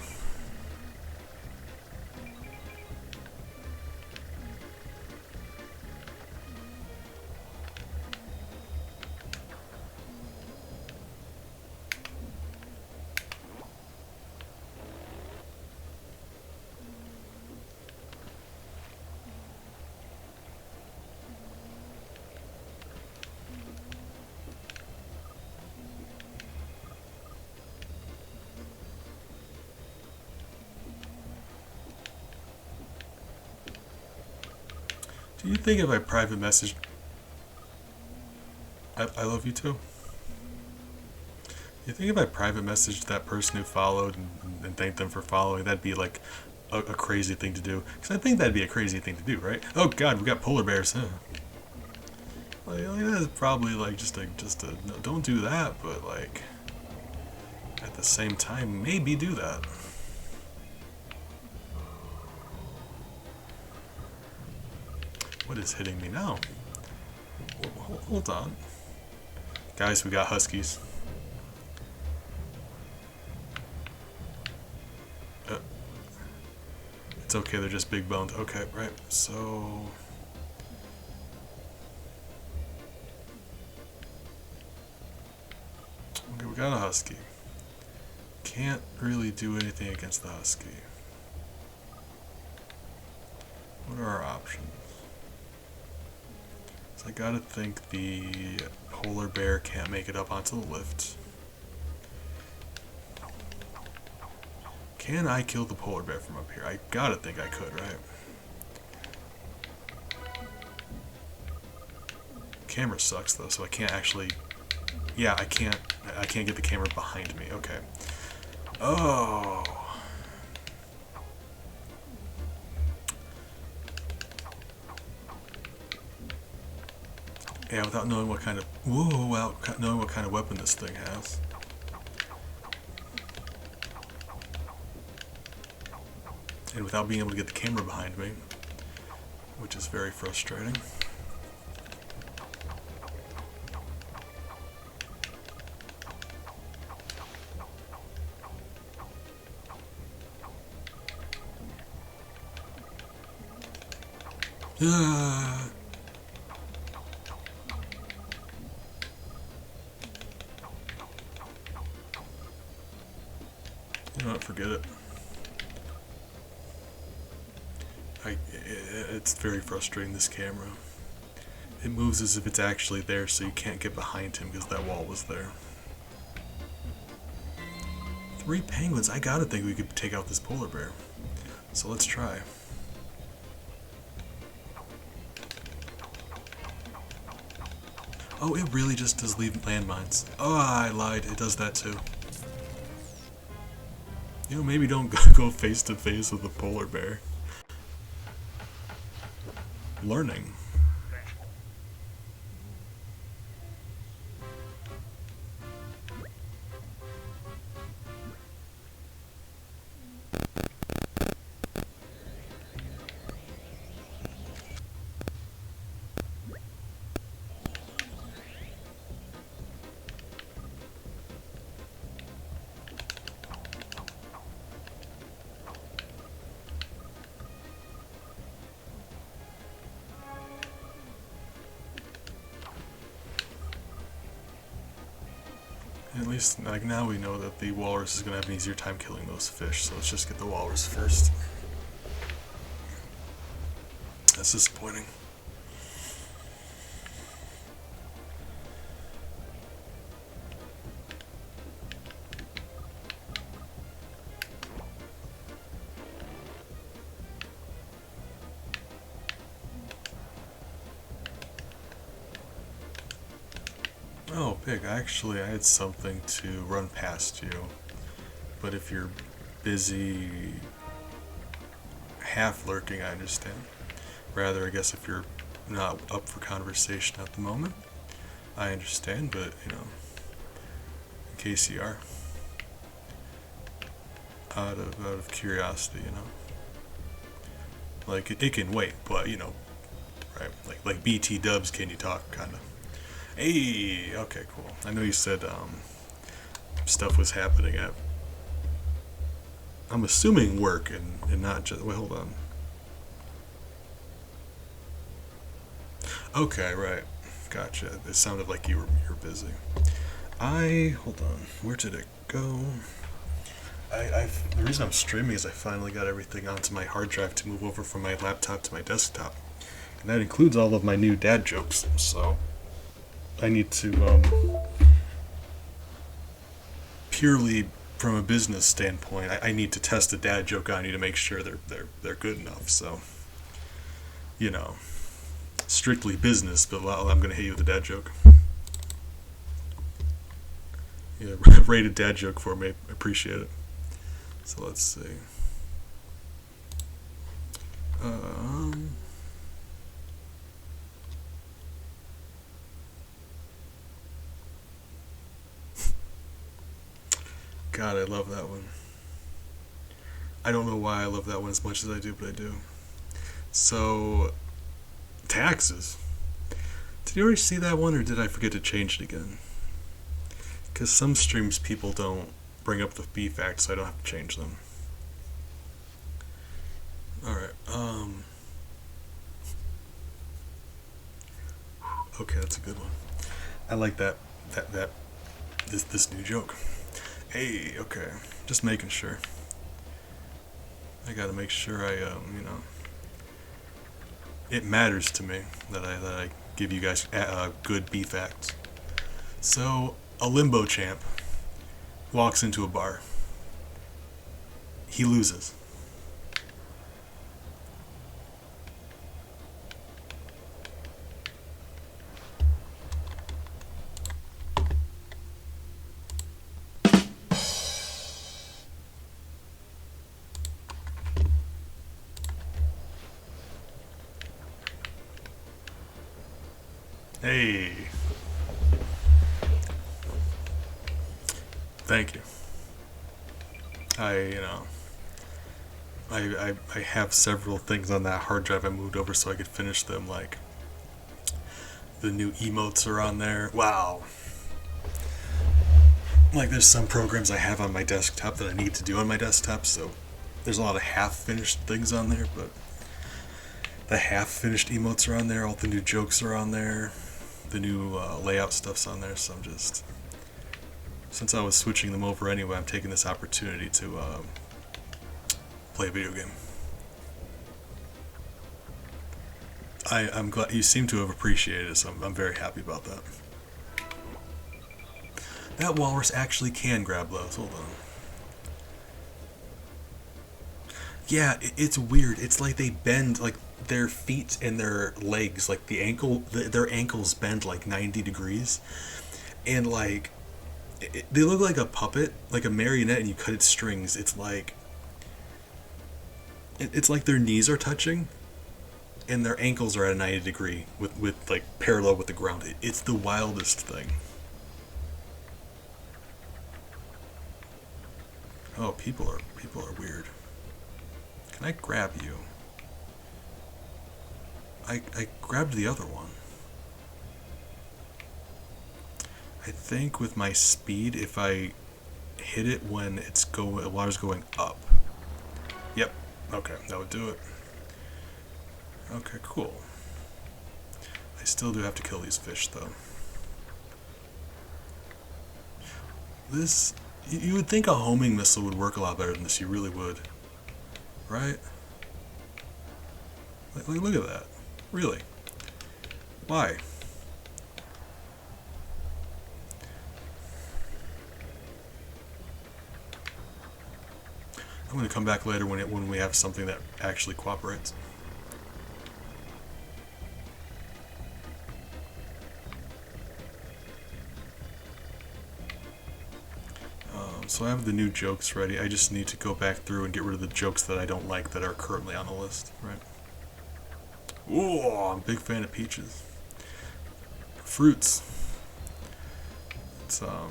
Do you think if I private messaged... I love you too. You think if I private messaged that person who followed and thanked them for following, that'd be like a crazy thing to do? Because I think that'd be a crazy thing to do, right? Oh god, we got polar bears, huh? Like that's probably like just a no, don't do that, but like at the same time, maybe do that. What is hitting me now? Hold on. Guys, we got huskies. It's okay, they're just big boned. Okay, right, so... Okay, we got a husky. Can't really do anything against the husky. What are our options? So I gotta think the polar bear can't make it up onto the lift. Can I kill the polar bear from up here? I gotta think I could, right? Camera sucks though, so I can't actually... Yeah, I can't get the camera behind me. Okay. Oh. Yeah, without knowing what kind of... Whoa, without knowing what kind of weapon this thing has. And without being able to get the camera behind me, which is very frustrating. Ah. You know what? Forget it. It's very frustrating, this camera. It moves as if it's actually there, so you can't get behind him because that wall was there. 3 penguins? I gotta think we could take out this polar bear. So let's try. Oh, it really just does leave landmines. Oh, I lied. It does that too. You know, maybe don't go face to face with a polar bear. Learning. At least, like, now we know that the walrus is gonna have an easier time killing those fish, so let's just get the walrus first. That's disappointing. Oh, Pig, actually, I had something to run past you. But if you're busy half lurking, I understand. Rather, I guess if you're not up for conversation at the moment, I understand, but, you know, in case you are. Out of curiosity, you know. Like, it can wait, but, you know, right? Like BT dubs, can you talk, kinda. Hey, okay, cool. I know you said stuff was happening at, I'm assuming work and not just, wait, hold on. Okay, right. Gotcha. It sounded like you were busy. Hold on. Where did it go? The reason I'm streaming is I finally got everything onto my hard drive to move over from my laptop to my desktop, and that includes all of my new dad jokes. So I need to purely from a business standpoint, I need to test a dad joke on you to make sure they're good enough. So, you know, strictly business, but I'm gonna hit you with a dad joke. Yeah, rated dad joke for me. Appreciate it. So let's see. Um, God, I love that one. I don't know why I love that one as much as I do, but I do. So, taxes. Did you already see that one, or did I forget to change it again? Because some streams people don't bring up the B facts, so I don't have to change them. Alright, okay, that's a good one. I like this new joke. Hey, okay, just making sure. I gotta make sure you know, it matters to me that I give you guys good B facts. So, a limbo champ walks into a bar. He loses. Hey. Thank you. You know, I have several things on that hard drive I moved over so I could finish them, like the new emotes are on there. Wow. Like there's some programs I have on my desktop that I need to do on my desktop, so there's a lot of half finished things on there, but The half-finished emotes are on there. All the new jokes are on there. The new layout stuff's on there. So I'm just, since I was switching them over anyway, I'm taking this opportunity to play a video game. I'm glad you seem to have appreciated it, so I'm very happy about that. That walrus actually can grab those. Hold on. Yeah, it's weird. It's like they bend, like their feet and their legs, like their ankles bend like 90 degrees, and like they look like a puppet, like a marionette, and you cut its strings. It's like their knees are touching, and their ankles are at a 90 degree with like parallel with the ground. It's the wildest thing. Oh, people are weird. Can I grab you? I grabbed the other one. I think with my speed, if I hit it when water's going up. Yep. Okay, that would do it. Okay, cool. I still do have to kill these fish, though. You would think a homing missile would work a lot better than this. You really would. Right? Like, look at that. Really? Why? I'm going to come back later when we have something that actually cooperates. So I have the new jokes ready. I just need to go back through and get rid of the jokes that I don't like that are currently on the list. Right? Ooh, I'm a big fan of peaches. Fruits. I'm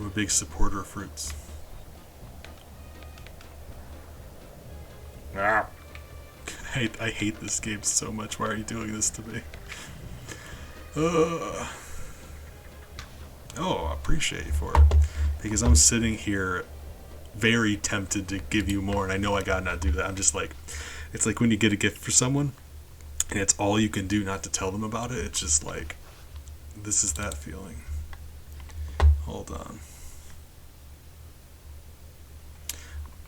a big supporter of fruits. Ah. I hate this game so much. Why are you doing this to me? Oh, I appreciate you for it. Because I'm sitting here very tempted to give you more, and I know I gotta not do that. I'm just like, it's like when you get a gift for someone, and it's all you can do not to tell them about it. It's just like, this is that feeling. Hold on.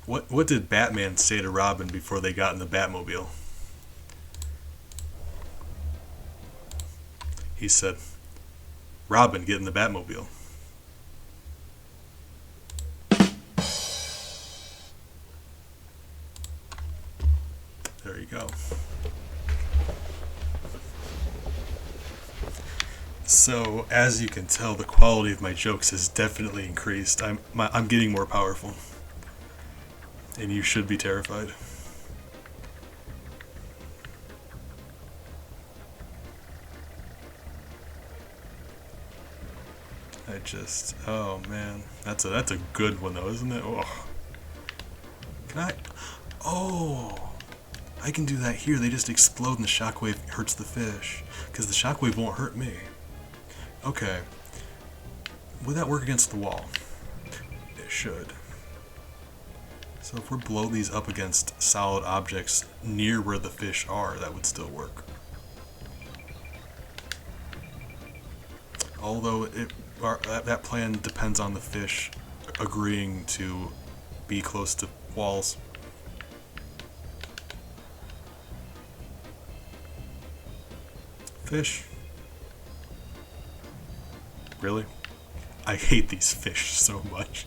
What did Batman say to Robin before they got in the Batmobile? He said, "Robin, get in the Batmobile." There you go. So, as you can tell, the quality of my jokes has definitely increased. I'm getting more powerful. And you should be terrified. Oh man, that's a good one though, isn't it? Oh, can I? Oh, I can do that here. They just explode and the shockwave hurts the fish because the shockwave won't hurt me. Okay, would that work against the wall? It should. So if we blow these up against solid objects near where the fish are, that would still work. Although that plan depends on the fish agreeing to be close to walls. Fish. Really? I hate these fish so much.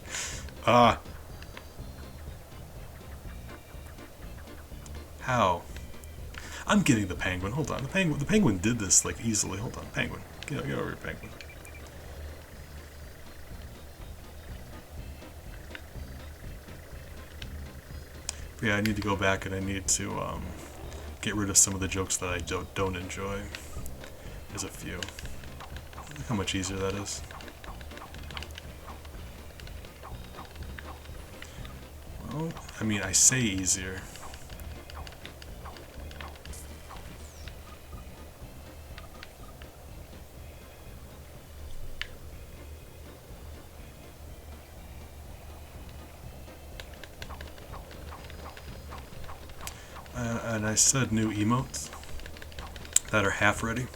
How? I'm getting the penguin. Hold on. The penguin did this like easily. Hold on, penguin. Get over here, penguin. But yeah, I need to go back and I need to get rid of some of the jokes that I don't enjoy. There's a few. Look how much easier that is. Well, I mean, I say easier. and I said new emotes that are half ready.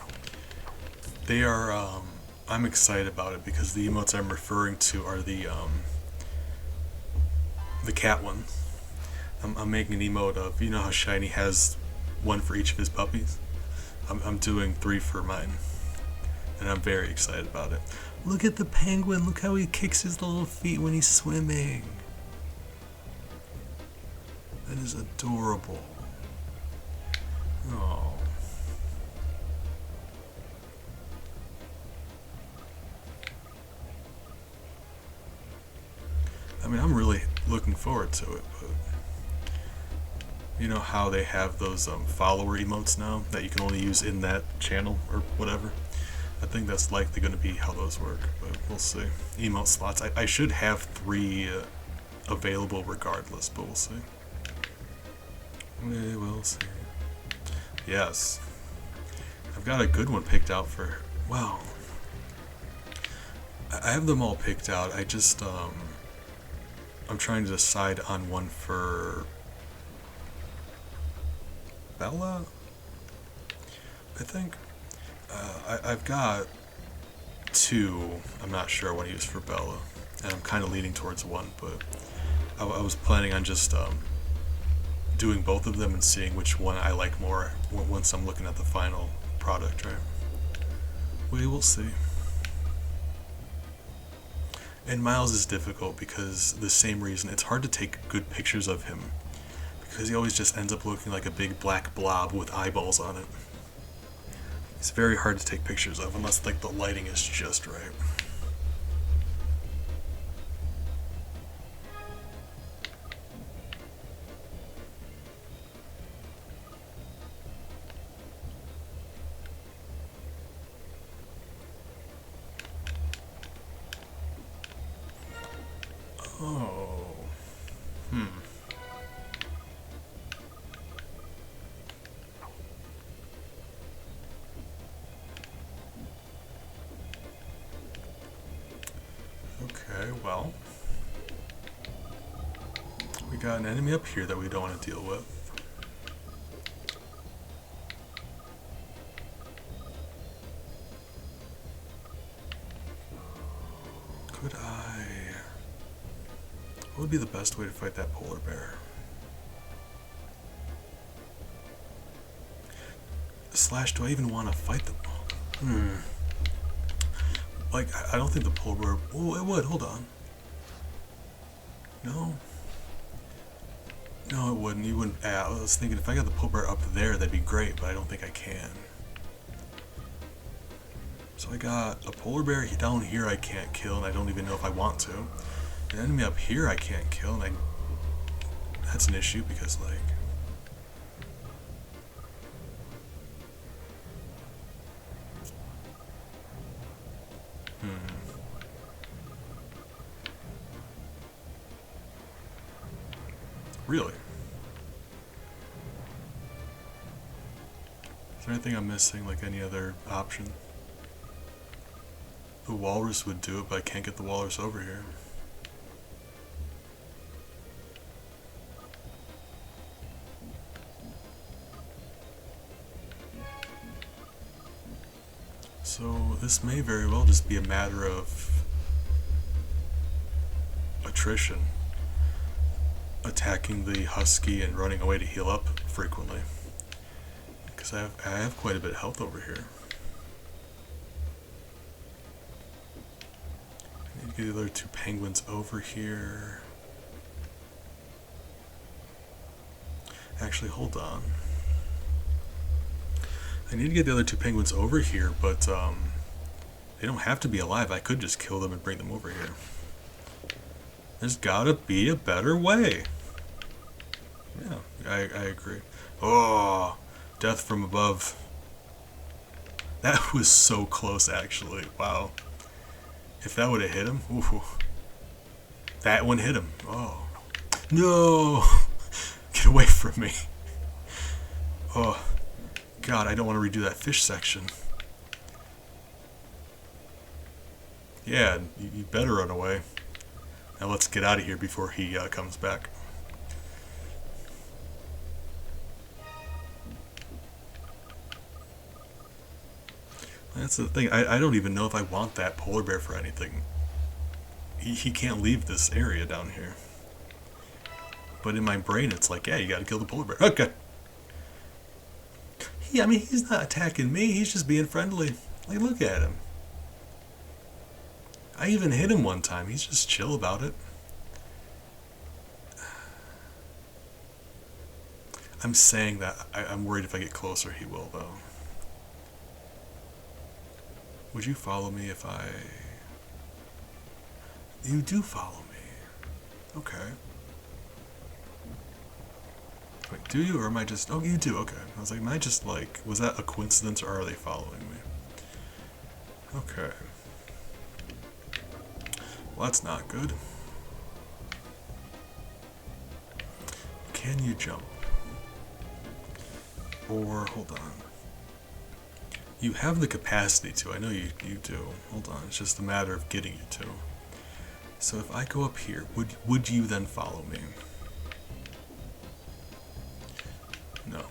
They are, I'm excited about it because the emotes I'm referring to are the cat ones. I'm making an emote of, you know how Shiny has one for each of his puppies? I'm doing 3 for mine. And I'm very excited about it. Look at the penguin. Look how he kicks his little feet when he's swimming. That is adorable. Oh. I mean, I'm really looking forward to it, but you know how they have those follower emotes now that you can only use in that channel or whatever? I think that's likely going to be how those work, but we'll see. Emote slots. I should have 3 available regardless, but we'll see. We will see. Yes. I've got a good one picked out for... Well, I have them all picked out. I just... I'm trying to decide on one for... Bella? I think. I've got 2 I'm not sure I want to use for Bella, and I'm kind of leaning towards 1, but I was planning on just doing both of them and seeing which one I like more once I'm looking at the final product, right? We will see. And Miles is difficult because the same reason. It's hard to take good pictures of him because he always just ends up looking like a big black blob with eyeballs on it. It's very hard to take pictures of unless like the lighting is just right. Oh. Okay, well. We got an enemy up here that we don't want to deal with. Could I... What would be the best way to fight that polar bear? Slash, do I even want to fight them? Like, I don't think the polar bear... Oh, it would. Hold on. No. No, it wouldn't. You wouldn't... I was thinking if I got the polar bear up there, that'd be great, but I don't think I can. So I got a polar bear down here I can't kill, and I don't even know if I want to. An enemy up here I can't kill, and that's an issue because, like... Really? Is there anything I'm missing, like any other option? The walrus would do it, but I can't get the walrus over here. So this may very well just be a matter of attrition. Attacking the husky and running away to heal up frequently. Because I have quite a bit of health over here. I need to get the other 2 penguins over here. Actually, hold on. I need to get the other 2 penguins over here, but they don't have to be alive. I could just kill them and bring them over here. There's gotta be a better way. Yeah, I agree. Oh, death from above. That was so close, actually. Wow. If that would have hit him, ooh. That one hit him. Oh. No! Get away from me. Oh. God, I don't want to redo that fish section. Yeah, you better run away. Now let's get out of here before he comes back. That's the thing. I don't even know if I want that polar bear for anything. He can't leave this area down here. But in my brain, it's like, yeah, you gotta kill the polar bear. Okay. I mean, he's not attacking me. He's just being friendly. Like, look at him. I even hit him one time. He's just chill about it. I'm saying that I'm worried if I get closer, he will, though. Would you follow me if I... You do follow me. Okay. Wait, do you, or am I just... Oh, you do, okay. I was like, am I just, like... Was that a coincidence, or are they following me? Okay. Well, that's not good. Can you jump? Or, hold on. You have the capacity to. I know you do. Hold on. It's just a matter of getting you to. So if I go up here, would you then follow me? No.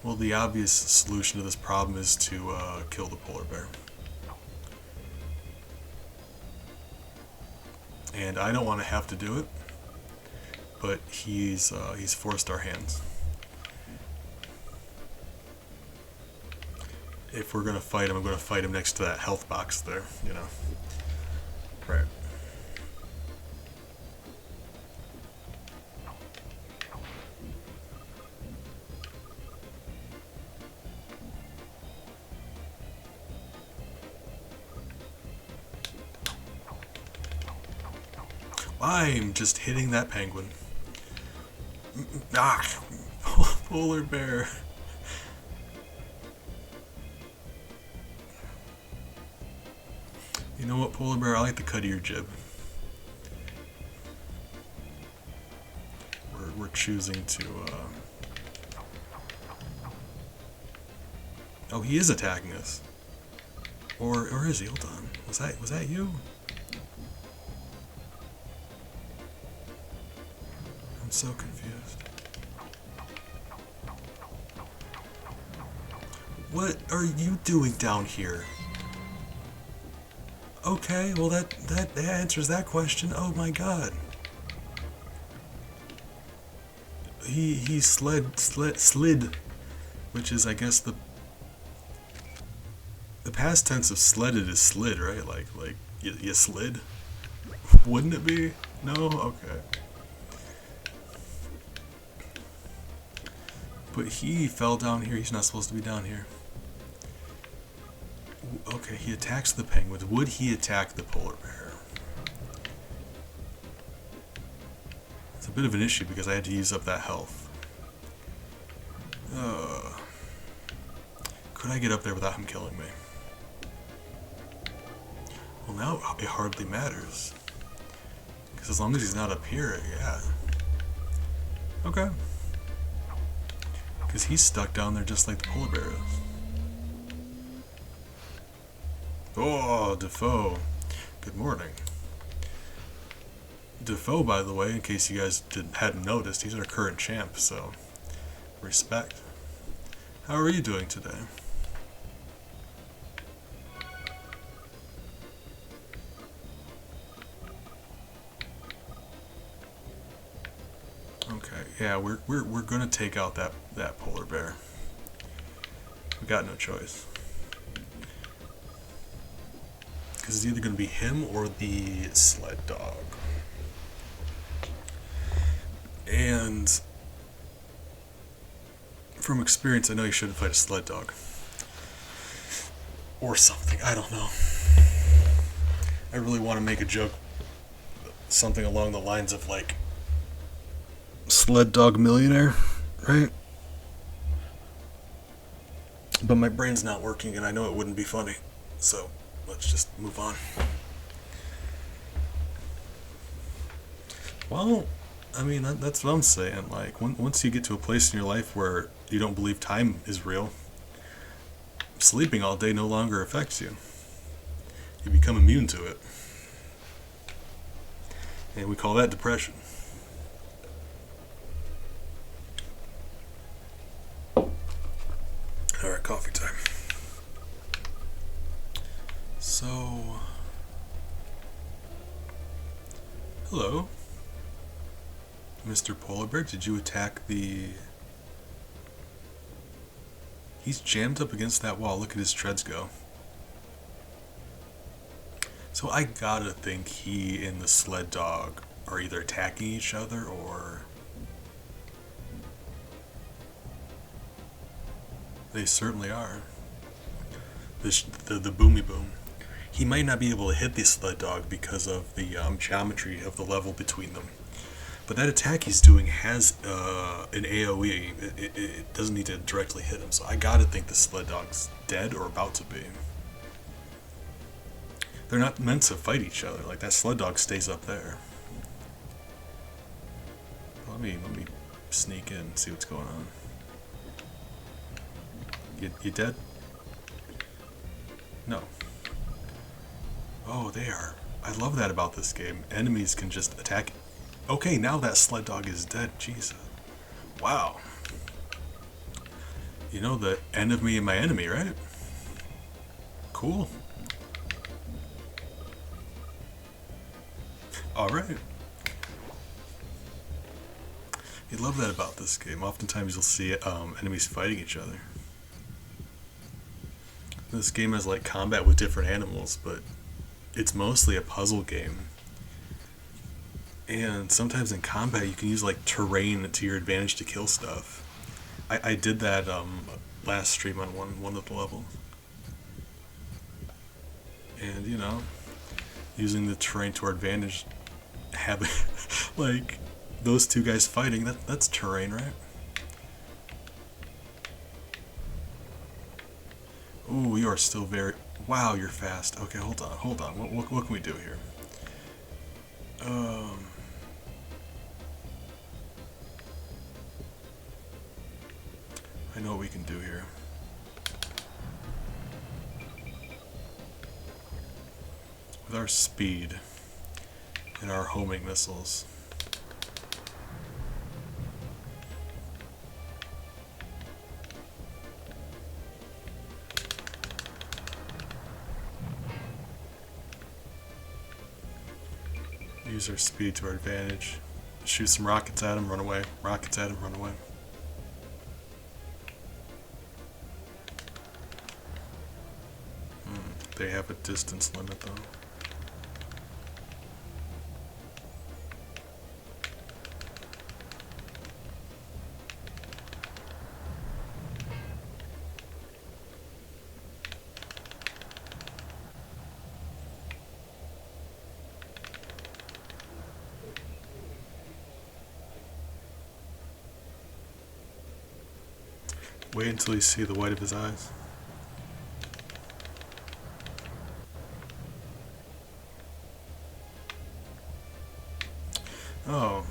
Well, the obvious solution to this problem is to kill the polar bear. And I don't want to have to do it, but he's forced our hands. If we're gonna fight him, I'm gonna fight him next to that health box there, you know. Right. I'm just hitting that penguin. Ah, polar bear. You know what, polar bear? I like the cut of your jib. We're choosing to. Oh, he is attacking us. Or is he? Hold on. Was that you? I'm so confused. What are you doing down here? Okay, well that answers that question. Oh my god. He slid, which is I guess the past tense of sledded is slid, right? Like you slid. Wouldn't it be? No? Okay. But he fell down here. He's not supposed to be down here. Okay, he attacks the penguins. Would he attack the polar bear? It's a bit of an issue because I had to use up that health. Could I get up there without him killing me? Well, now it hardly matters. Because as long as he's not up here, yeah. Okay. Because he's stuck down there just like the polar bear is. Oh, Defoe. Good morning. Defoe, by the way, in case you guys hadn't noticed, he's our current champ, so respect. How are you doing today? Okay, yeah, we're gonna take out that polar bear. We got no choice. Because it's either gonna be him or the sled dog. And from experience, I know you shouldn't fight a sled dog. Or something, I don't know. I really want to make a joke, something along the lines of like, sled dog millionaire, right? But my brain's not working and I know it wouldn't be funny. So, let's just move on. Well, I mean, that's what I'm saying. Like, once you get to a place in your life where you don't believe time is real, sleeping all day no longer affects you. You become immune to it. And we call that depression. Alright, coffee time. So, hello, Mr. Polar Bear. Did you attack the... He's jammed up against that wall. Look at his treads go. So I gotta think he and the sled dog are either attacking each other or... They certainly are. The boomy boom. He might not be able to hit the sled dog because of the geometry of the level between them. But that attack he's doing has an AoE. It doesn't need to directly hit him, so I gotta think the sled dog's dead or about to be. They're not meant to fight each other. Like, that sled dog stays up there. Let me sneak in and see what's going on. You dead? No. Oh, they are. I love that about this game. Enemies can just attack. Okay, now that sled dog is dead. Jesus. Wow. You know the end of me and my enemy, right? Cool. Alright. You love that about this game. Oftentimes you'll see enemies fighting each other. This game has like combat with different animals, but it's mostly a puzzle game. And sometimes in combat you can use like terrain to your advantage to kill stuff. I did that last stream on one of the levels. And you know, using the terrain to our advantage, having like those two guys fighting, that's terrain, right? Ooh, you are still very... Wow, you're fast. Okay, hold on. What can we do here? I know what we can do here. With our speed and our homing missiles. Use our speed to our advantage. Shoot some rockets at him, run away. Rockets at him, run away. They have a distance limit though. Wait until you see the white of his eyes. Oh,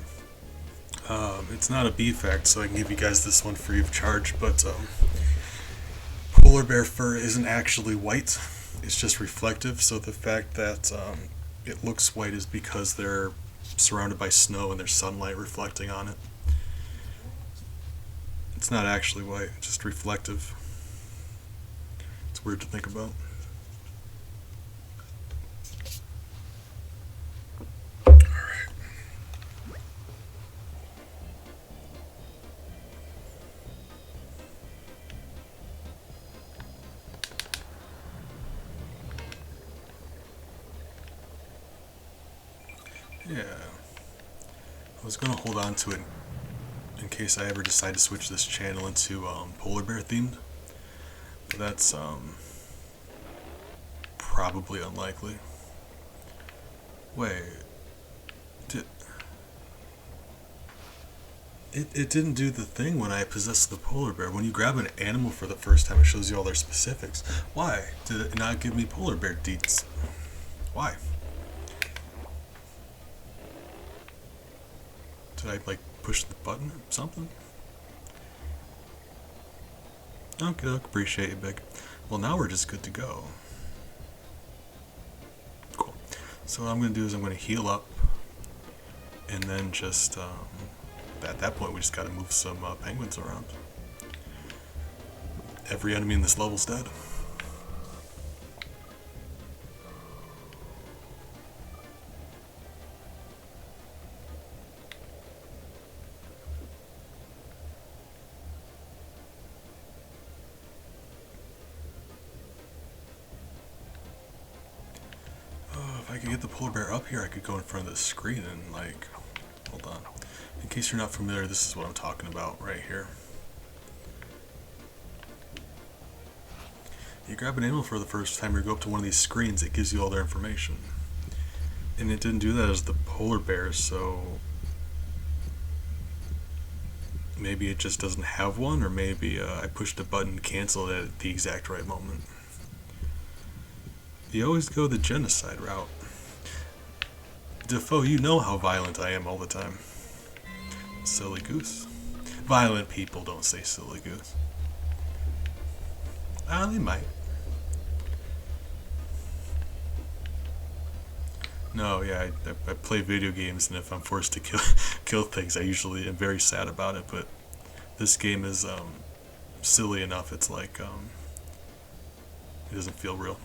it's not a B-fact, so I can give you guys this one free of charge, but polar bear fur isn't actually white, it's just reflective, so the fact that it looks white is because they're surrounded by snow and there's sunlight reflecting on it. It's not actually white, it's just reflective. It's weird to think about. Alright. Yeah. I was gonna hold on to it in case I ever decide to switch this channel into polar bear themed. But that's probably unlikely. Wait, it didn't do the thing when I possessed the polar bear. When you grab an animal for the first time, it shows you all their specifics. Why did it not give me polar bear deets? Why? Did I like push the button or something? Okay, appreciate you, Big. Well, now we're just good to go. Cool. So what I'm going to do is I'm going to heal up and then just at that point we just got to move some penguins around. Every enemy in this level's dead. If I could get the polar bear up here, I could go in front of the screen and, like, hold on. In case you're not familiar, this is what I'm talking about right here. You grab an animal for the first time, you go up to one of these screens, it gives you all their information. And it didn't do that as the polar bear, so maybe it just doesn't have one, or maybe I pushed a button and canceled it at the exact right moment. You always go the genocide route. Defoe, you know how violent I am all the time. Silly goose. Violent people don't say silly goose. They might. No, yeah, I play video games, and if I'm forced to kill things, I usually am very sad about it, but this game is silly enough, it's like, it doesn't feel real.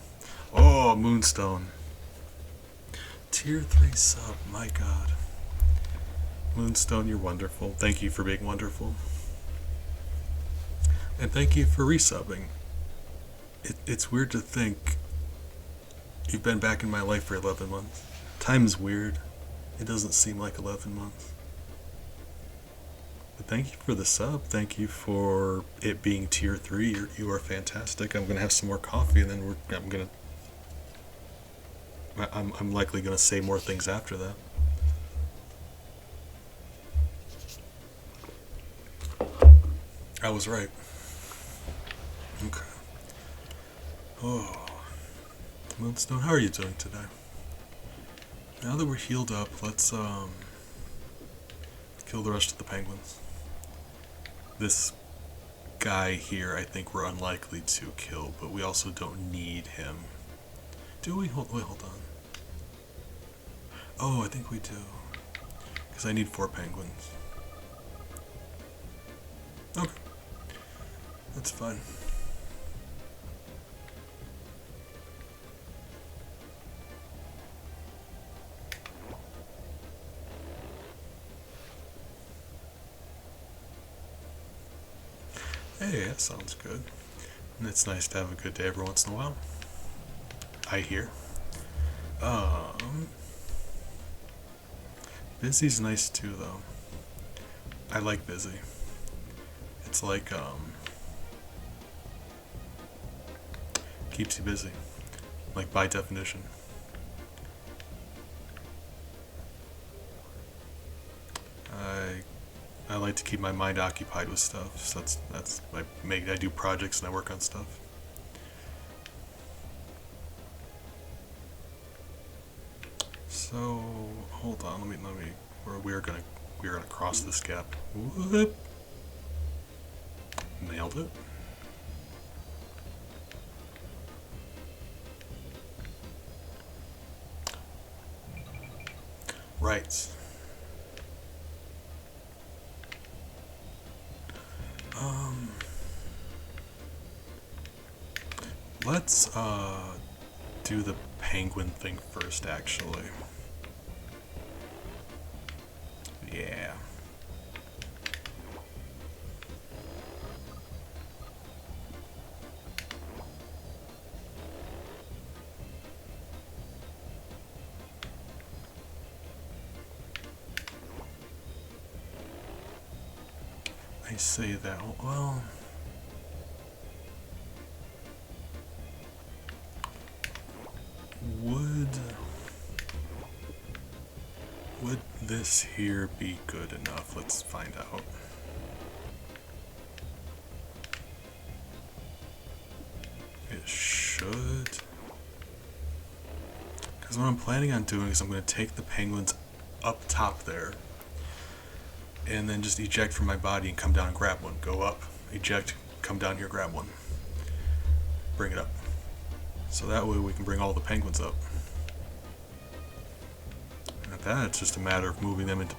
Oh, Moonstone. Tier 3 sub, my god. Moonstone, you're wonderful. Thank you for being wonderful. And thank you for resubbing. It's weird to think you've been back in my life for 11 months. Time is weird. It doesn't seem like 11 months. But thank you for the sub. Thank you for it being tier 3. You are fantastic. I'm gonna have some more coffee, and then I'm likely gonna say more things after that. I was right. Okay. Oh, Moonstone, how are you doing today? Now that we're healed up, let's kill the rest of the penguins. This guy here, I think we're unlikely to kill, but we also don't need him. Do we? Wait, hold on. Oh, I think we do. Because I need 4 penguins. Okay. That's fine. Hey, that sounds good. And it's nice to have a good day every once in a while. I hear. Busy's nice too, though. I like busy. It's like, keeps you busy. Like, by definition. I like to keep my mind occupied with stuff, so that's I do projects and I work on stuff. So hold on, let me we're gonna cross this gap. Whoop. Nailed it. Right. Let's do the penguin thing first, actually. Yeah. I say that, well, would this here be good enough? Let's find out. It should. Because what I'm planning on doing is I'm going to take the penguins up top there and then just eject from my body and come down and grab one. Go up, eject, come down here, grab one. Bring it up. So that way we can bring all the penguins up. And at that. It's just a matter of moving them into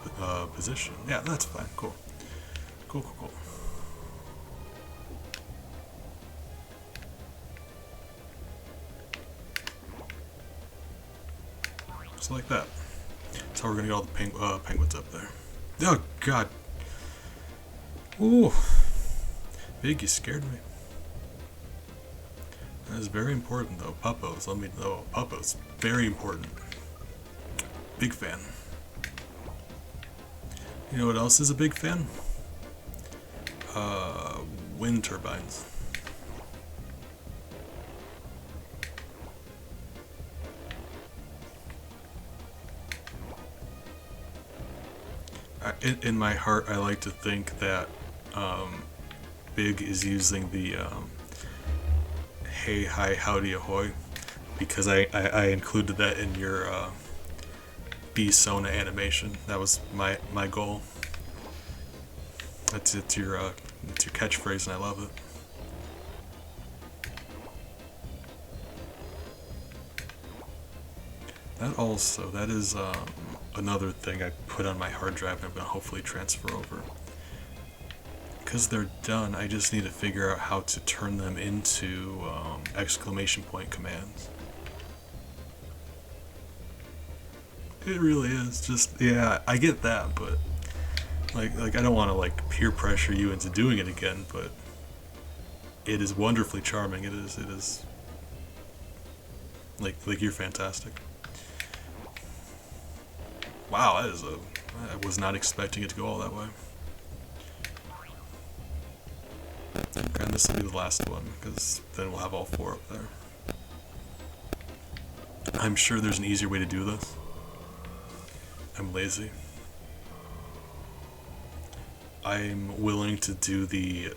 position. Yeah, that's fine. Cool. Cool, cool, cool. Just like that. That's how we're gonna get all the penguins up there. Oh, God. Ooh. Big, you scared me. That is very important, though. Puppos, let me know. Puppos, very important. Big fan. You know what else is a big fan? Wind turbines. In my heart, I like to think that Big is using the hey, hi, howdy, ahoy, because I included that in your Bee Sona animation. That was my goal. It's your catchphrase, and I love it. That is another thing I put on my hard drive, and I'm gonna hopefully transfer over. Because they're done, I just need to figure out how to turn them into exclamation point commands. It really is just, yeah, I get that, but like I don't want to like peer pressure you into doing it again, but it is wonderfully charming. It is like you're fantastic. Wow, I was not expecting it to go all that way. And this will be the last one, because then we'll have all 4 up there. I'm sure there's an easier way to do this. I'm lazy. I'm willing to do the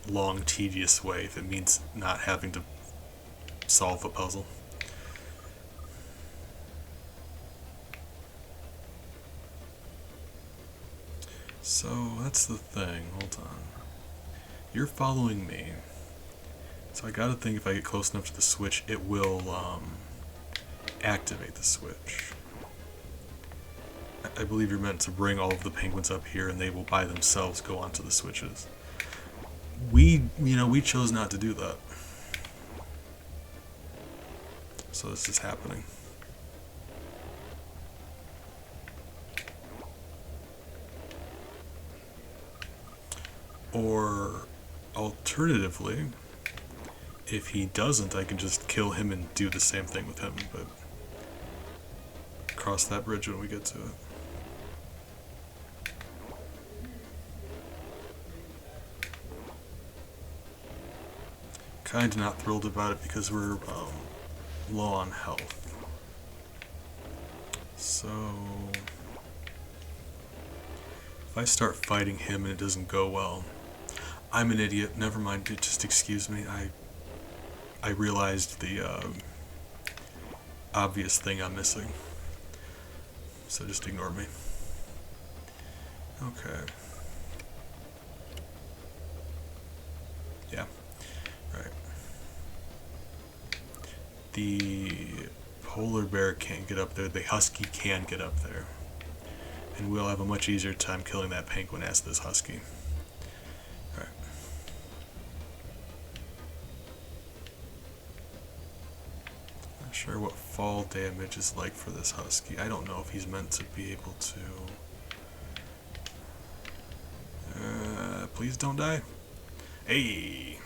long, tedious way if it means not having to solve a puzzle. So, that's the thing. Hold on. You're following me. So I gotta think if I get close enough to the switch, it will activate the switch. I believe you're meant to bring all of the penguins up here and they will by themselves go onto the switches. We chose not to do that. So this is happening. Or alternatively, if he doesn't, I can just kill him and do the same thing with him, but cross that bridge when we get to it. Kinda not thrilled about it because we're low on health. So if I start fighting him and it doesn't go well, I'm an idiot. Never mind. Just excuse me. I realized the obvious thing I'm missing. So just ignore me. Okay. Yeah. Right. The polar bear can't get up there. The husky can get up there. And we'll have a much easier time killing that penguin as this husky. Alright. Not sure what fall damage is like for this husky. I don't know if he's meant to be able to... please don't die. Hey!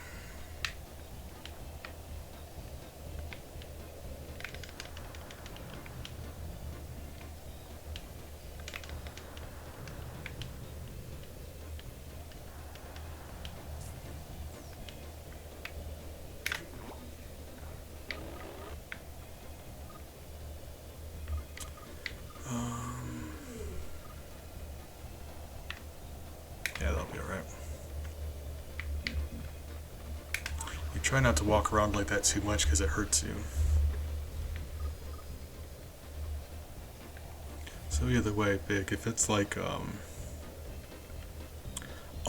Yeah, that'll be alright. You try not to walk around like that too much because it hurts you. So either way, Big, if it's like a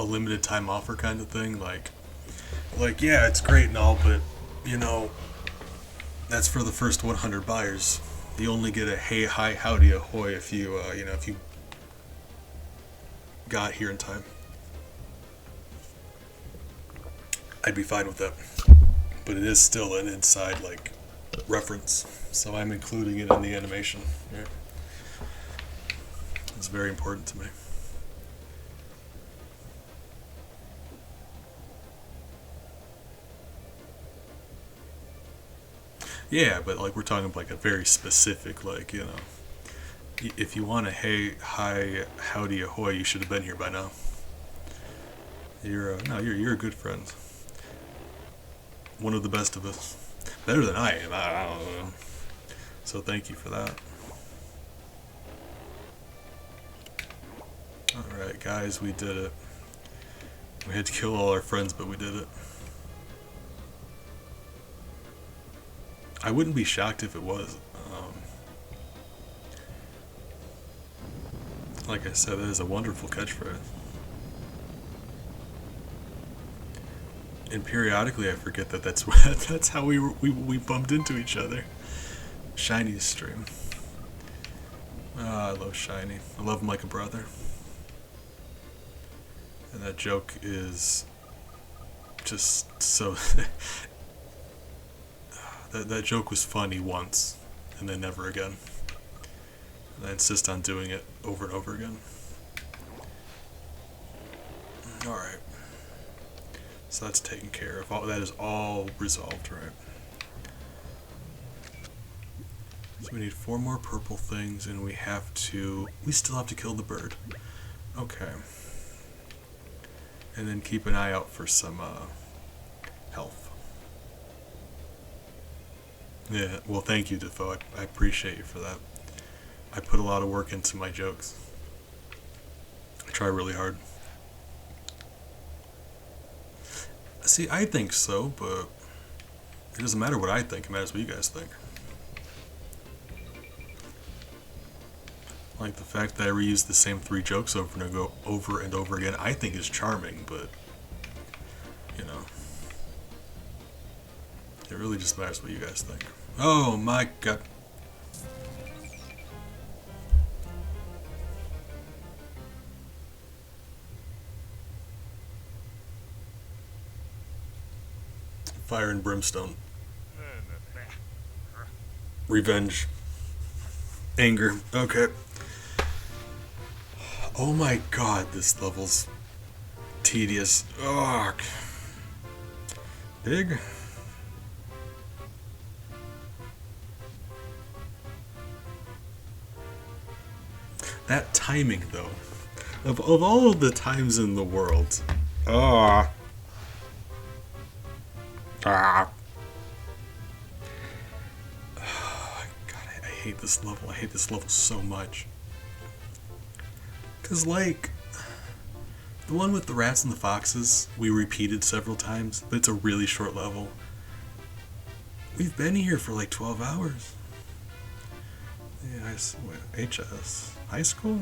limited time offer kind of thing, like yeah, it's great and all, but you know, that's for the first 100 buyers. You only get a hey, hi, howdy, ahoy if you, if you got here in time. I'd be fine with that. But it is still an inside, like, reference. So I'm including it in the animation. Yeah. It's very important to me. Yeah, but like we're talking about like a very specific, like, if you want to hey, hi, howdy, ahoy, you should have been here by now. You're a good friend. One of the best of us. Better than I am. I don't know. So thank you for that. Alright, guys, we did it. We had to kill all our friends, but we did it. I wouldn't be shocked if it was. Like I said, that is a wonderful catchphrase. And periodically I forget that that's how we bumped into each other. Shiny's stream. I love Shiny. I love him like a brother. And that joke is just so... that joke was funny once, and then never again. And I insist on doing it over and over again. Alright. So that's taken care of. That is all resolved, right? So we need 4 more purple things, and we still have to kill the bird. Okay. And then keep an eye out for some health. Yeah, well, thank you, Defoe. I appreciate you for that. I put a lot of work into my jokes. I try really hard. See, I think so, but it doesn't matter what I think. It matters what you guys think. Like the fact that I reuse the same 3 jokes over and over again, I think is charming, but it really just matters what you guys think. Oh my god. Fire and brimstone. Revenge. Anger. Okay. Oh my god, this level's tedious. Ugh. Big? That timing, though. Of all of the times in the world. God, I hate this level. I hate this level so much. Because, like, the one with the rats and the foxes, we repeated several times, but it's a really short level. We've been here for like 12 hours. Yeah, HS. High school?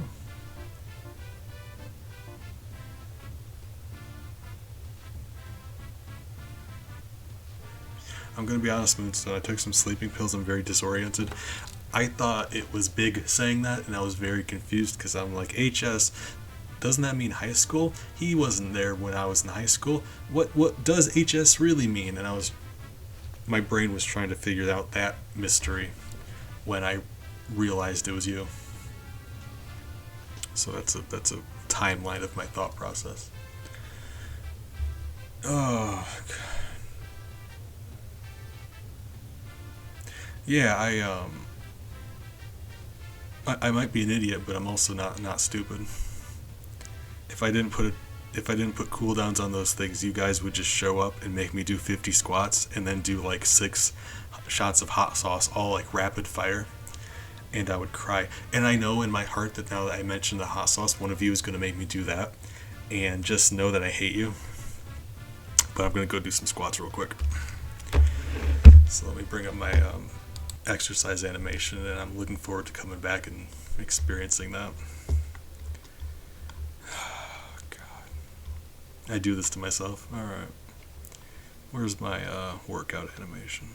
I'm gonna be honest, Moonstone, I took some sleeping pills. I'm very disoriented. I thought it was Big saying that, and I was very confused because I'm like, HS, doesn't that mean high school? He wasn't there when I was in high school. What does HS really mean? And my brain was trying to figure out that mystery when I realized it was you. So that's a timeline of my thought process. Oh god. Yeah, I might be an idiot, but I'm also not stupid. If I didn't put cooldowns on those things, you guys would just show up and make me do 50 squats and then do like 6 shots of hot sauce, all like rapid fire, and I would cry. And I know in my heart that now that I mentioned the hot sauce, one of you is going to make me do that, and just know that I hate you. But I'm going to go do some squats real quick. So let me bring up my exercise animation, and I'm looking forward to coming back and experiencing that. God, I do this to myself. Alright, where's my workout animation?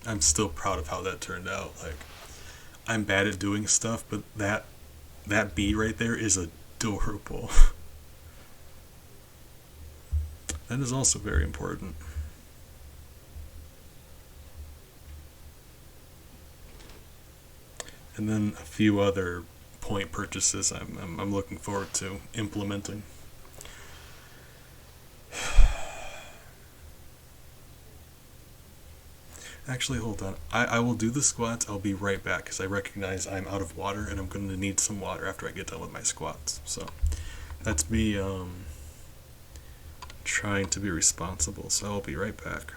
I'm still proud of how that turned out. Like, I'm bad at doing stuff, but that bee right there is adorable. That is also very important. And then a few other point purchases I'm looking forward to implementing. Actually, hold on. I will do the squats. I'll be right back because I recognize I'm out of water and I'm going to need some water after I get done with my squats. So that's me trying to be responsible. So I'll be right back.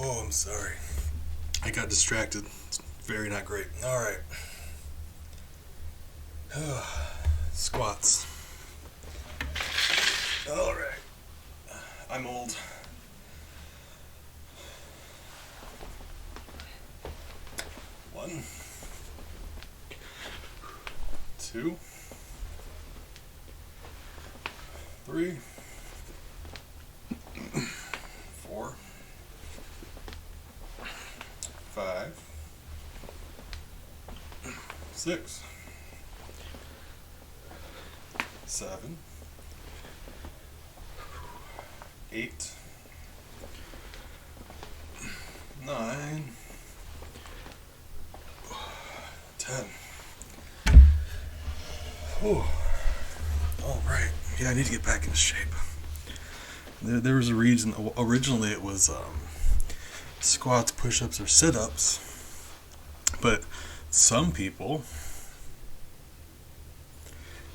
Oh, I'm sorry. I got distracted. It's very not great. Alright. Squats. Alright. I'm old. 1, 2, 3, 4, 5, 6, 7, 8, 9, 10. Oh, all right. Yeah, I need to get back into shape. There was a reason. Originally, it was squats, push-ups, or sit-ups. But some people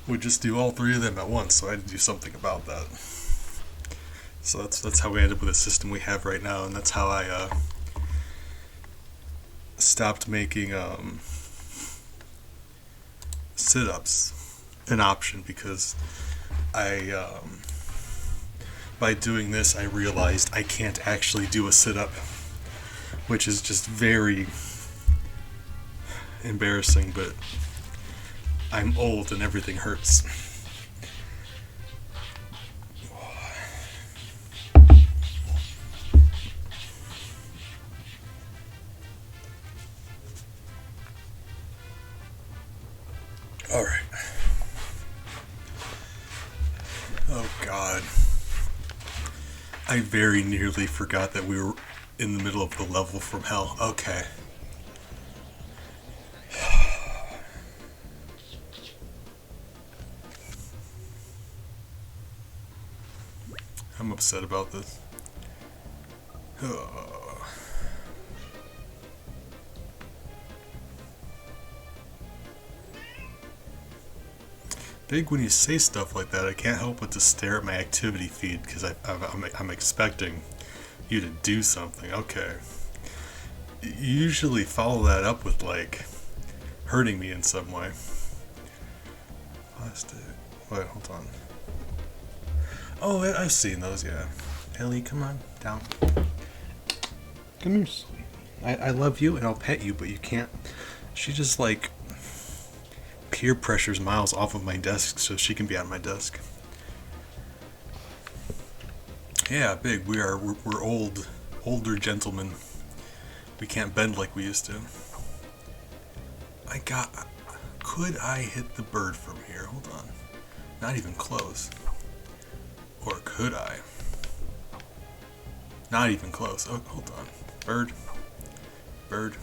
would just do all 3 of them at once, so I had to do something about that. So that's how we ended up with the system we have right now, and that's how I stopped making sit-ups an option, because by doing this I realized I can't actually do a sit-up, which is just very embarrassing, but I'm old and everything hurts. All right. Oh God. I very nearly forgot that we were in the middle of the level from hell. Okay. I'm upset about this. Big, when you say stuff like that, I can't help but to stare at my activity feed, because I'm expecting you to do something. Okay. You usually follow that up with, like, hurting me in some way. Plastic. Wait, hold on. Oh, I've seen those, yeah. Ellie, come on, down. Come here, sweetie. I love you and I'll pet you, but you can't. She just, like, peer pressures Miles off of my desk so she can be on my desk. Yeah, Big, we're older gentlemen. We can't bend like we used to. Could I hit the bird from here? Hold on. Not even close. Or could I? Not even close. Oh, hold on. Bird. Bird.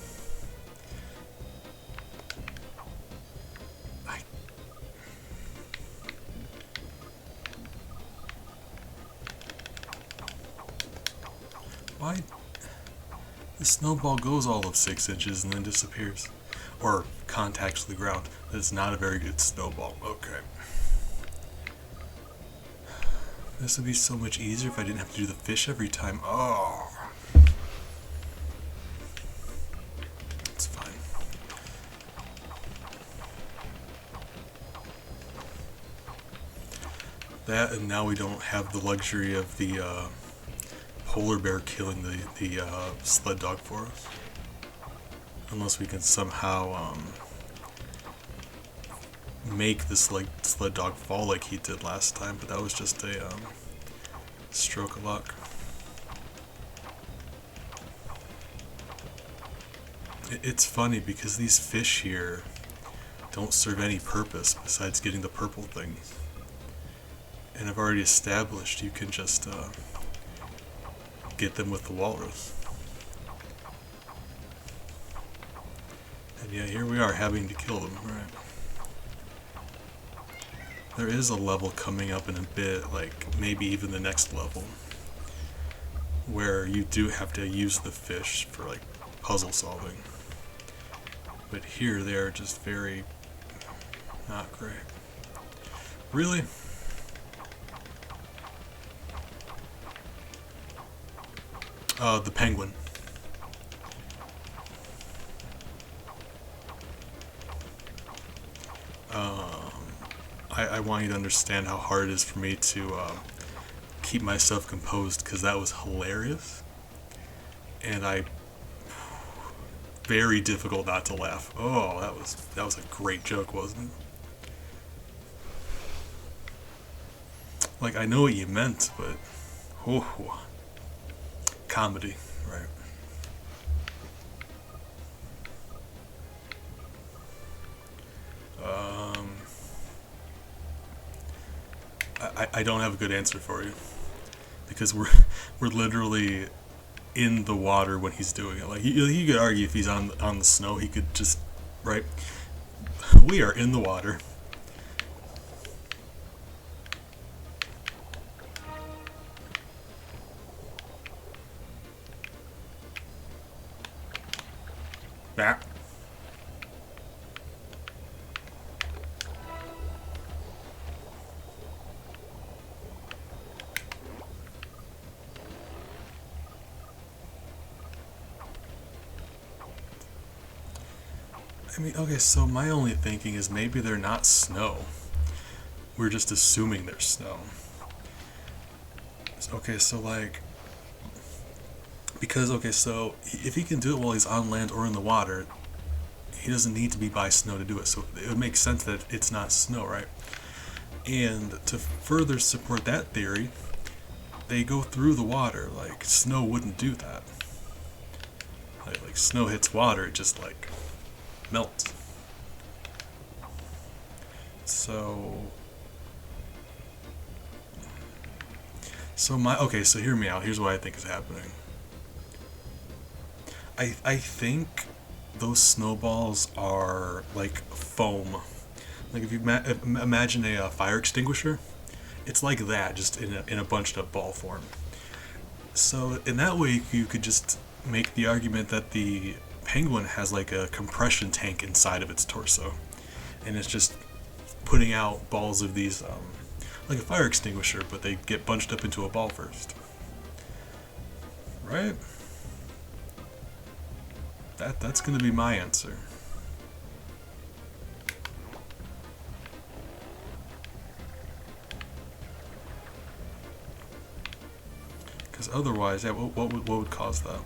Why? The snowball goes all of 6 inches and then disappears. Or contacts the ground. That's not a very good snowball. Okay. This would be so much easier if I didn't have to do the fish every time. Oh. It's fine. That, and now we don't have the luxury of the polar bear killing the sled dog for us. Unless we can somehow make the sled dog fall like he did last time, but that was just a stroke of luck. It's funny because these fish here don't serve any purpose besides getting the purple things. And I've already established you can just get them with the walrus. And yeah, here we are having to kill them, right? There is a level coming up in a bit, like maybe even the next level, where you do have to use the fish for like puzzle solving. But here they are just very not great. Really? The penguin. I want you to understand how hard it is for me to keep myself composed, because that was hilarious, and I very difficult not to laugh. Oh, that was a great joke, wasn't it? Like, I know what you meant, but oh, comedy, right? Um, I don't have a good answer for you, because we're literally in the water when he's doing it. Like, you could argue if he's on the snow, he could just, right. We are in the water. Nah. I mean, okay, so my only thinking is maybe they're not snow. We're just assuming they're snow. Okay, so like, because, okay, so if he can do it while he's on land or in the water, he doesn't need to be by snow to do it. So it would make sense that it's not snow, right? And to further support that theory, they go through the water. Like, snow wouldn't do that. Like snow hits water, it just like melts. So so hear me out. Here's what I think is happening. I think those snowballs are like foam. Like, if you imagine a fire extinguisher, it's like that, just in a bunched up ball form. So in that way, you could just make the argument that the penguin has like a compression tank inside of its torso, and it's just putting out balls of these, like a fire extinguisher, but they get bunched up into a ball first, right? That's gonna be my answer. Because otherwise, yeah, what would cause that?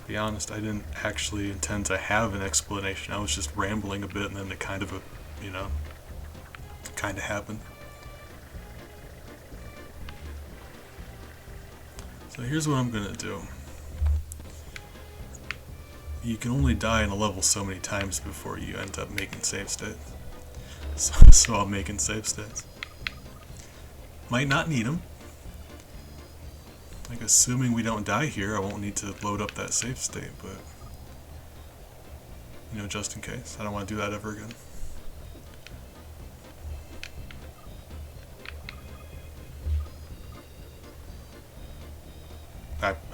To be honest, I didn't actually intend to have an explanation. I was just rambling a bit, and then it kind of, you know, kind of happened. So here's what I'm gonna do. You can only die in a level so many times before you end up making save states. So I'm making save states. Might not need them. Like, assuming we don't die here, I won't need to load up that save state, but, you know, just in case. I don't want to do that ever again.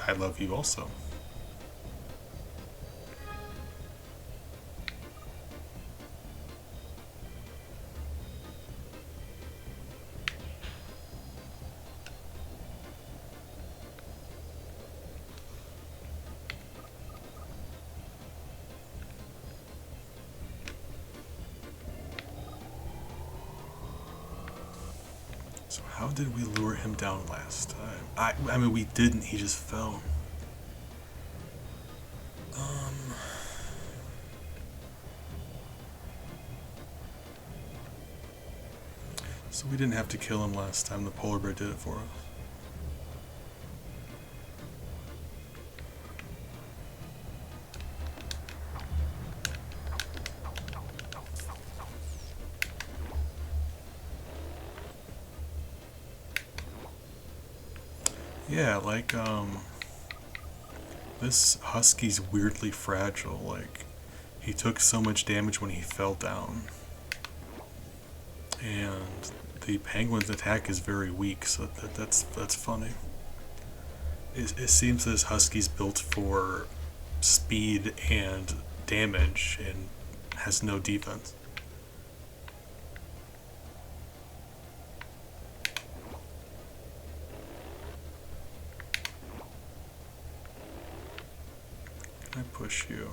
I love you also. So how did we lure him down last time? I mean, we didn't. He just fell. Um. So we didn't have to kill him last time. The polar bear did it for us. Yeah, like, this husky's weirdly fragile. Like, he took so much damage when he fell down. And the penguin's attack is very weak, so that's funny. It seems this husky's built for speed and damage and has no defense. I push you?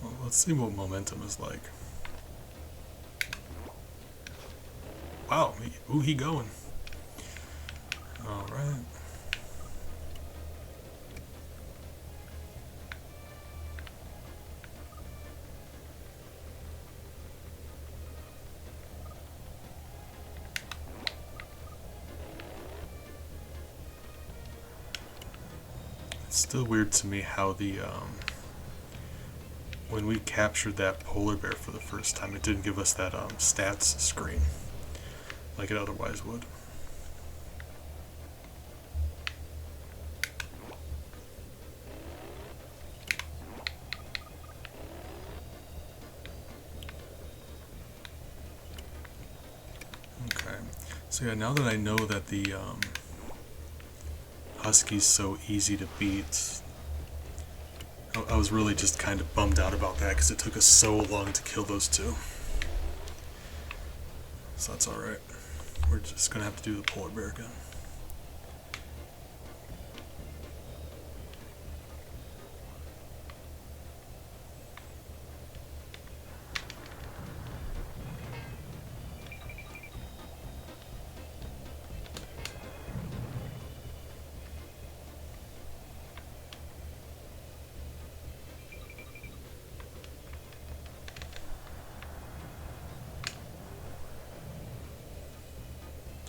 Well, let's see what momentum is like. Wow, ooh, he going. Alright. It's still weird to me how the, when we captured that polar bear for the first time, it didn't give us that, stats screen like it otherwise would. Okay, so yeah, now that I know that the Husky's so easy to beat, I was really just kind of bummed out about that because it took us so long to kill those two. So that's alright. We're just gonna have to do the polar bear again.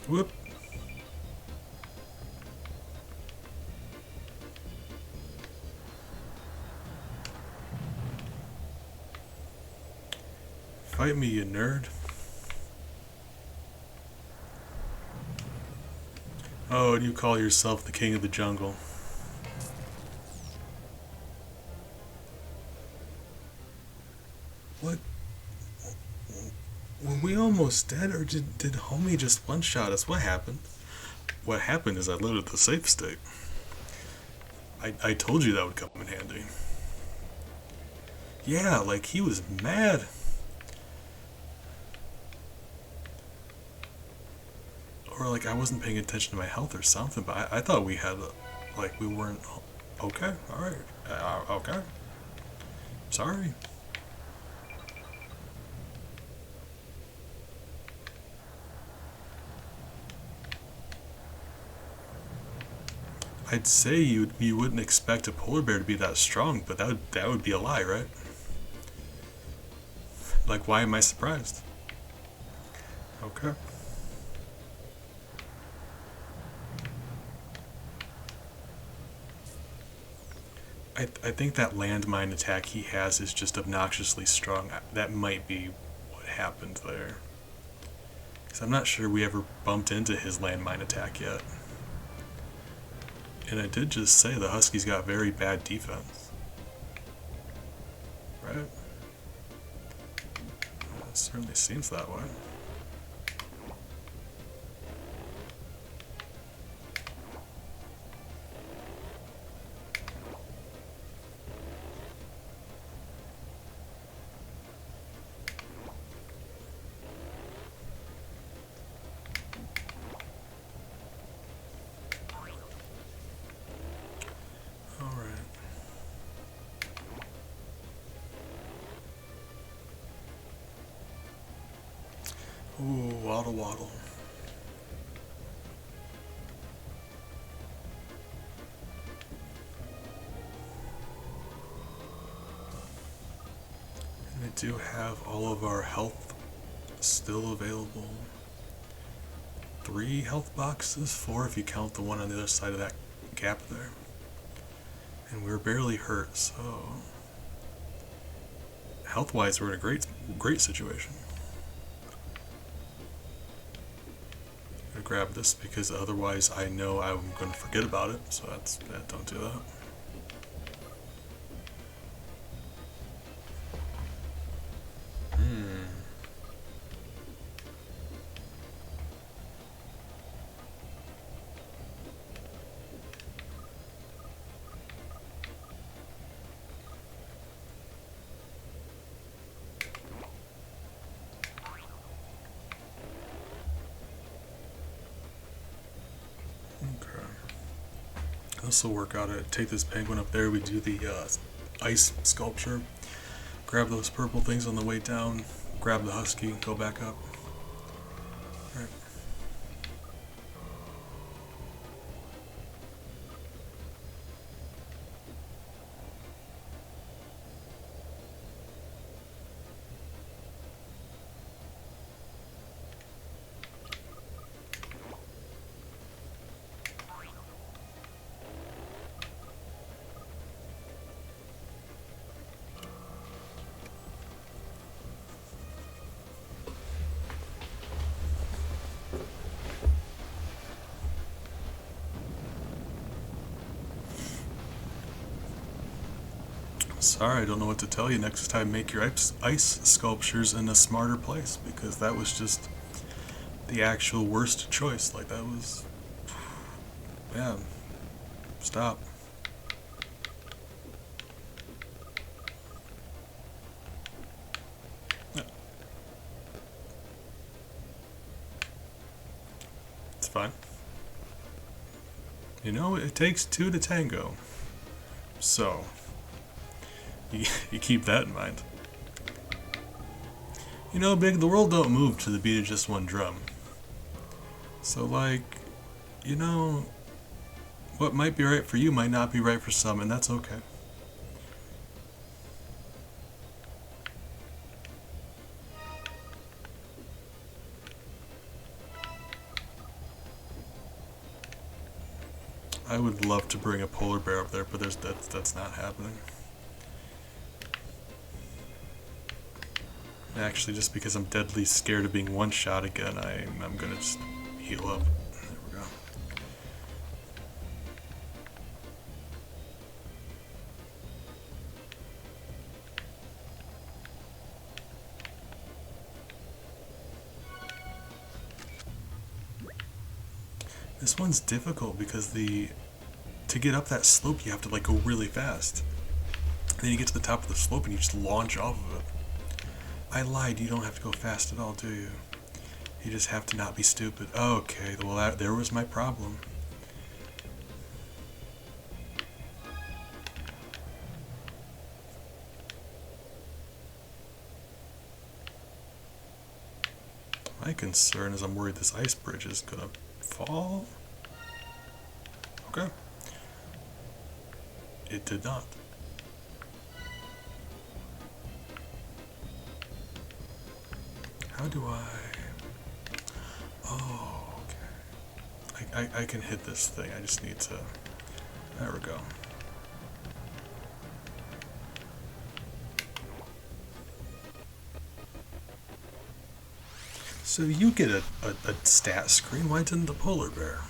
Whoop. Fight me, you nerd. Oh, and you call yourself the king of the jungle. What? Were we almost dead, or did homie just one-shot us? What happened? What happened is I loaded the safe state. I told you that would come in handy. Yeah, like he was mad. Or like I wasn't paying attention to my health or something, but I thought we had, like we weren't, okay, alright, okay, sorry. I'd say you wouldn't expect a polar bear to be that strong, but that would be a lie, right? Like, why am I surprised? Okay. I think that landmine attack he has is just obnoxiously strong. That might be what happened there. Because I'm not sure we ever bumped into his landmine attack yet. And I did just say the Huskies got very bad defense. Right? It certainly seems that way. Ooh, waddle waddle. And we do have all of our health still available. 3 health boxes, 4 if you count the one on the other side of that gap there. And we're barely hurt, so health-wise we're in a great situation. I'm gonna grab this because otherwise I know I'm gonna forget about it, so don't do that. This will work out. I take this penguin up there. We do the ice sculpture. Grab those purple things on the way down. Grab the husky. Go back up. All right. Sorry, I don't know what to tell you. Next time, make your ice sculptures in a smarter place, because that was just the actual worst choice. Like, that was... Yeah. Stop. Yeah. It's fine. You know, it takes two to tango. So... You keep that in mind. You know, Big, the world don't move to the beat of just one drum. So, like, you know, what might be right for you might not be right for some, and that's okay. I would love to bring a polar bear up there, but that's not happening. Actually, just because I'm deadly scared of being one-shot again, I'm gonna just heal up. There we go. This one's difficult because to get up that slope you have to like go really fast. Then you get to the top of the slope and you just launch off of it. I lied, you don't have to go fast at all, do you? You just have to not be stupid. Okay, well there was my problem. My concern is I'm worried this ice bridge is gonna fall. Okay. It did not. How do I... Oh, okay. I can hit this thing. I just need to... There we go. So you get a stat screen. Why didn't the polar bear?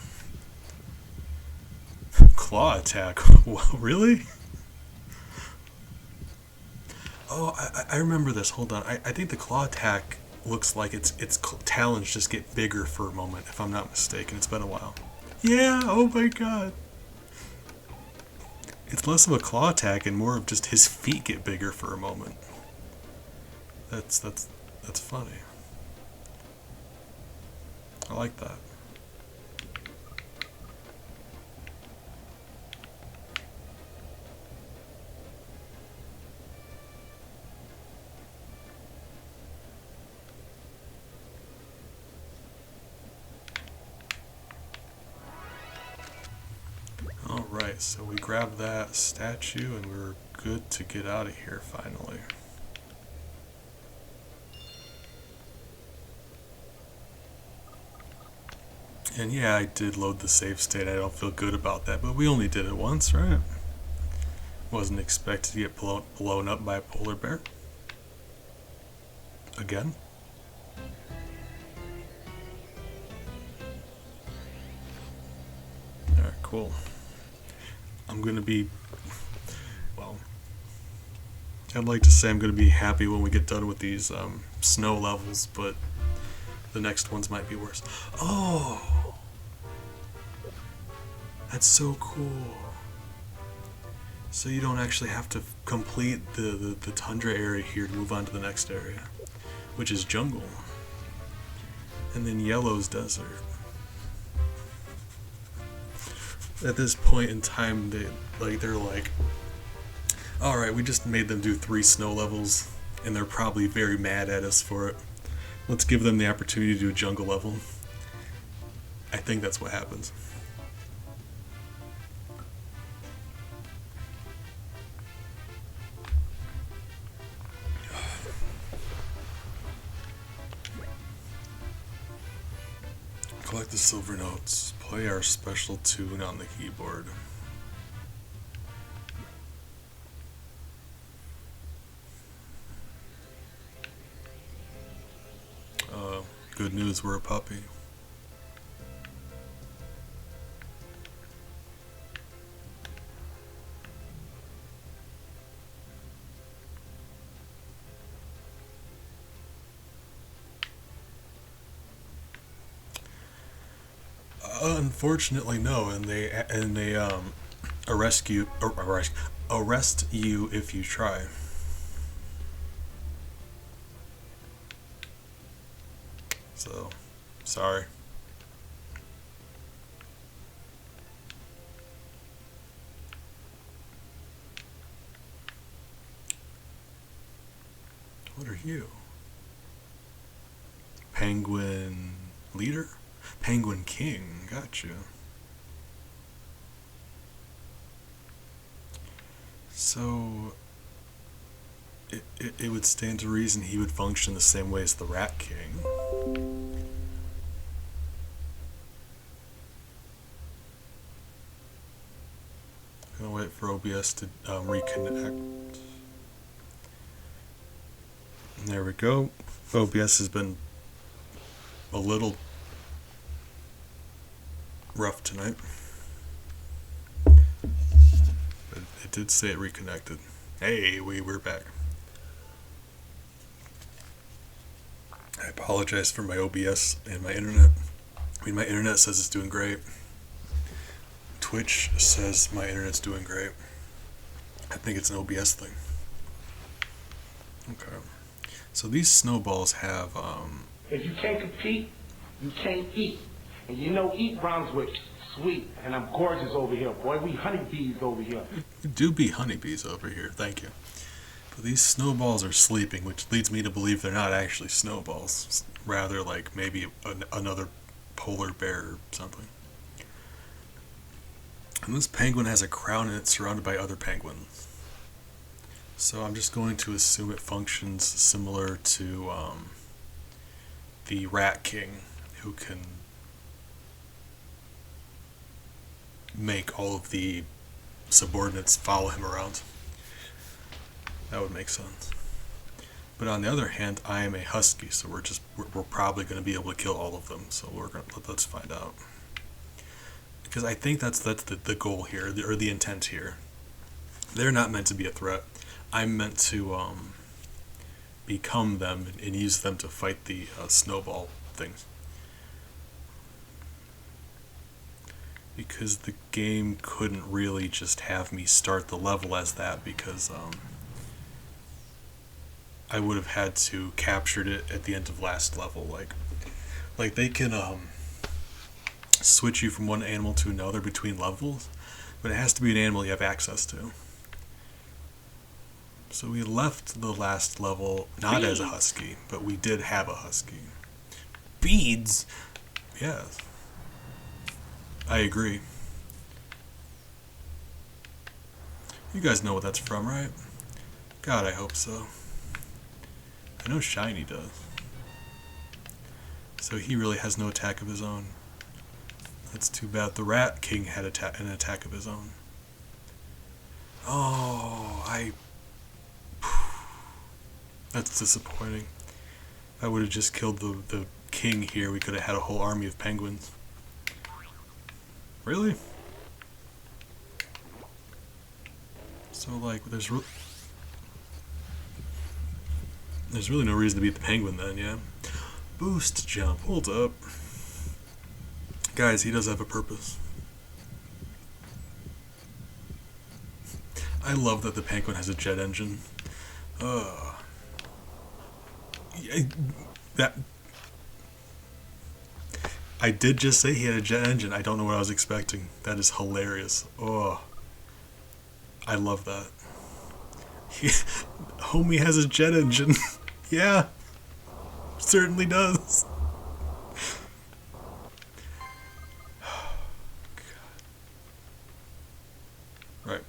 Claw attack. Really? Oh, I remember this. Hold on. I think the claw attack looks like its talons just get bigger for a moment, if I'm not mistaken. It's been a while. Yeah, oh my god. It's less of a claw attack and more of just his feet get bigger for a moment. That's funny. I like that. Alright, so we grab that statue and we're good to get out of here finally. And yeah, I did load the save state. I don't feel good about that, but we only did it once, right? Wasn't expected to get blown up by a polar bear. Again. Alright, cool. I'm gonna be, well, I'd like to say I'm gonna be happy when we get done with these snow levels, but the next ones might be worse. Oh! That's so cool. So you don't actually have to complete the tundra area here to move on to the next area, which is jungle. And then yellow's desert. at this point in time, they're like, all right, we just made them do 3 snow levels, and they're probably very mad at us for it. Let's give them the opportunity to do a jungle level. I think that's what happens. Collect the silver notes. Play our special tune on the keyboard. Good news, we're a puppy. Unfortunately, no, and they arrest you if you try. So, sorry. What are you? Penguin leader? Penguin king, gotcha. So, it would stand to reason he would function the same way as the Rat King. Gonna wait for OBS to reconnect. There we go. OBS has been a little rough tonight, but it did say it reconnected. Hey, we're back. I apologize for my OBS and my internet. I mean, my internet says it's doing great. Twitch says my internet's doing great. I think it's an OBS thing. Okay. So these snowballs have, If you can't compete, you can't eat. And you know eat rhymes with sweet. And I'm gorgeous over here, boy. We honeybees over here. You do be honeybees over here, thank you. But these snowballs are sleeping, which leads me to believe they're not actually snowballs. Rather like maybe another polar bear or something. And this penguin has a crown and it's surrounded by other penguins. So I'm just going to assume it functions similar to the Rat King, who can make all of the subordinates follow him around. That would make sense. But on the other hand, I am a husky, so we're probably going to be able to kill all of them. So let's find out. Because I think that's the goal here, or the intent here. They're not meant to be a threat. I'm meant to become them and use them to fight the snowball things. Because the game couldn't really just have me start the level as that, because I would have had to captured it at the end of last level. Like they can switch you from one animal to another between levels, but it has to be an animal you have access to. So we left the last level not as a husky, but we did have a husky. Beads? Yes. I agree. You guys know what that's from, right? God, I hope so. I know Shiny does. So he really has no attack of his own. That's too bad. The Rat King had an attack of his own. Oh, that's disappointing. If I would have just killed the king here, we could have had a whole army of penguins. Really? So, like, there's really no reason to beat the penguin then, yeah? Boost jump, hold up. Guys, he does have a purpose. I love that the penguin has a jet engine. I did just say he had a jet engine. I don't know what I was expecting. That is hilarious. Oh, I love that. He, homie has a jet engine. Yeah, certainly does. Right.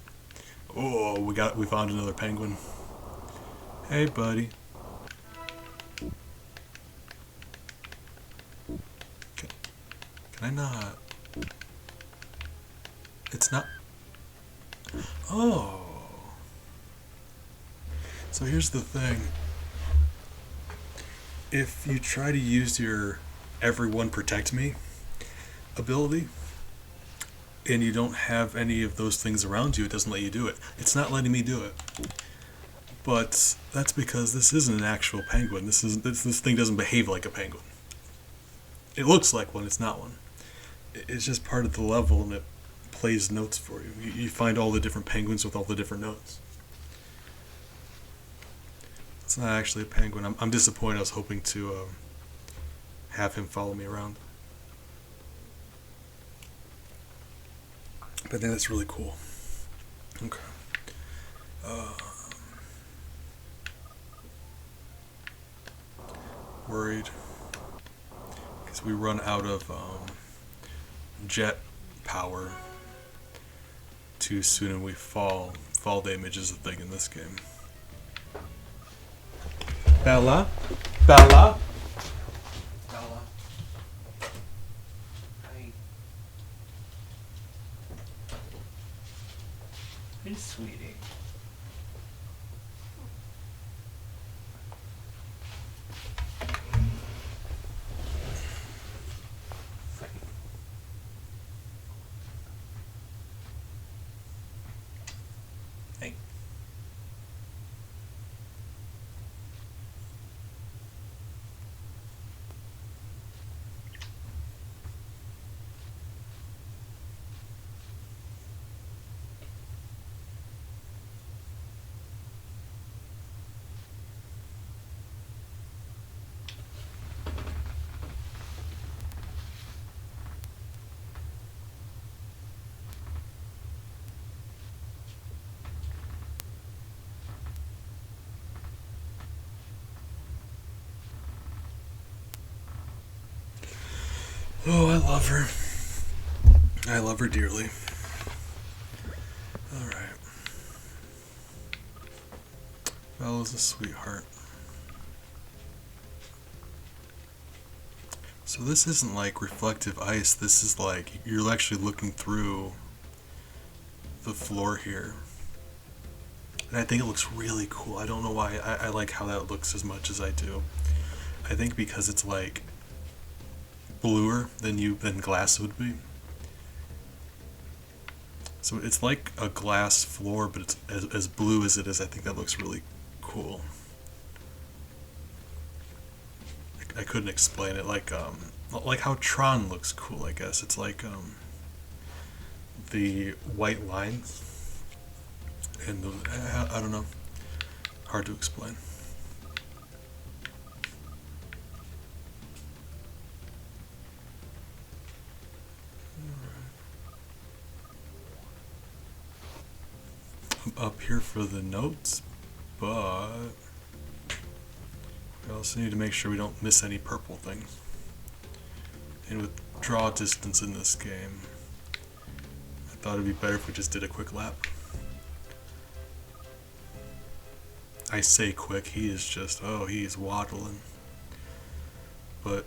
Oh, we found another penguin. Hey, buddy. Can I not? It's not. Oh. So here's the thing. If you try to use your everyone protect me ability and you don't have any of those things around you, it doesn't let you do it. It's not letting me do it. But that's because this isn't an actual penguin. This thing doesn't behave like a penguin. It looks like one, it's not one. It's just part of the level and it plays notes for you. You find all the different penguins with all the different notes. It's not actually a penguin. I'm disappointed. I was hoping to have him follow me around. But I think that's really cool. Okay. Worried. Because we run out of jet power too soon and we fall. Fall damage is a thing in this game. Bella? Bella? Bella. Hey. Hey, sweetie. Hey. Oh, I love her. I love her dearly. Alright. Bella's a sweetheart. So this isn't like reflective ice, this is like you're actually looking through the floor here. And I think it looks really cool. I don't know why I like how that looks as much as I do. I think because it's like bluer than glass would be. So it's like a glass floor, but it's as blue as it is. I think that looks really cool. I couldn't explain it. Like how Tron looks cool. I guess it's like the white lines and I don't know. Hard to explain. I'm up here for the notes, but we also need to make sure we don't miss any purple things. And with draw distance in this game, I thought it'd be better if we just did a quick lap. I say quick, he is just, oh, he is waddling. But,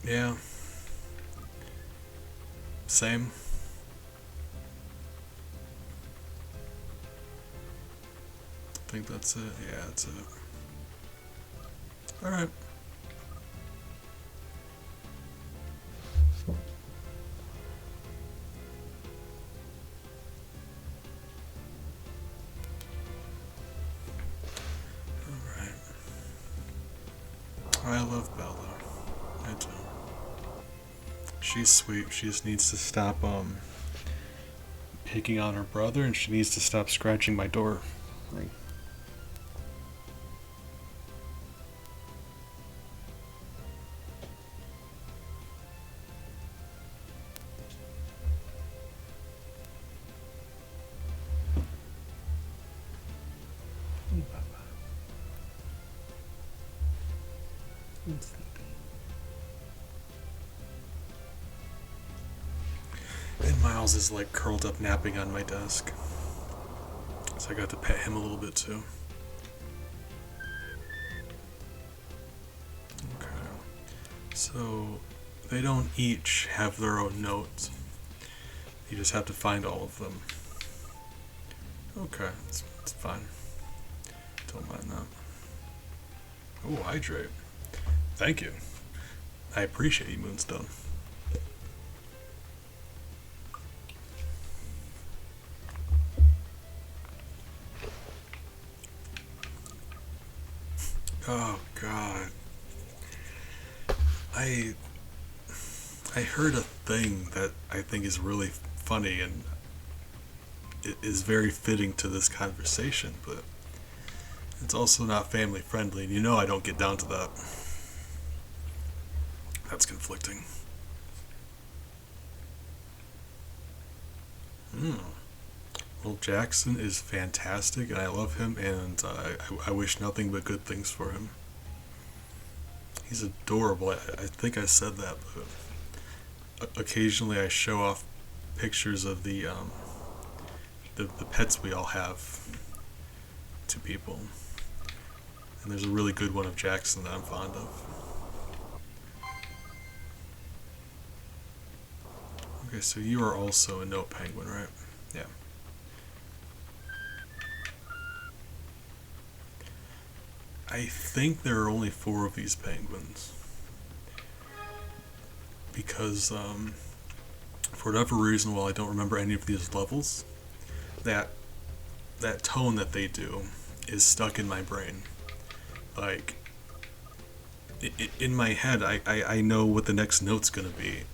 yeah. Same. I think that's it. Yeah, that's it. Alright. Alright. I love Bella. I do. She's sweet. She just needs to stop picking on her brother, and she needs to stop scratching my door. Right. And Miles is like curled up napping on my desk. So I got to pet him a little bit too. Okay. So they don't each have their own notes. You just have to find all of them. Okay, it's fine. Don't mind that. Oh, hydrate. Thank you. I appreciate you, Moonstone. Oh God. I heard a thing that I think is really funny and it is very fitting to this conversation, but it's also not family friendly, and you know I don't get down to that. That's conflicting. Well, Jackson is fantastic, and I love him, and I wish nothing but good things for him. He's adorable. I think I said that, but occasionally I show off pictures of the pets we all have to people, and there's a really good one of Jackson that I'm fond of. Okay, so you are also a note penguin, right? Yeah. I think there are only 4 of these penguins because for whatever reason, while I don't remember any of these levels, that that tone that they do is stuck in my brain. Like in my head, I know what the next note's gonna be,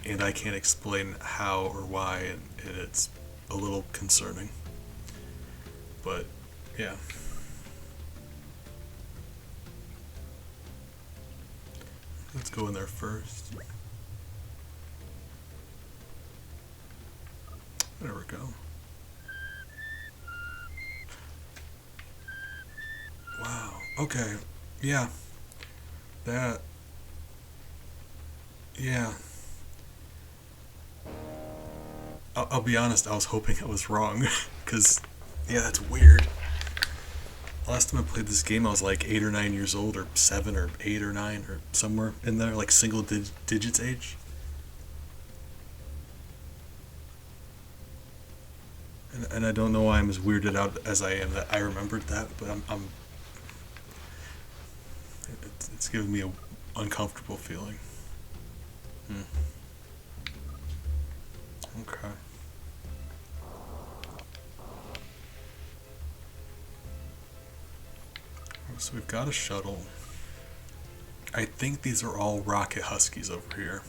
and I can't explain how or why, and it's a little concerning. But yeah. Let's go in there first. There we go. Wow. Okay. Yeah. That. Yeah. I'll be honest, I was hoping I was wrong. Because, yeah, that's weird. Last time I played this game, I was like 8 or 9 years old, or 7 or 8 or 9, or somewhere in there, like single digits age. And I don't know why I'm as weirded out as I am that I remembered that, but it's giving me a uncomfortable feeling. Okay. So we've got a shuttle. I think these are all rocket huskies over here,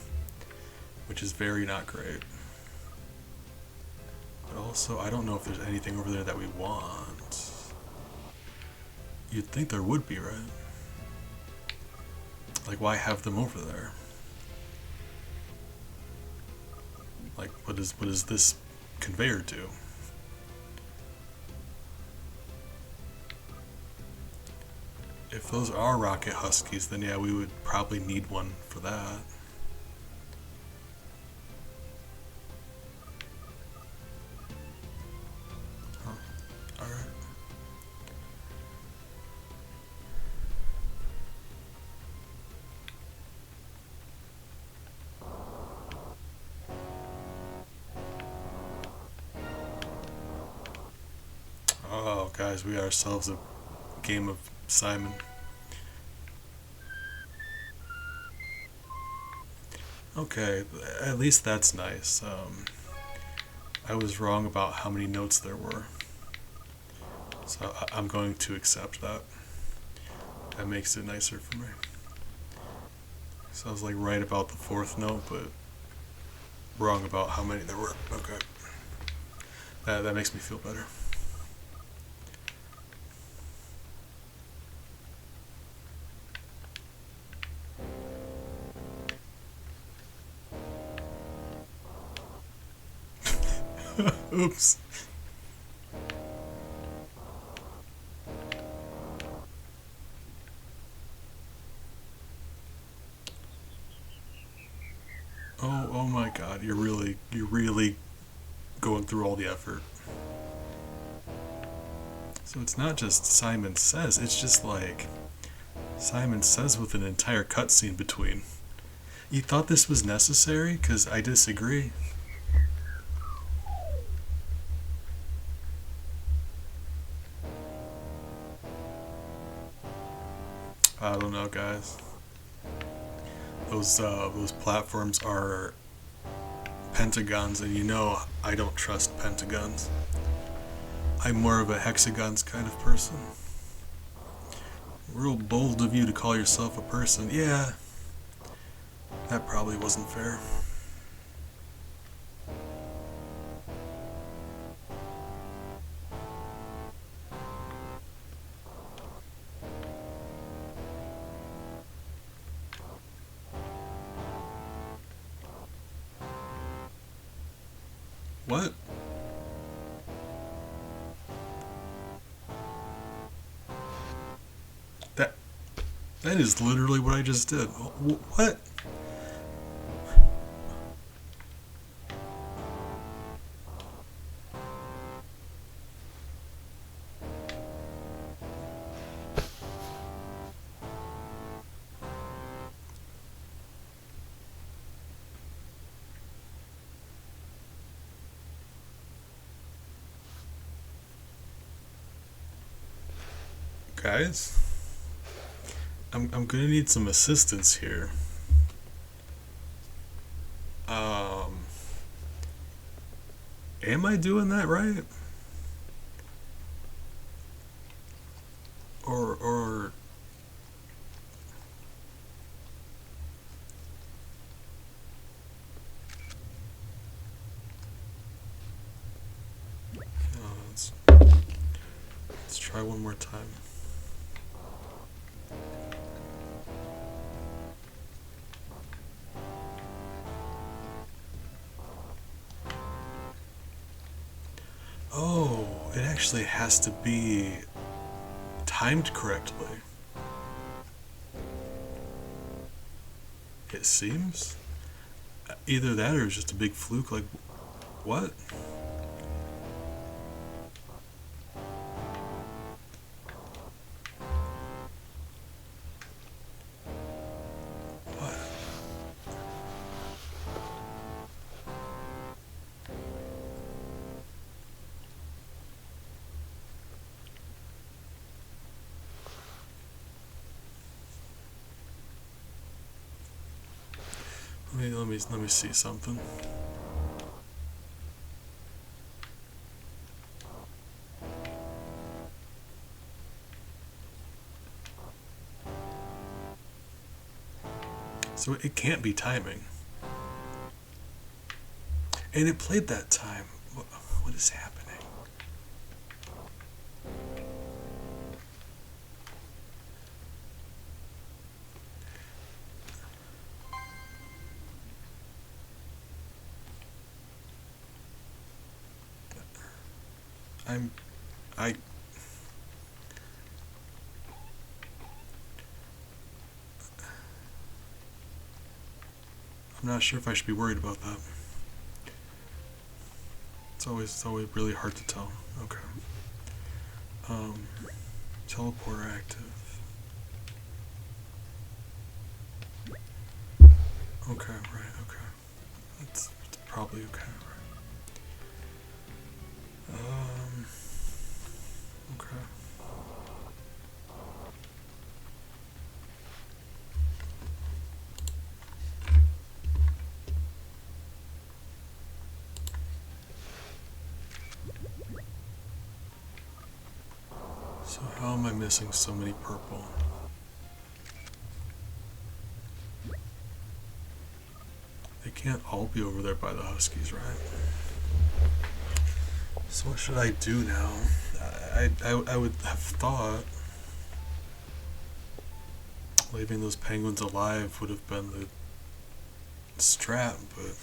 which is very not great. But also, I don't know if there's anything over there that we want. You'd think there would be, right? Like, why have them over there? Like, what does this conveyor do? If those are rocket huskies, then yeah, we would probably need one for that. Huh. Alright. Oh, guys, we got ourselves a game of Simon. Okay, at least that's nice. I was wrong about how many notes there were, so I'm going to accept that. That makes it nicer for me. So I was like right about the 4th note, but wrong about how many there were. Okay, that makes me feel better. Oops. Oh my god, you're really going through all the effort. So it's not just Simon Says, it's just like Simon Says with an entire cutscene between. You thought this was necessary? Because I disagree. I don't know, guys. Those platforms are pentagons, and you know I don't trust pentagons. I'm more of a hexagons kind of person. Real bold of you to call yourself a person. Yeah, that probably wasn't fair. What? That that is literally what I just did. What? Guys? I'm gonna need some assistance here. Um, am I doing that right? Or let's try one more time. Oh, it actually has to be timed correctly. It seems. Either that or it's just a big fluke. Like, what? What? Let me see something. So it can't be timing. And it played that time. What is happening? I'm not sure if I should be worried about that. It's always really hard to tell. Okay. Teleporter active. Okay, right, okay. That's probably okay, right? Okay. So how am I missing so many purple? They can't all be over there by the Huskies, right? So what should I do now? I would have thought leaving those penguins alive would have been the strat, but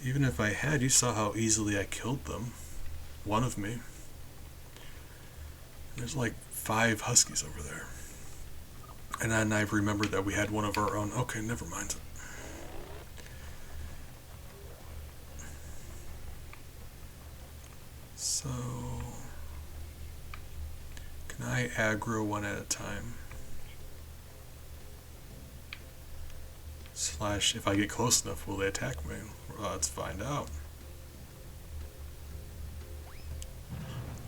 even if I had, you saw how easily I killed them. One of me. There's like 5 Huskies over there. And then I've remembered that we had one of our own. Okay, never mind. So, can I aggro one at a time? Slash, if I get close enough, will they attack me? Let's find out.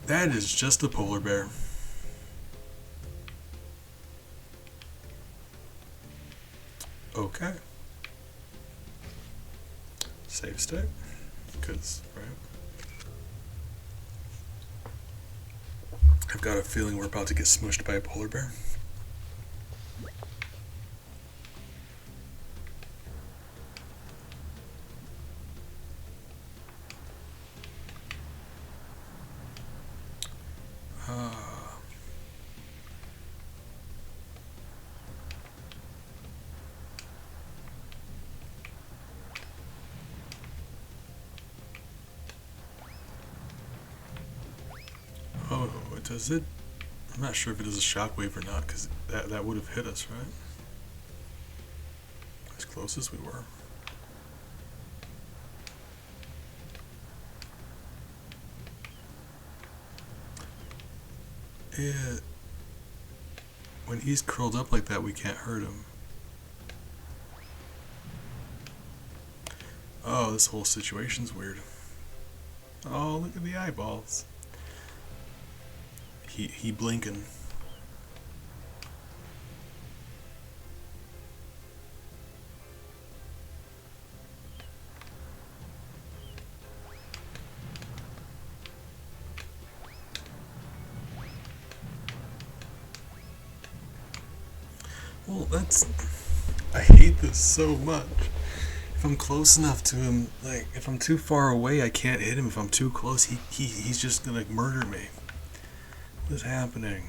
That is just a polar bear. Okay. Save state. Because, right? I've got a feeling we're about to get smushed by a polar bear. Oh, does it? I'm not sure if it is a shockwave or not, because that would have hit us, right? As close as we were. When he's curled up like that, we can't hurt him. Oh, this whole situation's weird. Oh, look at the eyeballs. He blinking. Well, I hate this so much. If I'm close enough to him, like, if I'm too far away, I can't hit him. If I'm too close, he's just gonna murder me. What is happening?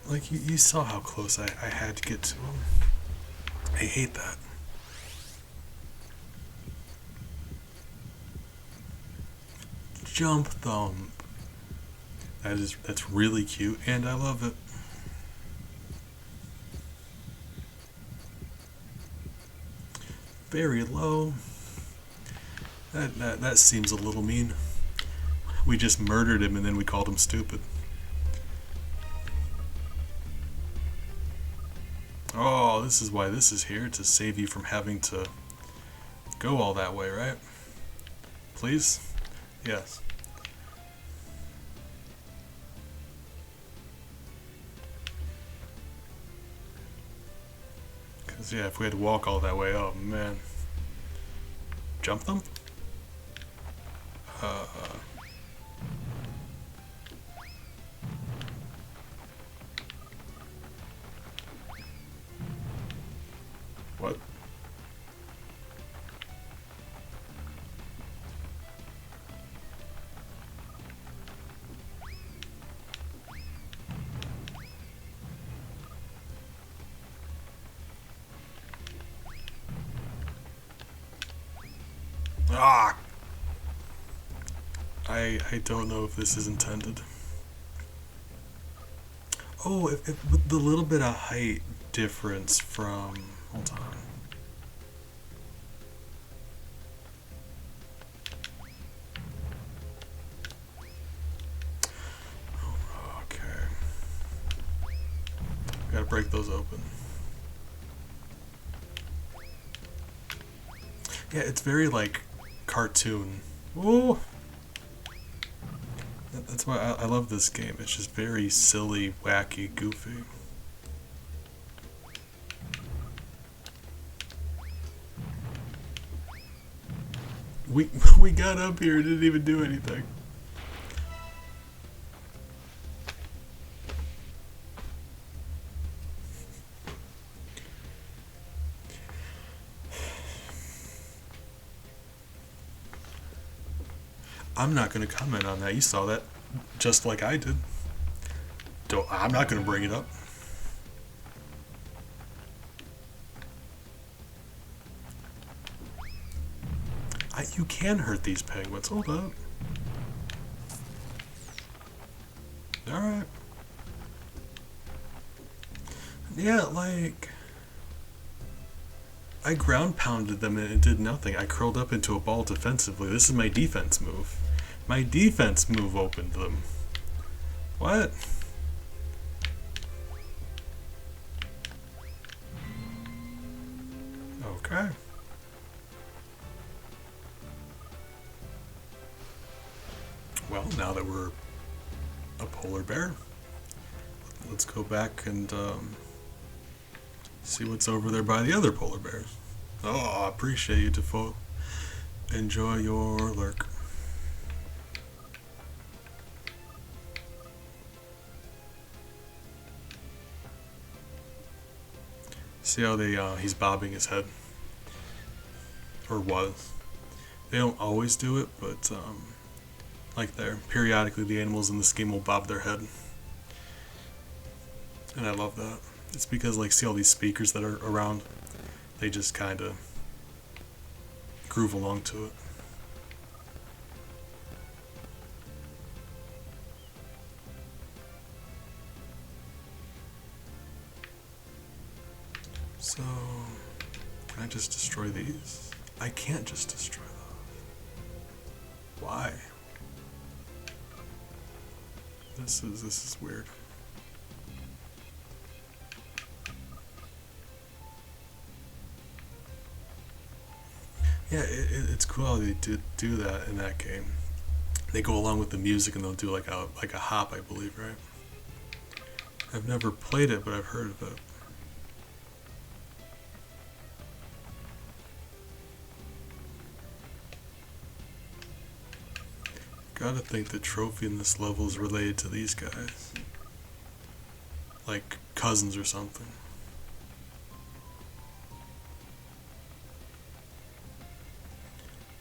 Like you saw how close I had to get to him. I hate that. Jump thump. That's really cute, and I love it. Very low. That seems a little mean. We just murdered him and then we called him stupid. Oh, this is why this is here, to save you from having to go all that way, right? Please? Yes. Because, yeah, if we had to walk all that way, oh man. Jump them? What? Ah! I don't know if this is intended. Oh, if with the little bit of height difference from... Hold on. Okay. Gotta break those open. Yeah, it's very like cartoon. Ooh! That's why I love this game. It's just very silly, wacky, goofy. We we got up here and didn't even do anything. I'm not going to comment on that. You saw that just like I did. I'm not going to bring it up. You can hurt these penguins. Hold up. Alright. Yeah, like... I ground pounded them and it did nothing. I curled up into a ball defensively. This is my defense move. My defense move opened them. What? Okay. Well, now that we're a polar bear, let's go back and see what's over there by the other polar bears. Oh, I appreciate you, Defoe. Enjoy your lurk. See how he's bobbing his head? Or was. They don't always do it, but like there, periodically the animals in this game will bob their head. And I love that. It's because, like, see all these speakers that are around? They just kind of groove along to it. So, can I just destroy these? I can't just destroy those. Why? This is weird. Yeah, it's cool how they did do that in that game. They go along with the music and they'll do like a hop, I believe, right? I've never played it, but I've heard of it. Gotta think the trophy in this level is related to these guys. Like cousins or something.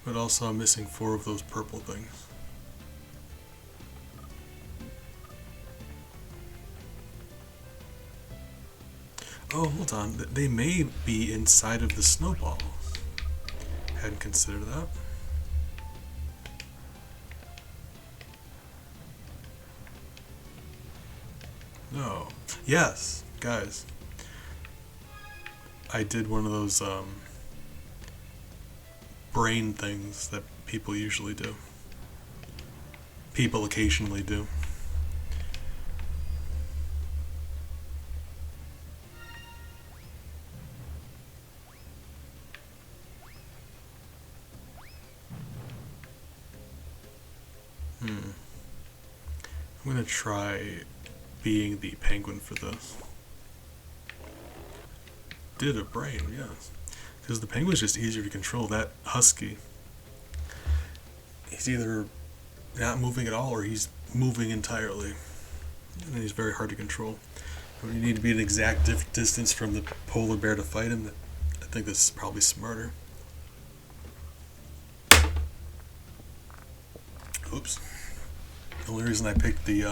But also I'm missing 4 of those purple things. Oh, hold on. They may be inside of the snowballs. Hadn't considered that. No. Yes, guys. I did one of those brain things that people usually do. People occasionally do. I'm gonna try being the penguin for this. Did a brain, yes. Because the penguin's just easier to control. That husky, he's either not moving at all or he's moving entirely. And he's very hard to control. When you need to be an exact distance from the polar bear to fight him, I think this is probably smarter. Oops. The only reason I picked the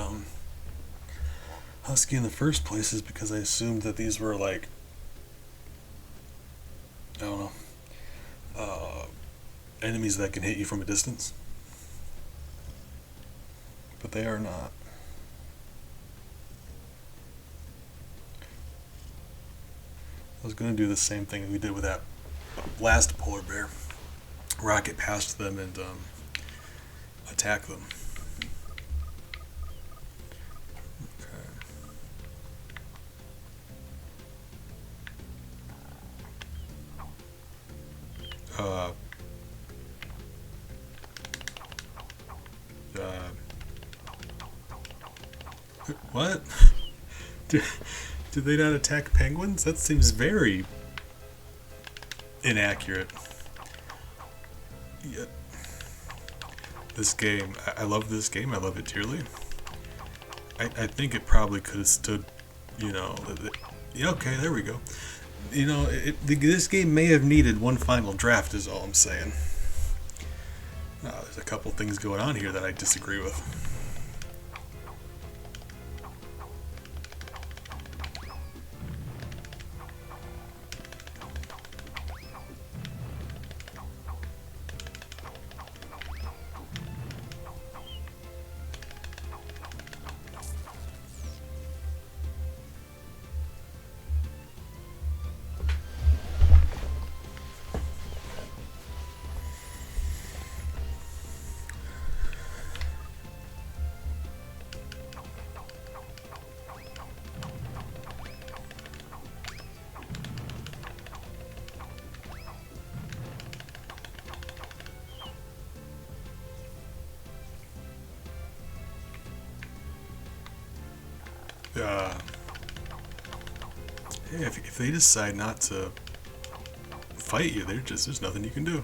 husky in the first place is because I assumed that these were like, I don't know, enemies that can hit you from a distance. But they are not. I was going to do the same thing we did with that last polar bear. Rocket past them and attack them. What? Do they not attack penguins? That seems very inaccurate. Yeah. This game, I love this game. I love it dearly. I think it probably could have stood, you know. Yeah, okay, there we go. You know, this game may have needed one final draft, is all I'm saying. There's a couple things going on here that I disagree with. Uh, yeah, if they decide not to fight you, there's nothing you can do.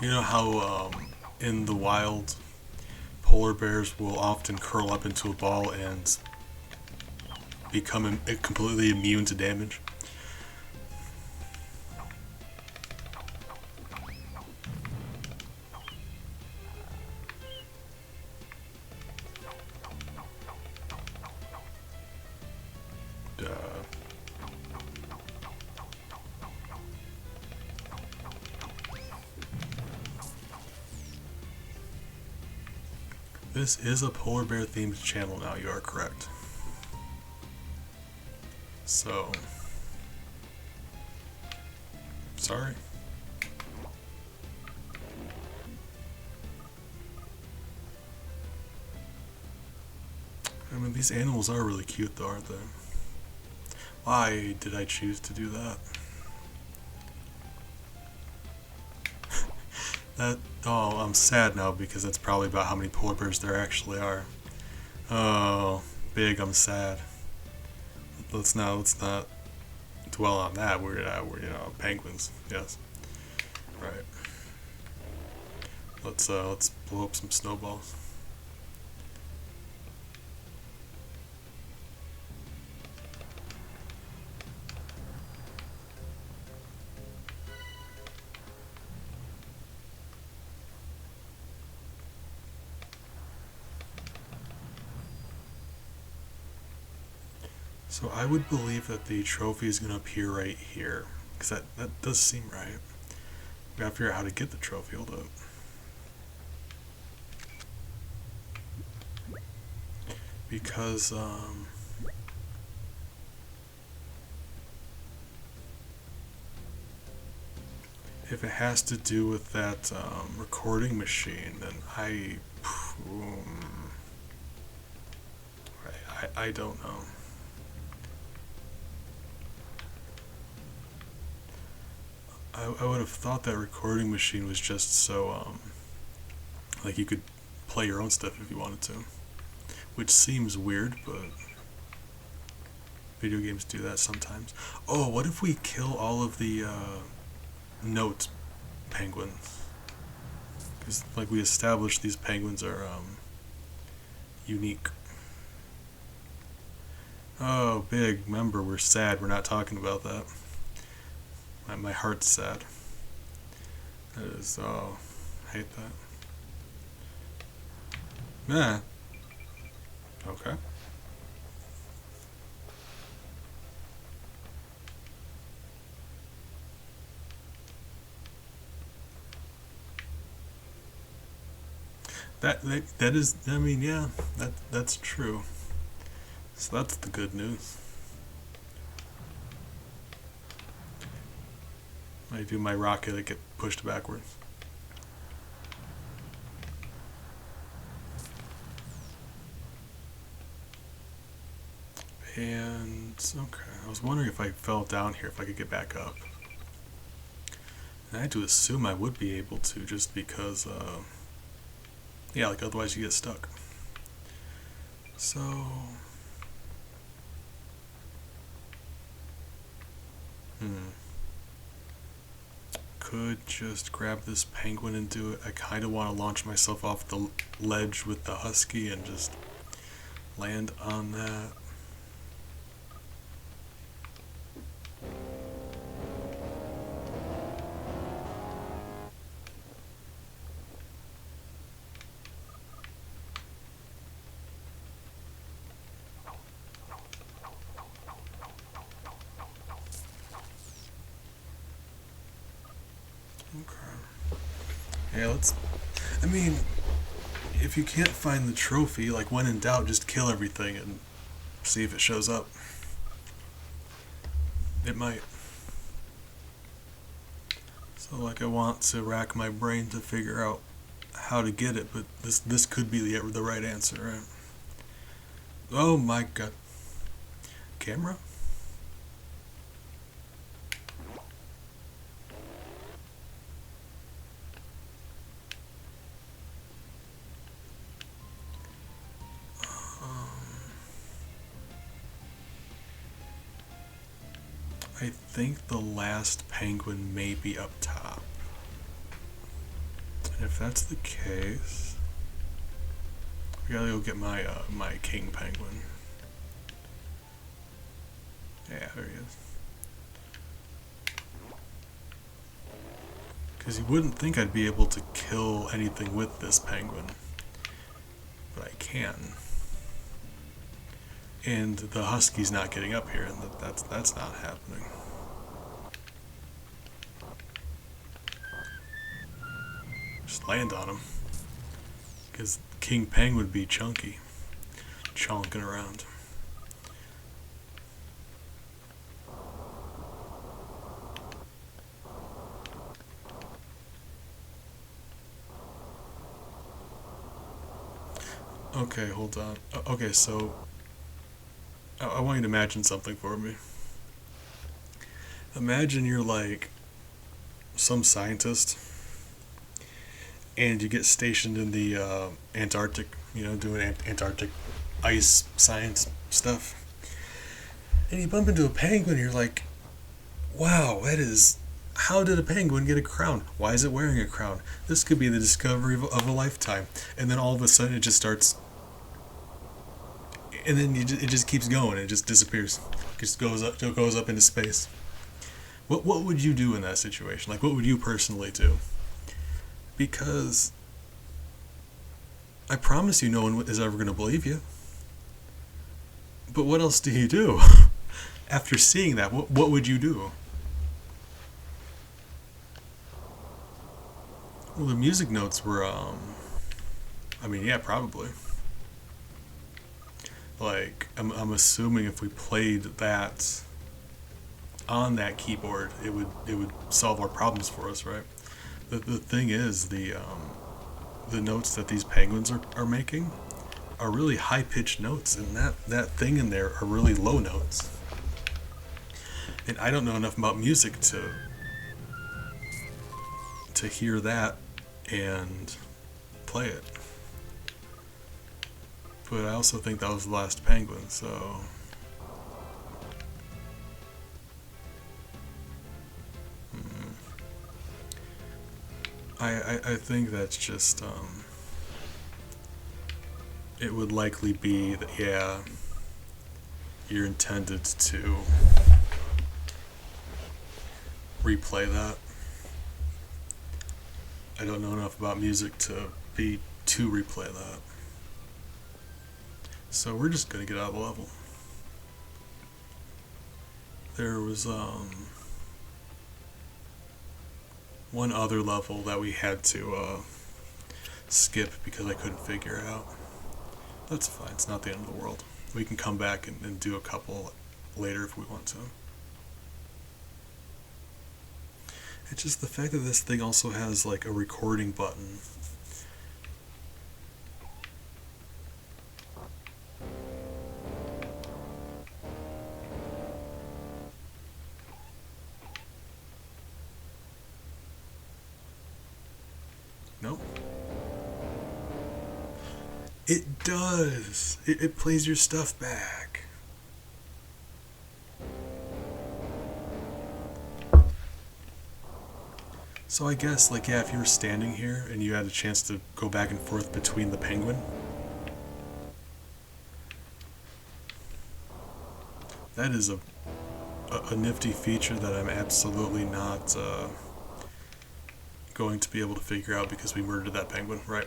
You know how in the wild, polar bears will often curl up into a ball and become completely immune to damage? This is a polar bear themed channel now, you are correct. So, sorry. I mean, these animals are really cute though, aren't they? Why did I choose to do that? Oh, I'm sad now because that's probably about how many polar bears there actually are. Oh, big, I'm sad. Let's not dwell on that. We're penguins. Yes. Right. Let's blow up some snowballs. So I would believe that the trophy is going to appear right here, because that does seem right. We gotta figure out how to get the trophy. Hold up. Because if it has to do with that recording machine, then I don't know. I would have thought that recording machine was just so like you could play your own stuff if you wanted to, which seems weird, but video games do that sometimes. Oh, what if we kill all of the note penguins? Because like we established, these penguins are unique. Oh, big. Remember, we're sad. We're not talking about that. My heart's sad. That is, oh, I hate that. Yeah. Okay. That is, I mean, yeah, that's true. So that's the good news. I do my rocket, I get pushed backwards. And, okay, I was wondering if I fell down here, if I could get back up. And I had to assume I would be able to, just because, yeah, like otherwise you get stuck. So, could just grab this penguin and do it. I kind of want to launch myself off the ledge with the husky and just land on that. Yeah, I mean, if you can't find the trophy, like when in doubt, just kill everything and see if it shows up. It might. So like I want to rack my brain to figure out how to get it, but this could be the right answer, right? Oh my god. Camera? I think the last penguin may be up top. And if that's the case, I gotta go get my my king penguin. Yeah, there he is. Because you wouldn't think I'd be able to kill anything with this penguin, but I can. And the husky's not getting up here, and that's not happening. Just land on him, because King Peng would be chunky, chonking around. Okay, hold on. Okay, so I want you to imagine something for me. Imagine you're like some scientist and you get stationed in the Antarctic, doing Antarctic ice science stuff. And you bump into a penguin, you're like, wow, how did a penguin get a crown? Why is it wearing a crown? This could be the discovery of a lifetime. And then all of a sudden it just starts, and then it just keeps going. It just disappears. It just goes up into space. What would you do in that situation? Like, what would you personally do? Because I promise you no one is ever going to believe you. But what else do you do? After seeing that, what would you do? Well, the music notes were, yeah, probably. Like, I'm assuming if we played that on that keyboard, it would solve our problems for us, right? The thing is, the notes that these penguins are making are really high pitched notes, and that thing in there are really low notes. And I don't know enough about music to hear that and play it. But I also think that was the last penguin, so I think that's just it would likely be that, yeah, you're intended to replay that. I don't know enough about music to replay that. So we're just gonna get out of the level. There was one other level that we had to skip because I couldn't figure it out. That's fine, it's not the end of the world. We can come back and do a couple later if we want to. It's just the fact that this thing also has like a recording button. Nope. It does. It plays your stuff back. So I guess, like, yeah, if you were standing here and you had a chance to go back and forth between the penguin, that is a nifty feature that I'm absolutely not going to be able to figure out because we murdered that penguin, right?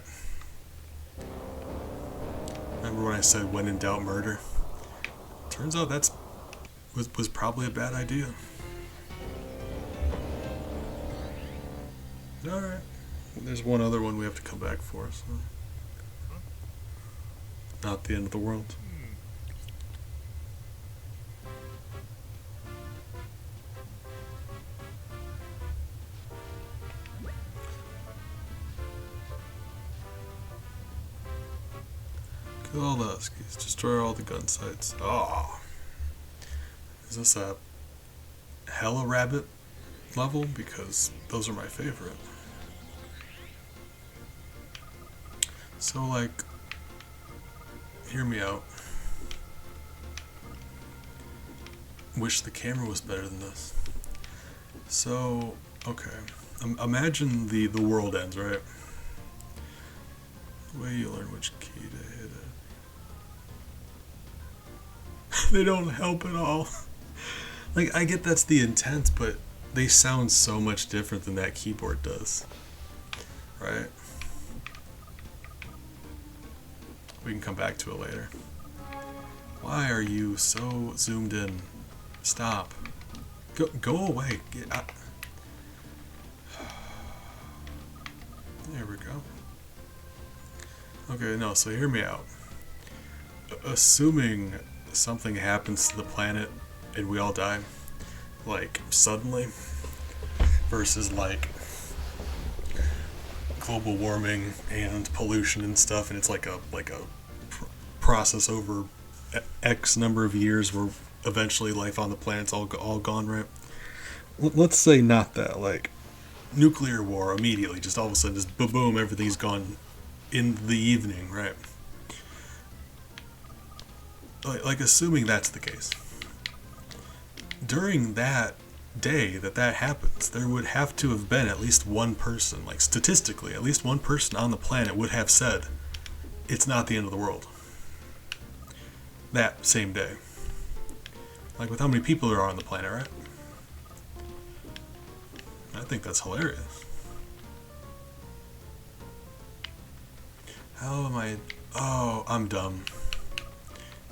Remember when I said when in doubt murder? Turns out that's was probably a bad idea. Alright. There's one other one we have to come back for, so not the end of the world. Kill all the huskies. Destroy all the gun sites. Oh. Is this a hella rabbit level? Because those are my favorite. So, like, hear me out. Wish the camera was better than this. So, okay. Imagine the world ends, right? The way you learn which key to hit it. They don't help at all. Like, I get that's the intent, but they sound so much different than that keyboard does. Right? We can come back to it later. Why are you so zoomed in? Stop. Go away. Get out. There we go. Okay, no, so hear me out. Assuming something happens to the planet and we all die, like, suddenly, versus, like, global warming and pollution and stuff, and it's like a process over X number of years where eventually life on the planet's all gone, right? Let's say not that, like, nuclear war immediately, just all of a sudden, just boom, everything's gone in the evening, right? Like, assuming that's the case. During that day that happens, there would have to have been at least one person, like statistically, at least one person on the planet would have said, it's not the end of the world. That same day. Like, with how many people there are on the planet, right? I think that's hilarious. How am I... Oh, I'm dumb.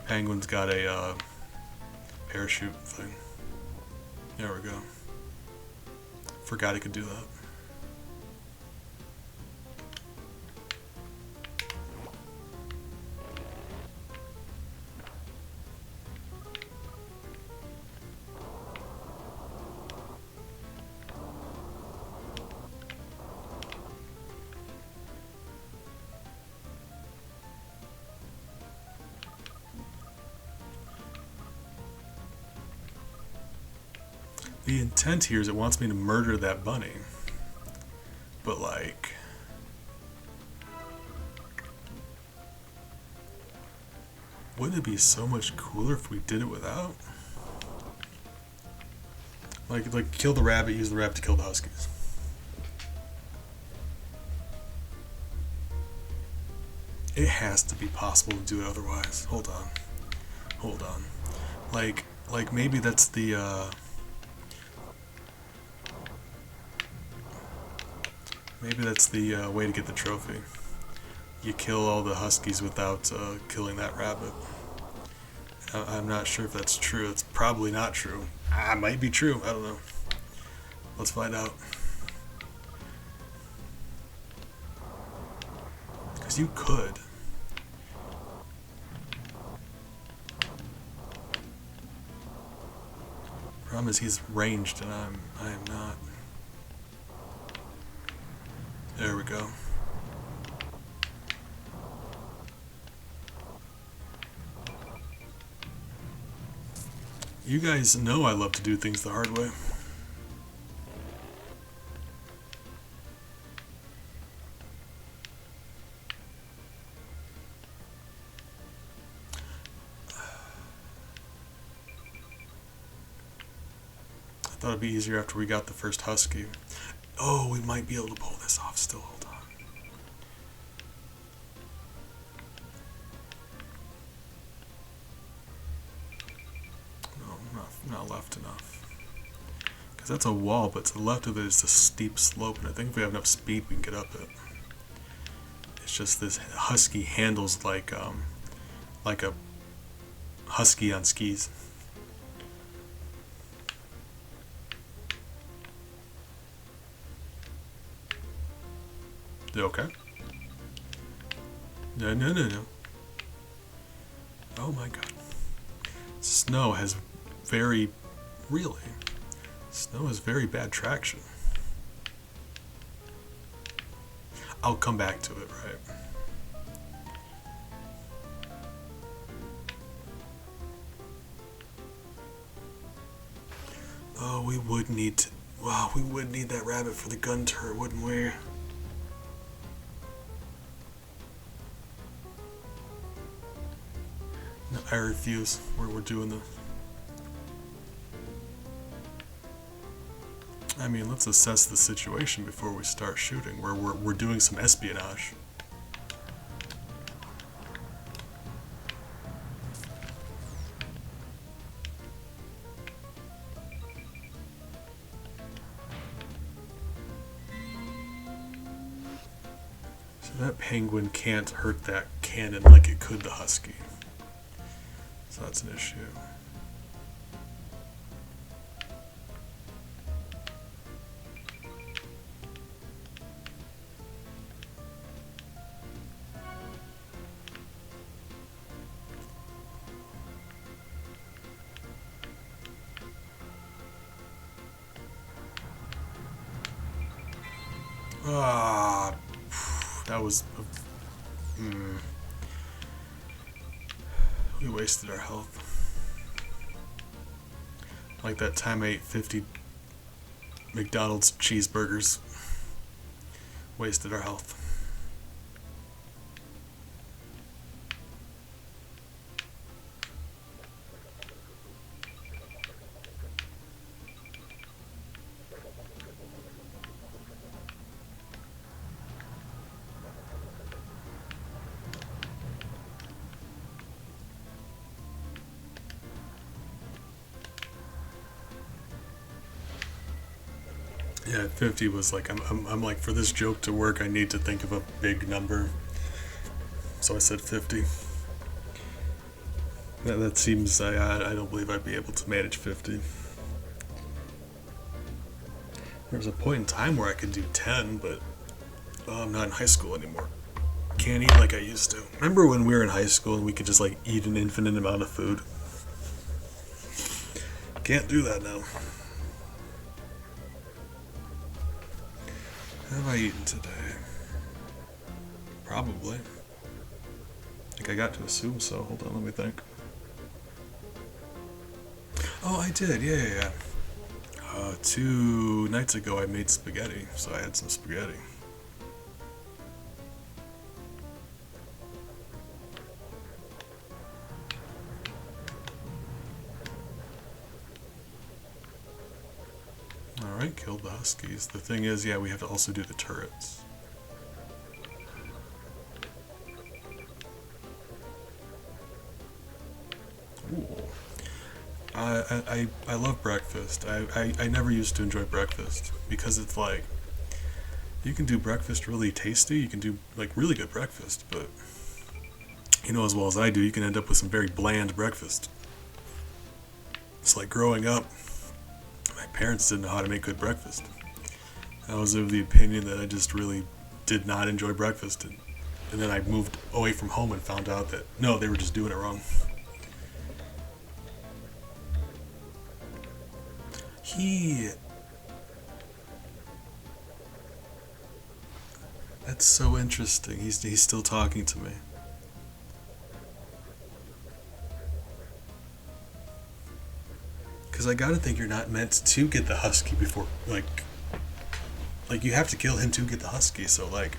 Penguin's got a parachute thing. There we go. Forgot he could do that. The intent here is it wants me to murder that bunny. But, like... wouldn't it be so much cooler if we did it without? Like kill the rabbit, use the rabbit to kill the huskies. It has to be possible to do it otherwise. Hold on. Like maybe that's the, maybe that's the way to get the trophy. You kill all the huskies without killing that rabbit. I'm not sure if that's true. It's probably not true. It might be true. I don't know. Let's find out. Because you could. Problem is he's ranged and I am not. There we go. You guys know I love to do things the hard way. I thought it'd be easier after we got the first husky. Oh, we might be able to pull this off still. Hold on. No, not left enough. Because that's a wall, but to the left of it is a steep slope, and I think if we have enough speed, we can get up it. It's just this husky handles like a husky on skis. Okay. No. Oh my god. Snow has very bad traction. I'll come back to it, right? Oh, we would need to. Wow, we would need that rabbit for the gun turret, wouldn't we? No, I refuse. We're doing this. I mean, let's assess the situation before we start shooting. We're doing some espionage. So that penguin can't hurt that cannon like it could the husky. So that's an issue. Ah, that was. We wasted our health. Like that time I ate 50 McDonald's cheeseburgers. Wasted our health. Yeah, 50 was like, I'm like, for this joke to work, I need to think of a big number. So I said 50. That seems, I don't believe I'd be able to manage 50. There was a point in time where I could do 10, but I'm not in high school anymore. Can't eat like I used to. Remember when we were in high school and we could just like eat an infinite amount of food? Can't do that now. What have I eaten today? Probably. I think I got to assume so. Hold on, let me think. Oh, I did. Yeah. 2 nights ago I made spaghetti, so I had some spaghetti. Alright, killed the huskies. The thing is, yeah, we have to also do the turrets. Ooh. I love breakfast. I never used to enjoy breakfast because it's like you can do breakfast really tasty, you can do like really good breakfast, but you know as well as I do, you can end up with some very bland breakfast. It's like growing up, my parents didn't know how to make good breakfast. I was of the opinion that I just really did not enjoy breakfast, and then I moved away from home and found out that no, they were just doing it wrong. That's so interesting. He's still talking to me. Because I gotta think you're not meant to get the husky before, like you have to kill him to get the husky, so like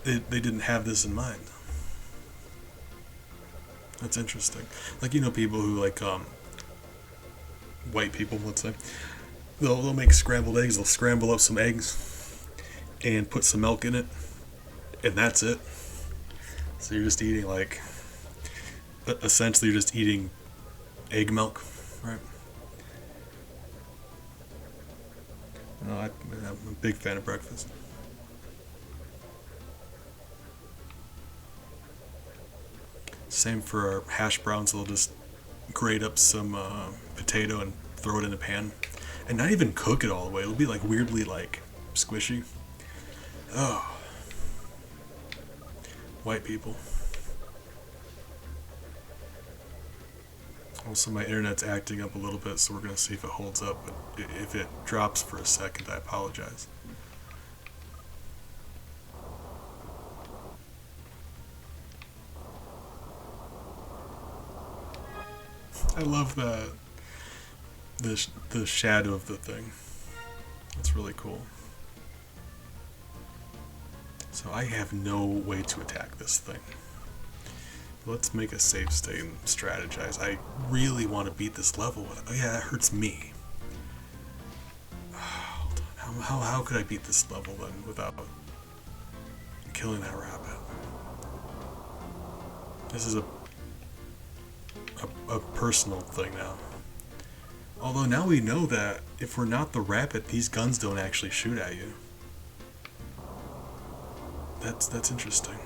they didn't have this in mind. That's interesting. Like, you know, people who like white people, let's say, they'll make scrambled eggs. They'll scramble up some eggs and put some milk in it, and that's it. So you're just eating like, essentially, you're just eating egg milk, right? No, I'm a big fan of breakfast. Same for our hash browns. They'll just grate up some potato and throw it in a pan, and not even cook it all the way. It'll be like weirdly like squishy. Oh, white people. Also, my internet's acting up a little bit, so we're gonna see if it holds up. But if it drops for a second, I apologize. I love that the shadow of the thing. That's really cool. So I have no way to attack this thing. Let's make a save state and strategize. I really want to beat this level. Oh yeah, that hurts me. Hold on. How could I beat this level then without killing that rabbit? This is a personal thing now. Although now we know that if we're not the rabbit, these guns don't actually shoot at you. That's interesting.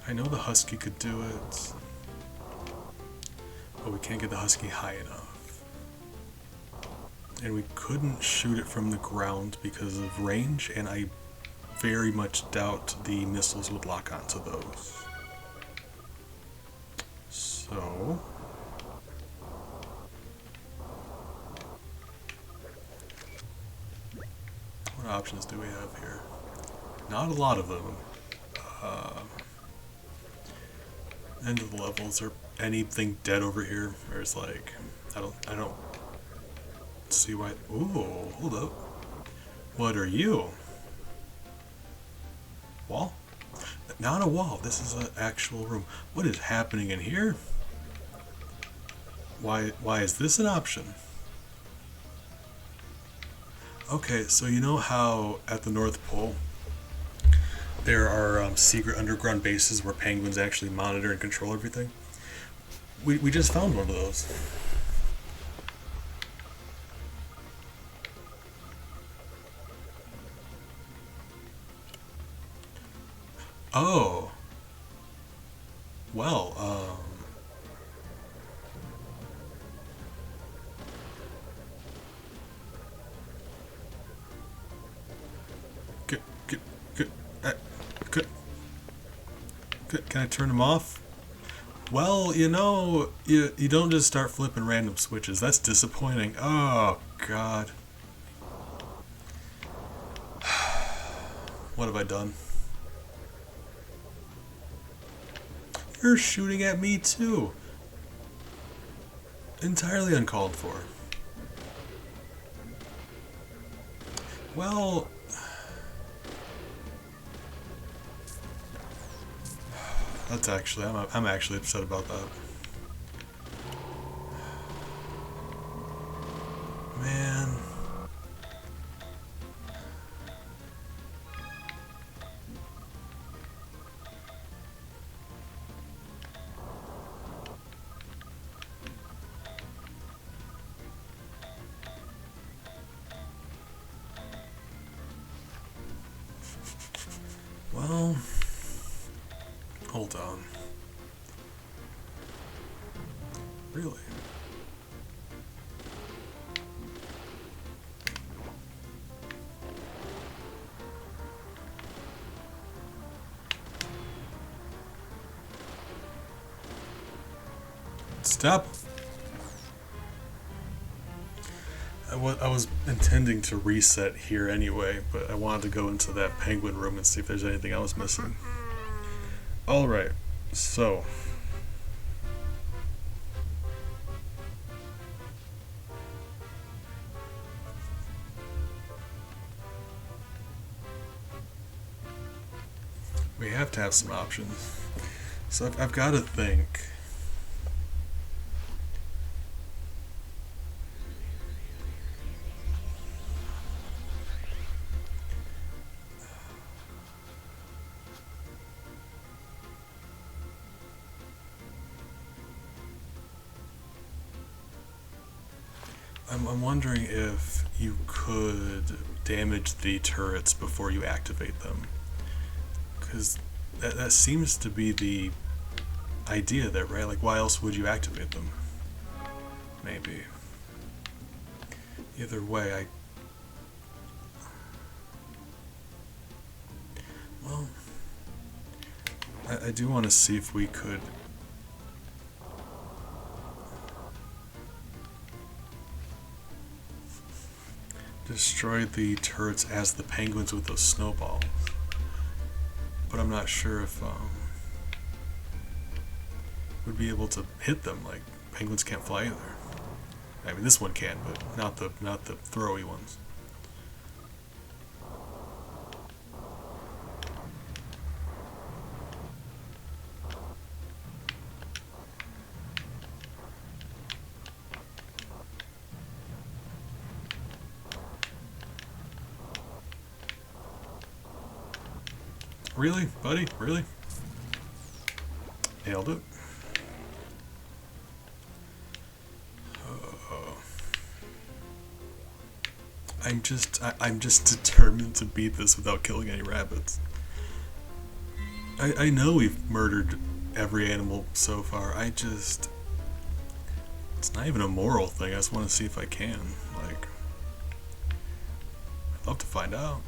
I know the husky could do it, but we can't get the husky high enough. And we couldn't shoot it from the ground because of range, and I very much doubt the missiles would lock onto those. So what options do we have here? Not a lot of them. End of the level. Is there anything dead over here? Or is like, I don't see why. Ooh, hold up. What are you? Wall? Not a wall. This is an actual room. What is happening in here? Why is this an option? Okay, so you know how at the North Pole there are secret underground bases where penguins actually monitor and control everything? We just found one of those. Oh. Well, Good, good, good, good. Can I turn them off? Well, you know, you don't just start flipping random switches. That's disappointing. Oh, God. What have I done? You're shooting at me, too. Entirely uncalled for. Well... That's actually, I'm actually upset about that. Man. Well... Hold on. Really? Stop. I was intending to reset here anyway, but I wanted to go into that penguin room and see if there's anything I was missing. Alright, so... We have to have some options. So I've got to think. I'm wondering if you could damage the turrets before you activate them. Because that seems to be the idea there, right? Like, why else would you activate them? Maybe. Either way, well, I do want to see if we could destroy the turrets as the penguins with those snowballs. But I'm not sure if we'd be able to hit them. Like, penguins can't fly either. I mean, this one can, but not the throwy ones. Really, buddy? Really? Nailed it. I'm just determined to beat this without killing any rabbits. I know we've murdered every animal so far. It's not even a moral thing. I just want to see if I can. Like, I'd love to find out.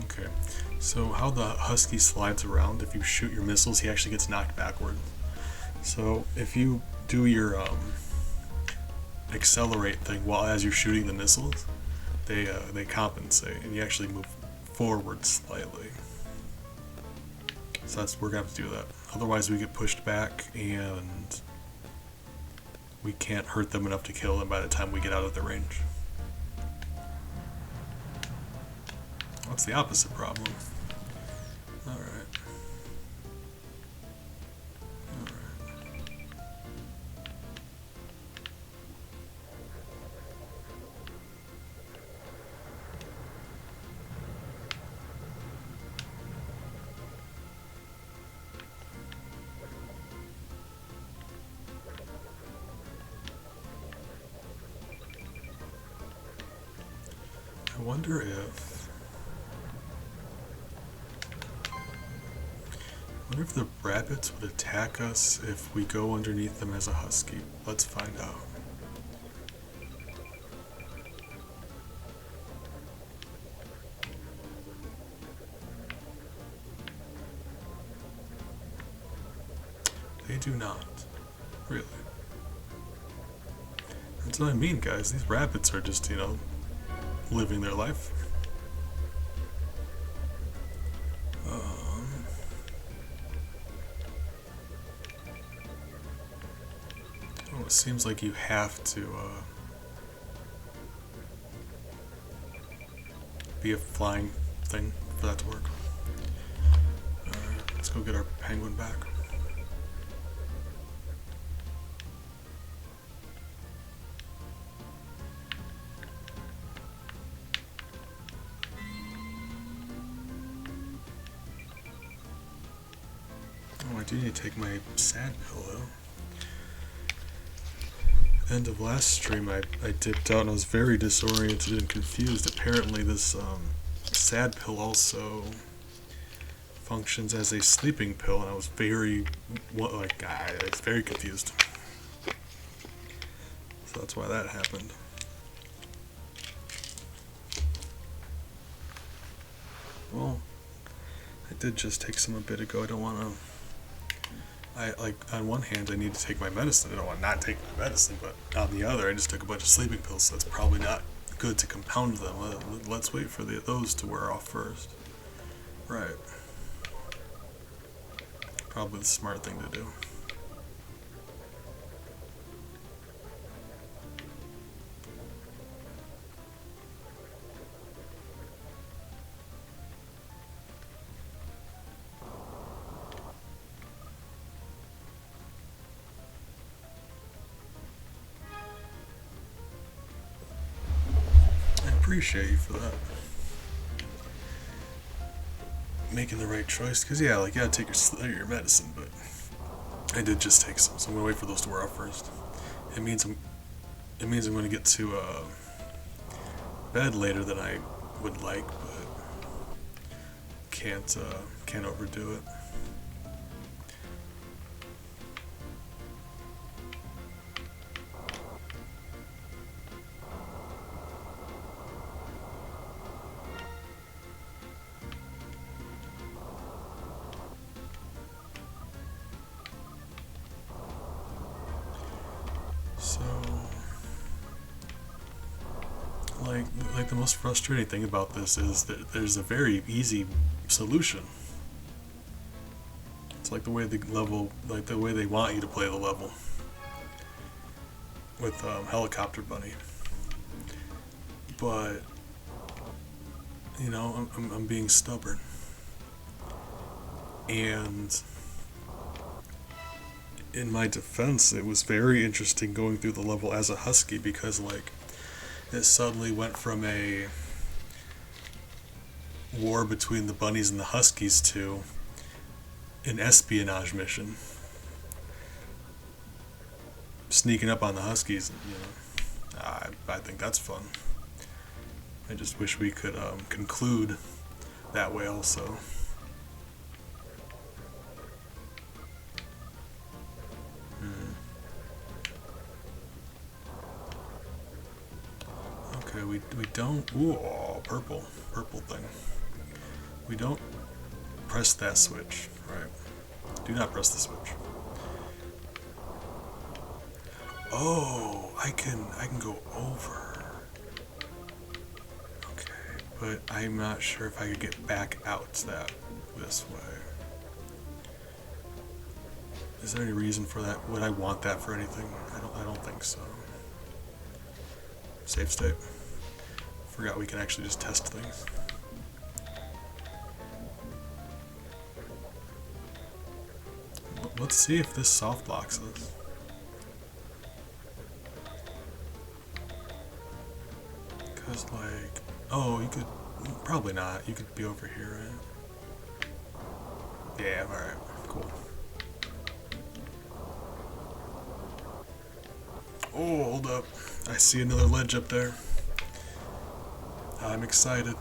Okay, so how the Husky slides around, if you shoot your missiles, he actually gets knocked backward. So if you do your accelerate thing while as you're shooting the missiles, they compensate and you actually move forward slightly. So we're gonna have to do that. Otherwise, we get pushed back and we can't hurt them enough to kill them by the time we get out of their range. What's the opposite problem? Alright. I wonder if the rabbits would attack us if we go underneath them as a husky. Let's find out. They do not. Really. That's what I mean, guys. These rabbits are just, living their life. It seems like you have to be a flying thing for that to work. Alright, let's go get our penguin back. Oh, I do need to take my sad pillow. End of last stream, I dipped out and I was very disoriented and confused. Apparently this sad pill also functions as a sleeping pill, and I was very confused. So that's why that happened. Well, I did just take some a bit ago. I don't want to I like on one hand I need to take my medicine. I don't want to not take my medicine, but on the other I just took a bunch of sleeping pills, so that's probably not good to compound them. Let's wait for those to wear off first. Right. Probably the smart thing to do. I appreciate you for that. Making the right choice, because yeah, like, yeah, take your medicine, but I did just take some, so I'm gonna wait for those to wear off first. It means I'm gonna get to bed later than I would like, but can't overdo it. So, like the most frustrating thing about this is that there's a very easy solution. It's like the way the way they want you to play the level with Helicopter Bunny. But you know, I'm being stubborn, and in my defense, it was very interesting going through the level as a husky because, like, it suddenly went from a war between the bunnies and the huskies to an espionage mission, sneaking up on the huskies. You know, I think that's fun. I just wish we could conclude that way also. Okay, we don't. Ooh, purple thing. We don't press that switch, right? Do not press the switch. Oh, I can go over. Okay, but I'm not sure if I could get back out this way. Is there any reason for that? Would I want that for anything? I don't think so. Save state. Forgot we can actually just test things. Let's see if this soft locks us. Cause like, oh, you could, probably not. You could be over here, right? Yeah, alright, cool. Oh, hold up. I see another ledge up there. I'm excited.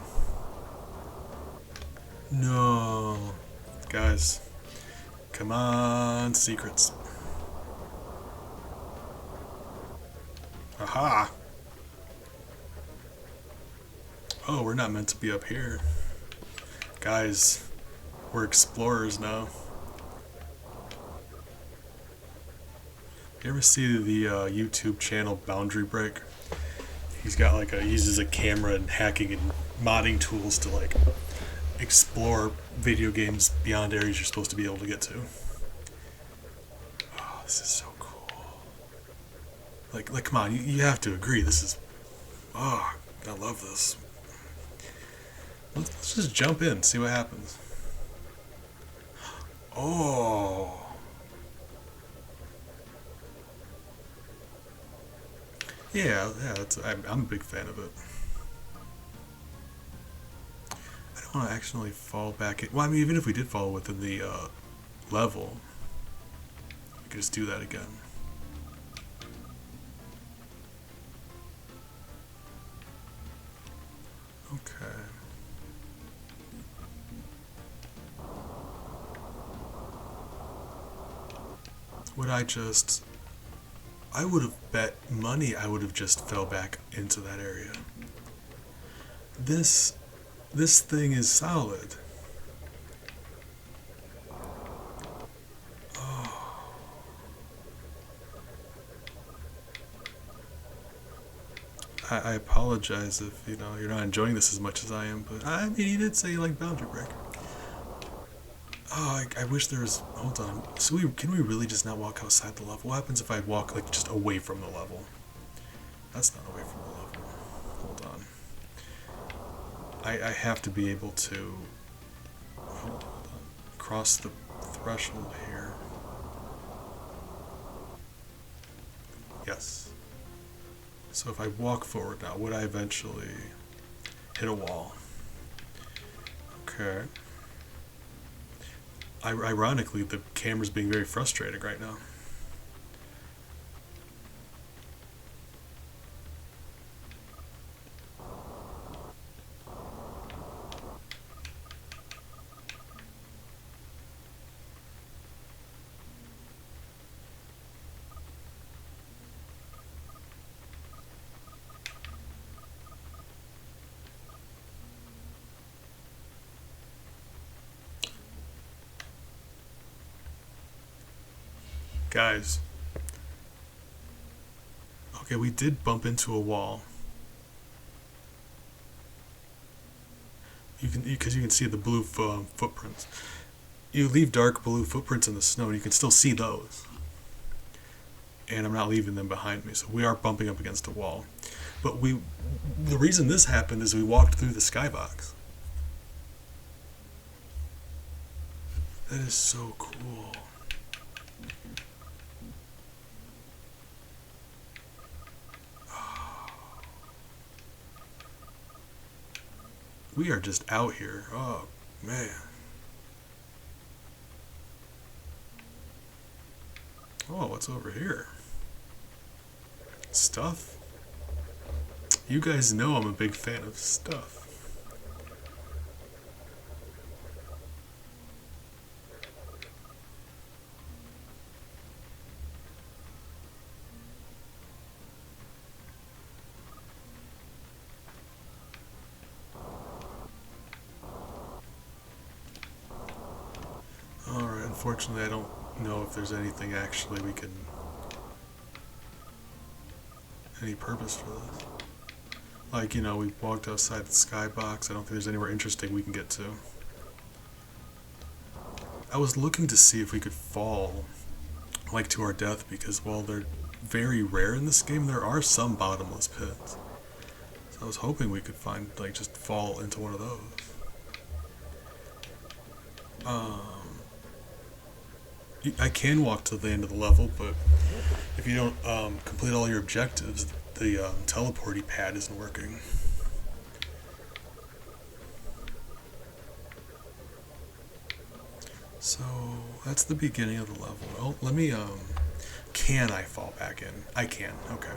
No. Guys. Come on, secrets. Aha! Oh, we're not meant to be up here. Guys, we're explorers now. You ever see the YouTube channel Boundary Break? He's got like he uses a camera and hacking and modding tools to like explore video games beyond areas you're supposed to be able to get to. Oh, this is so cool. Like come on, you have to agree. This is, oh, I love this. Let's just jump in, see what happens. Oh. Yeah, I'm a big fan of it. I don't want to actually fall back in. Well, I mean, even if we did fall within the level, we could just do that again. Okay. Would I would have bet money I would have just fell back into that area. This thing is solid. Oh. I apologize if you're not enjoying this as much as I am, but I mean you did say you like Boundary Breaker. Oh, I wish there was. Hold on. So can we really just not walk outside the level? What happens if I walk like just away from the level? That's not away from the level. Hold on. I have to be able to. Hold on. Cross the threshold here. Yes. So if I walk forward now, would I eventually hit a wall? Okay. Ironically, the camera's being very frustrating right now. Guys. Okay, we did bump into a wall. Because you can see the blue footprints. You leave dark blue footprints in the snow, and you can still see those. And I'm not leaving them behind me, so we are bumping up against a wall. But the reason this happened is we walked through the skybox. That is so cool. We are just out here. Oh, man. Oh, what's over here? Stuff? You guys know I'm a big fan of stuff. Alright, unfortunately I don't know if there's anything actually we can... any purpose for this. Like, we walked outside the skybox. I don't think there's anywhere interesting we can get to. I was looking to see if we could fall, like, to our death, because while they're very rare in this game, there are some bottomless pits. So I was hoping we could find, like, just fall into one of those. I can walk to the end of the level, but if you don't complete all your objectives, the teleporty pad isn't working. So that's the beginning of the level. Oh, let me can I fall back in? I can. Okay.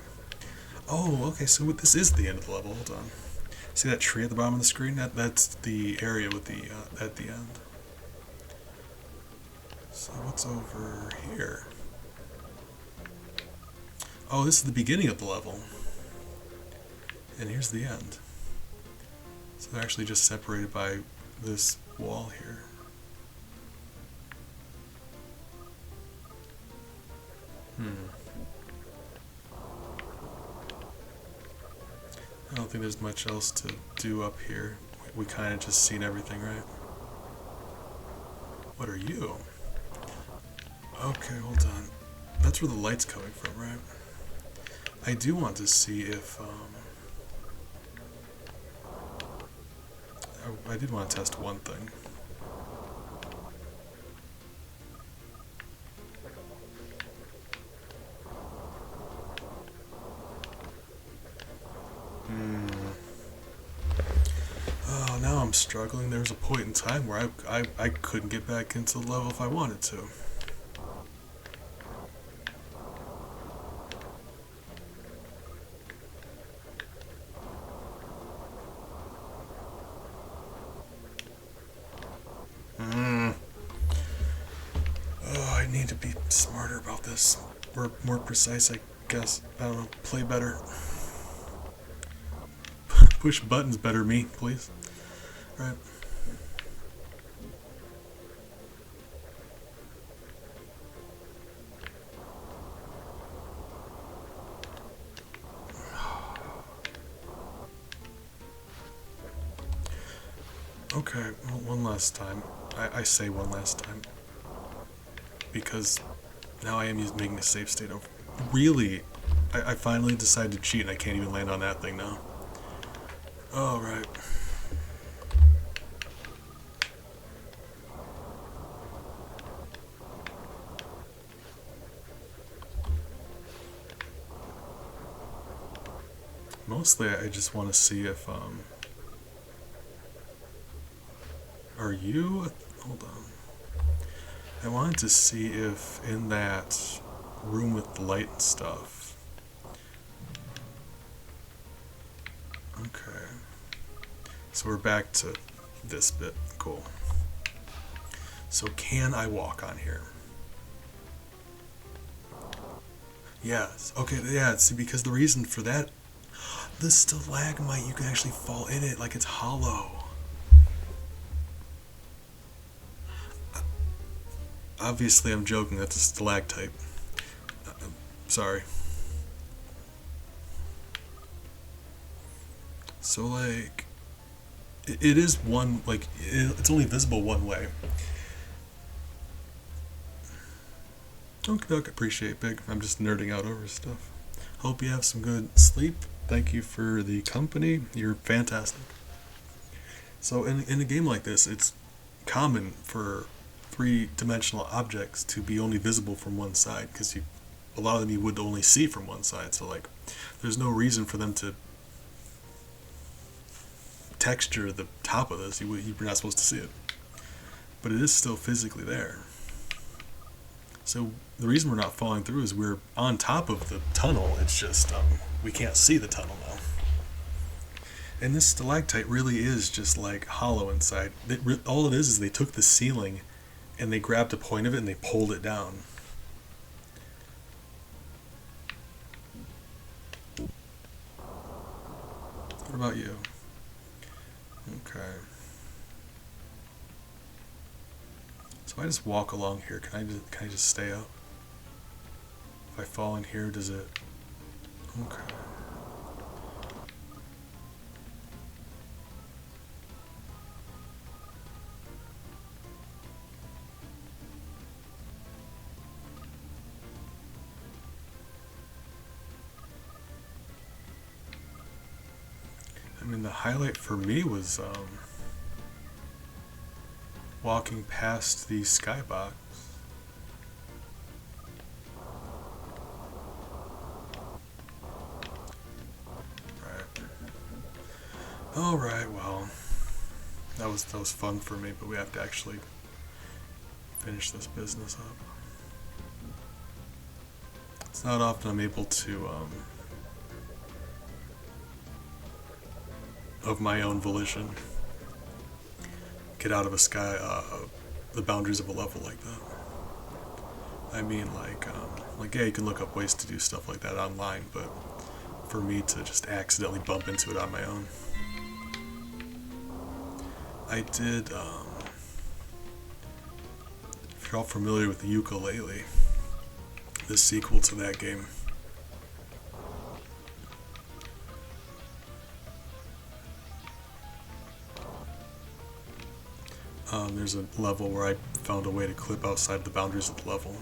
Oh, okay. So this is the end of the level. Hold on. See that tree at the bottom of the screen? That's the area with the at the end. So what's over here? Oh, this is the beginning of the level. And here's the end. So they're actually just separated by this wall here. I don't think there's much else to do up here. We kind of just seen everything, right? What are you? Okay, hold on. That's where the light's coming from, right? I do want to see if, I did want to test one thing. Oh, now I'm struggling. There was a point in time where I couldn't get back into the level if I wanted to. Oh, I need to be smarter about this. Or more precise, I guess. I don't know. Play better. Push buttons better, me, please. Right. Okay, well, one last time. I say one last time. Because now I am making a safe state over. Really? I finally decided to cheat and I can't even land on that thing now. Alright. Mostly I just want to see if, are you? Hold on. I wanted to see if in that room with the light and stuff. Okay. So we're back to this bit. Cool. So can I walk on here? Yes. Okay, yeah, see, because the reason for that, the stalagmite, you can actually fall in it like it's hollow. Obviously, I'm joking. That's a stalactite. Sorry. So, like, it is one, like, it's only visible one way. Okay, appreciate Big. I'm just nerding out over stuff. Hope you have some good sleep. Thank you for the company. You're fantastic. So, in a game like this, it's common for three-dimensional objects to be only visible from one side, because a lot of them you would only see from one side. So, like, there's no reason for them to texture the top of this. You're not supposed to see it, but it is still physically there. So the reason we're not falling through is we're on top of the tunnel. It's just we can't see the tunnel now. And this stalactite really is just like hollow inside. All it is they took the ceiling and they grabbed a point of it and they pulled it down. What about you? Okay. So if I just walk along here, can I just stay up? If I fall in here, does it? Okay. I mean, the highlight for me was walking past the skybox. Right. Alright, well, that was fun for me, but we have to actually finish this business up. It's not often I'm able to, of my own volition, get out of the boundaries of a level like that. I mean, like, yeah, you can look up ways to do stuff like that online, but for me to just accidentally bump into it on my own. I did, if you're all familiar with the Yooka-Laylee, the sequel to that game. There's a level where I found a way to clip outside the boundaries of the level.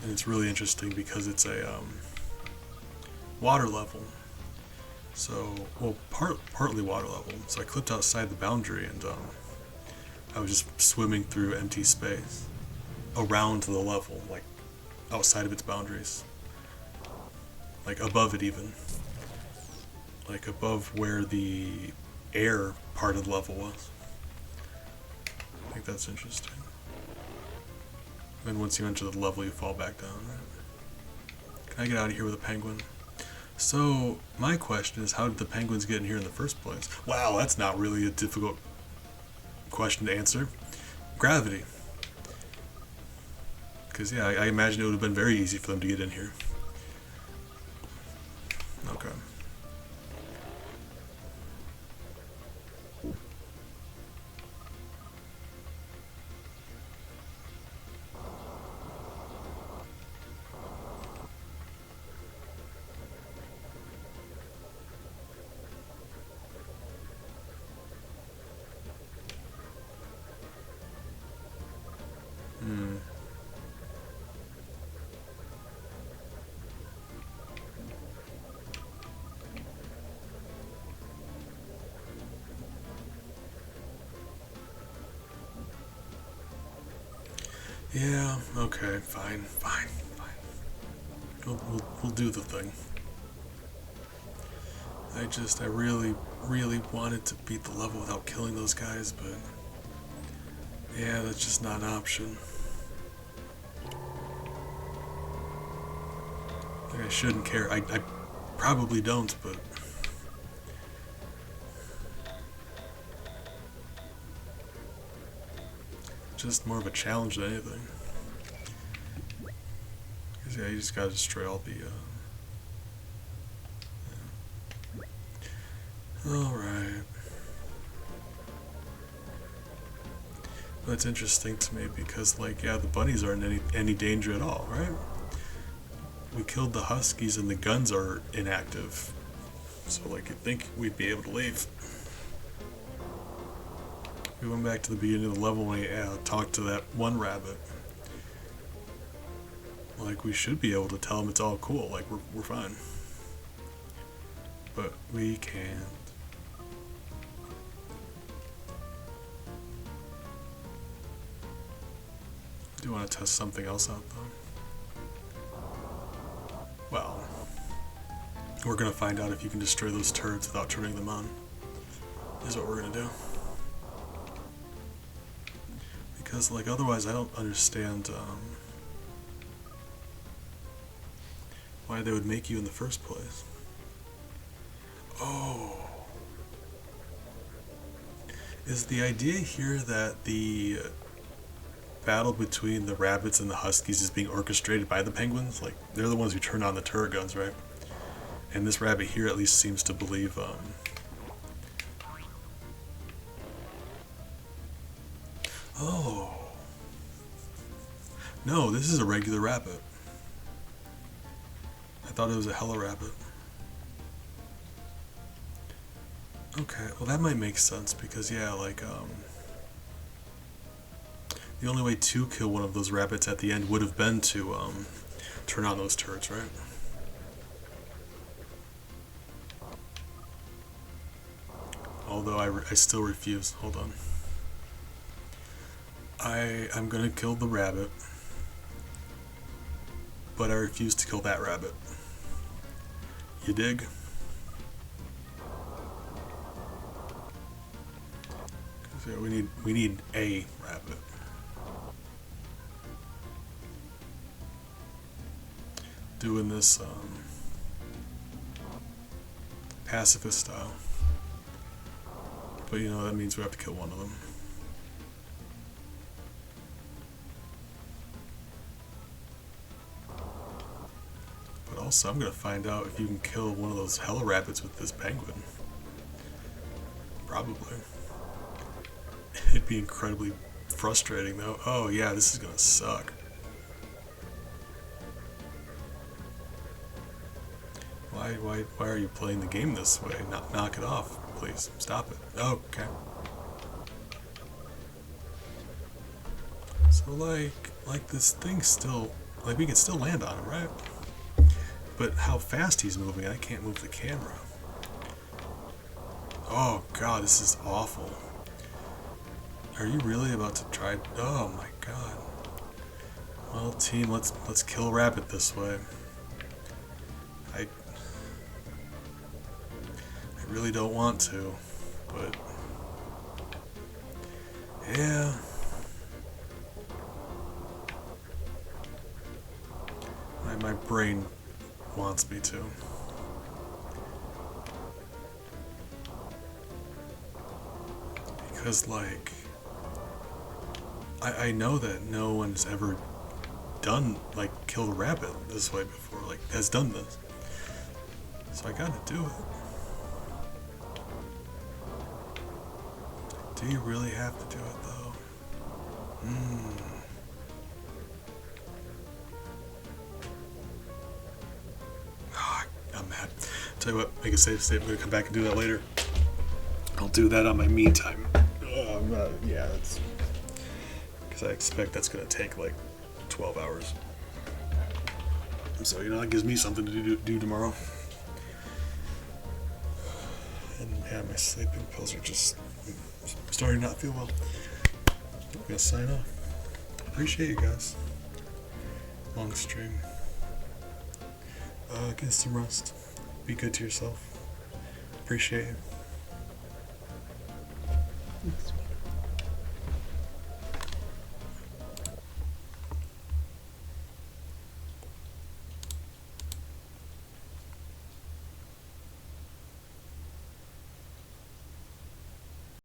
And it's really interesting because it's a water level. So, well, partly water level. So I clipped outside the boundary and I was just swimming through empty space around the level, like outside of its boundaries. Like above it even. Like above where the air part of the level was. I think that's interesting. And once you enter the level, you fall back down, right? Can I get out of here with a penguin? So, my question is, how did the penguins get in here in the first place? Wow, that's not really a difficult question to answer. Gravity. Because, yeah, I imagine it would have been very easy for them to get in here. Okay. Yeah, okay, fine, fine, fine. We'll do the thing. I really, really wanted to beat the level without killing those guys, but yeah, that's just not an option. Like, I shouldn't care. I probably don't, but just more of a challenge than anything. 'Cause, yeah, you just gotta destroy all the. All right. That's interesting to me because, like, yeah, the bunnies aren't any danger at all, right? We killed the huskies and the guns are inactive, so like you'd think we'd be able to leave. We went back to the beginning of the level when we talked to that one rabbit. Like, we should be able to tell him it's all cool, like we're fine. But we can't. Do you want to test something else out though? Well, we're gonna find out if you can destroy those turrets without turning them on. Is what we're gonna do. Because, like, otherwise I don't understand why they would make you in the first place. Oh. Is the idea here that the battle between the rabbits and the huskies is being orchestrated by the penguins? Like, they're the ones who turn on the turret guns, right? And this rabbit here at least seems to believe, Oh. No, this is a regular rabbit. I thought it was a hella rabbit. Okay, well that might make sense because, yeah, like, the only way to kill one of those rabbits at the end would have been to, turn on those turrets, right? Although I still refuse. Hold on. I'm gonna kill the rabbit, but I refuse to kill that rabbit. You dig? So we need a rabbit. Doing this pacifist style, but you know that means we have to kill one of them. But also, I'm gonna find out if you can kill one of those hella rabbits with this penguin. Probably. It'd be incredibly frustrating though. Oh yeah, this is gonna suck. Why are you playing the game this way? Knock it off, please. Stop it. Oh, okay. So like this thing still, like, we can still land on him, right? But how fast he's moving, I can't move the camera. Oh god, this is awful. Are you really about to try? Oh my god. Well, team, let's kill a rabbit this way. I really don't want to, but yeah. My brain wants me to. Because, like, I know that no one's ever done, like, killed a rabbit this way before, like, has done this. So I gotta do it. Do you really have to do it, though? Oh, I'm mad. Tell you what, make a safe state. I'm gonna come back and do that later. I'll do that on my me time. Yeah, that's because I expect that's gonna take like 12 hours. So, you know, that gives me something to do tomorrow. And yeah, my sleeping pills are just starting to not feel well. I'm gonna sign off. appreciate you guys. Long stream. Get some rest. Be good to yourself. Appreciate you. Thanks.